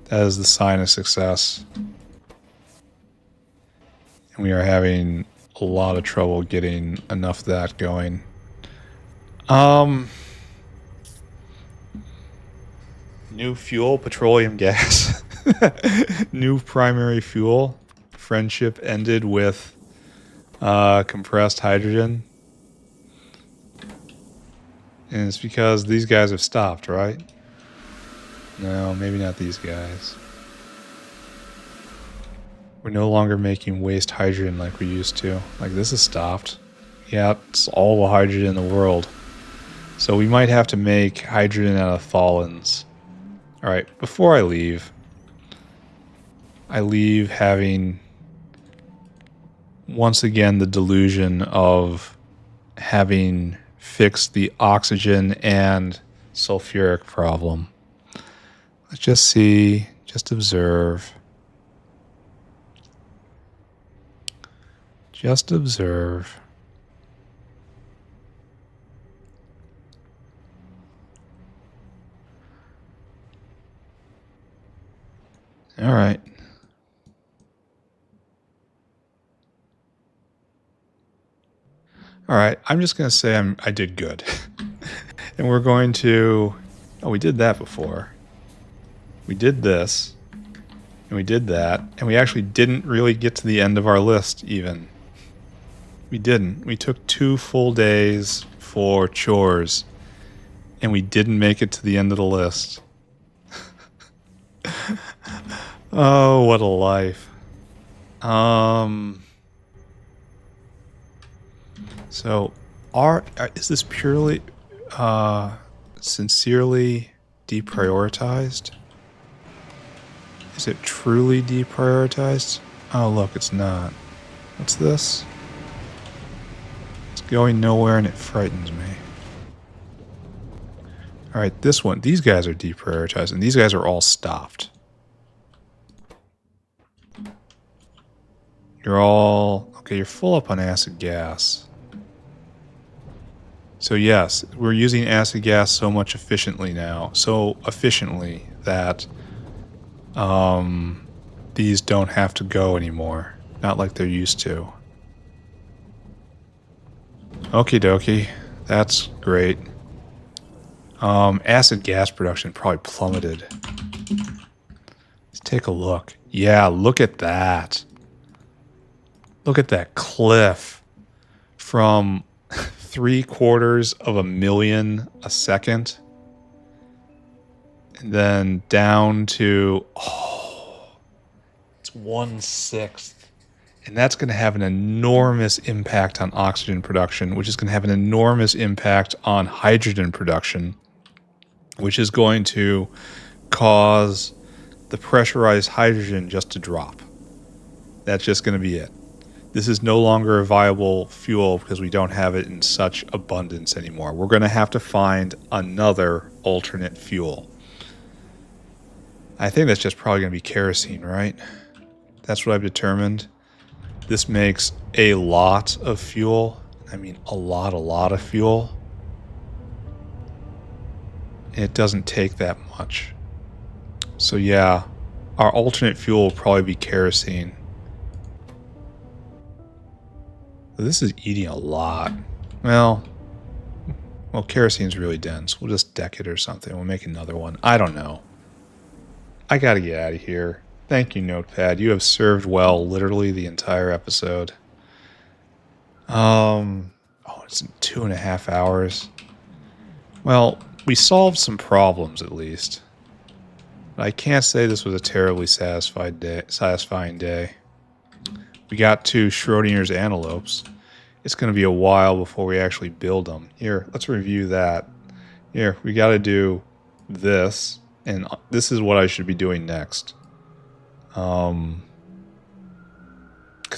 That is the sign of success. And we are having a lot of trouble getting enough of that going. New fuel, petroleum gas. New primary fuel. Friendship ended with compressed hydrogen. And it's because these guys have stopped, right? No, maybe not these guys. We're no longer making waste hydrogen like we used to. Like, this has stopped. Yeah, it's all the hydrogen in the world. So we might have to make hydrogen out of tholins. Alright, before I leave having, once again, the delusion of having fixed the oxygen and sulfuric problem. Let's just see, just observe. Just observe. All right. All right, I'm just going to say I did good. And we're going to... Oh, we did that before. We did this. And we did that. And we actually didn't really get to the end of our list, even. We didn't. We took 2 full days for chores. And we didn't make it to the end of the list. Oh, what a life. So, is this purely, sincerely deprioritized? Is it truly deprioritized? Oh, look, it's not. What's this? It's going nowhere and it frightens me. Alright, this one. These guys are deprioritized and these guys are all stopped. You're all... Okay, you're full up on acid gas. So yes, we're using acid gas so much efficiently now. So efficiently that these don't have to go anymore. Not like they're used to. Okie dokie. That's great. Acid gas production probably plummeted. Let's take a look. Yeah, look at that. Look at that cliff from 750,000 a second. And then down to, it's 1/6. And that's going to have an enormous impact on oxygen production, which is going to have an enormous impact on hydrogen production, which is going to cause the pressurized hydrogen just to drop. That's just going to be it. This is no longer a viable fuel because we don't have it in such abundance anymore. We're going to have to find another alternate fuel. I think that's just probably going to be kerosene, right? That's what I've determined. This makes a lot of fuel. I mean, a lot of fuel. And it doesn't take that much. So yeah, our alternate fuel will probably be kerosene. This is eating a lot. Well, kerosene's really dense. We'll just deck it or something. We'll make another one. I don't know. I gotta get out of here. Thank you, Notepad. You have served well literally the entire episode. It's in 2.5 hours. Well, we solved some problems at least. But I can't say this was a terribly satisfying day. We got to Schrodinger's Antelopes. It's going to be a while before we actually build them. Here, let's review that. Here, we got to do this. And this is what I should be doing next. Because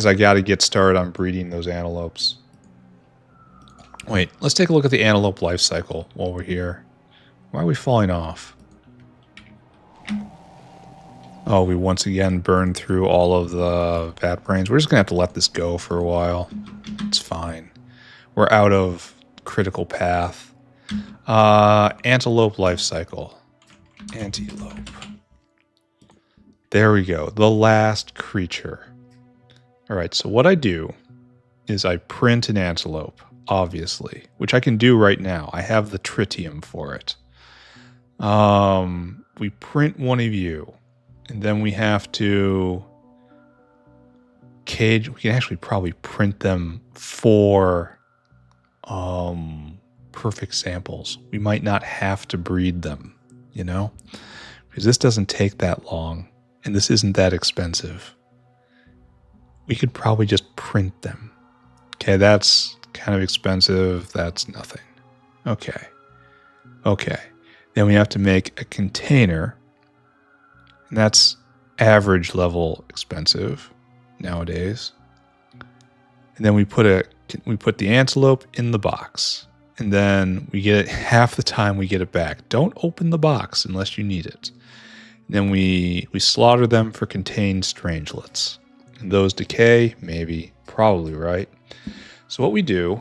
I got to get started on breeding those antelopes. Wait, let's take a look at the antelope life cycle while we're here. Why are we falling off? Oh, we once again burned through all of the vat brains. We're just going to have to let this go for a while. It's fine. We're out of critical path. Antelope life cycle. Antelope. There we go. The last creature. All right, so what I do is I print an antelope, obviously, which I can do right now. I have the tritium for it. We print one of you, and then we have to cage. We can actually probably print them for perfect samples. We might not have to breed them, you know, because this doesn't take that long, and this isn't that expensive. We could probably just print them. Okay, that's kind of expensive. That's nothing. Okay. Then we have to make a container, and that's average level expensive nowadays. And then we put the antelope in the box, and then we get it half the time we get it back. Don't open the box unless you need it. And then we slaughter them for contained strangelets. And those decay, maybe, probably, right? So what we do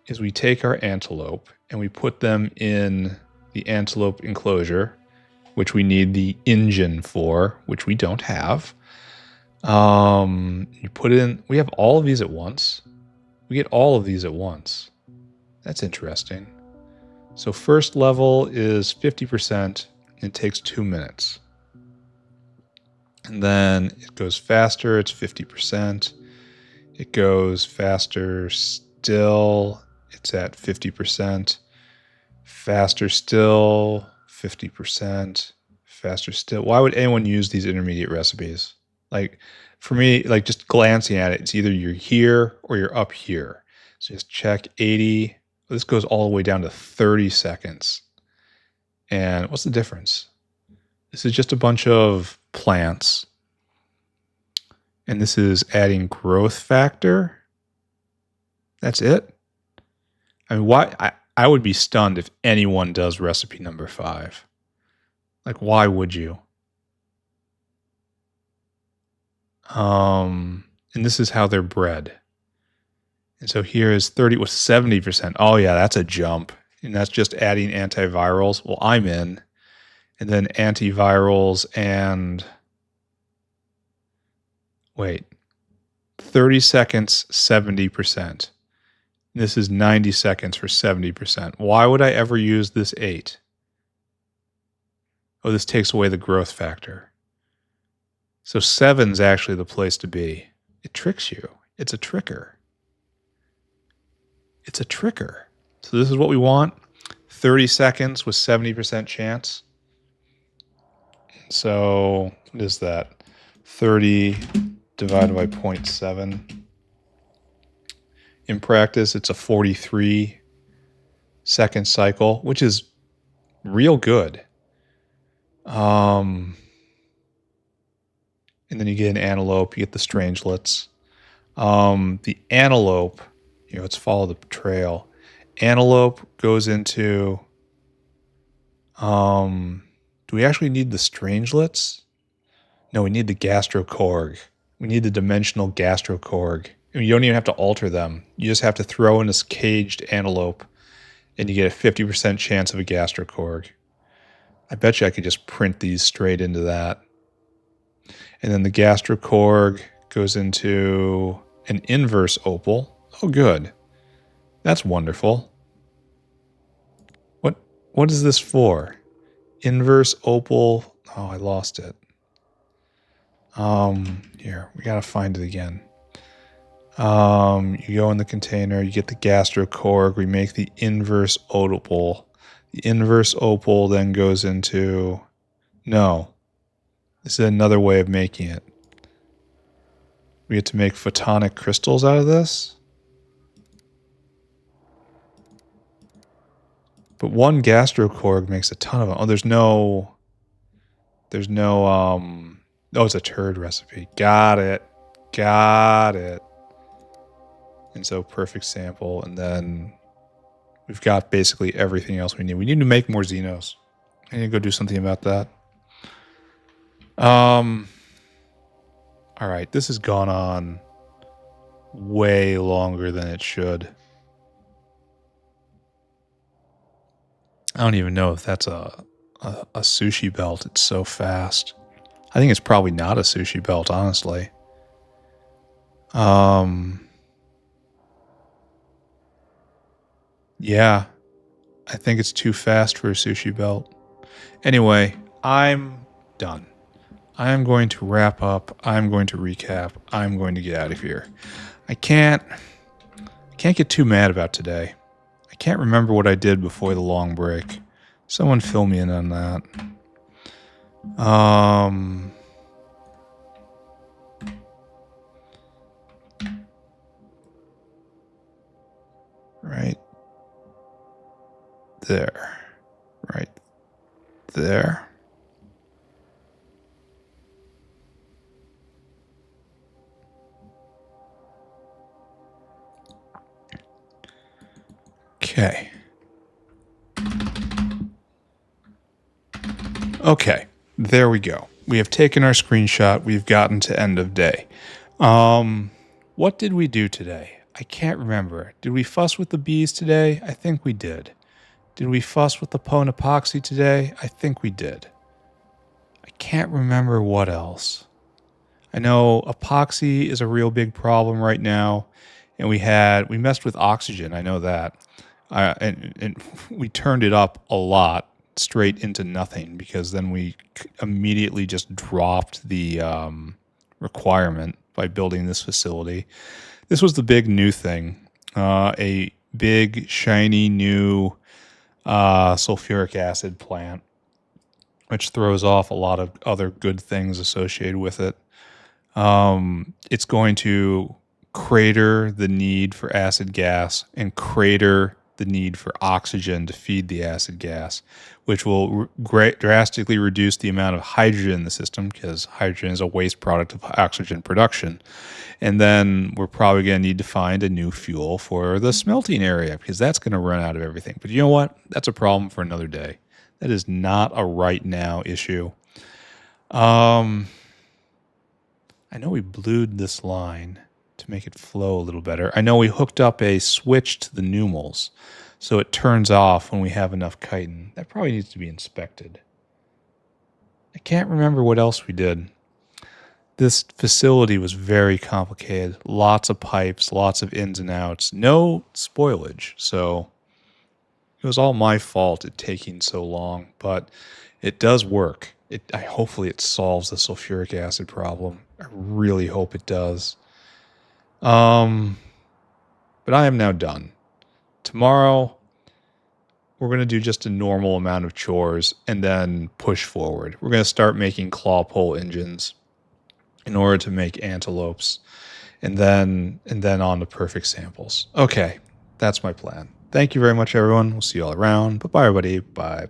is we take our antelope and we put them in the antelope enclosure, which we need the engine for, which we don't have. You put in, we have all of these at once. We get all of these at once. That's interesting. So first level is 50%. It takes 2 minutes. And then it goes faster, it's 50%. It goes faster still, it's at 50%. Faster still, 50%. Faster still. Why would anyone use these intermediate recipes? Like, for me, like just glancing at it, it's either you're here or you're up here. So just check 80. This goes all the way down to 30 seconds. And what's the difference? This is just a bunch of plants. And this is adding growth factor. That's it. I mean, why? I would be stunned if anyone does recipe number 5. Like, why would you? And this is how they're bred. And so here is 30 with 70%. Oh yeah, that's a jump. And that's just adding antivirals. Well, I'm in. And then antivirals and wait. 30 seconds, 70%. This is 90 seconds for 70%. Why would I ever use this 8? Oh, this takes away the growth factor. So 7's actually the place to be. It tricks you. It's a tricker. It's a tricker. So this is what we want. 30 seconds with 70% chance. So what is that? 30 divided by 0.7. In practice, it's a 43-second cycle, which is real good. And then you get an antelope, you get the strangelets. The antelope, let's follow the trail. Antelope goes into, do we actually need the strangelets? No, we need the gastrocorg. We need the dimensional gastrocorg. And you don't even have to alter them. You just have to throw in this caged antelope and you get a 50% chance of a gastrocorg. I bet you I could just print these straight into that. And then the gastrocorg goes into an inverse opal. Oh, good. That's wonderful. What is this for? Inverse opal. Oh, I lost it. Here, we gotta find it again. You go in the container, you get the gastrocorg, we make the inverse opal. The inverse opal then goes into... No. This is another way of making it. We get to make photonic crystals out of this. But one gastrocorg makes a ton of them. Oh, there's no... Oh, it's a turd recipe. Got it. And so perfect sample, and then we've got basically everything else we need. We need to make more Xenos. I need to go do something about that. All right, this has gone on way longer than it should. I don't even know if that's a sushi belt. It's so fast. I think it's probably not a sushi belt, honestly. Yeah, I think it's too fast for a sushi belt. Anyway, I'm done. I am going to wrap up. I'm going to recap. I'm going to get out of here. I can't get too mad about today. I can't remember what I did before the long break. Someone fill me in on that. Right there. Right there. Okay. Okay. There we go. We have taken our screenshot. We've gotten to end of day. What did we do today? I can't remember. Did we fuss with the bees today? I think we did. Did we fuss with the Pwn epoxy today? I think we did. I can't remember what else. I know epoxy is a real big problem right now, and we messed with oxygen. I know that, and we turned it up a lot, straight into nothing, because then we immediately just dropped the requirement by building this facility. This was the big new thing, a big shiny new sulfuric acid plant, which throws off a lot of other good things associated with it. It's going to crater the need for acid gas and crater the need for oxygen to feed the acid gas, which will drastically reduce the amount of hydrogen in the system, because hydrogen is a waste product of oxygen production. And then we're probably going to need to find a new fuel for the smelting area, because that's going to run out of everything. But you know what? That's a problem for another day. That is not a right now issue. I know we blued this line to make it flow a little better. I know we hooked up a switch to the pneumals, so it turns off when we have enough chitin. That probably needs to be inspected. I can't remember what else we did. This facility was very complicated. Lots of pipes, lots of ins and outs. No spoilage, so it was all my fault it taking so long, but it does work. Hopefully it solves the sulfuric acid problem. I really hope it does. But I am now done. Tomorrow, we're going to do just a normal amount of chores and then push forward. We're going to start making claw pole engines in order to make Antelopes, and then on to perfect samples. Okay, that's my plan. Thank you very much, everyone. We'll see you all around. Bye-bye, everybody. Bye.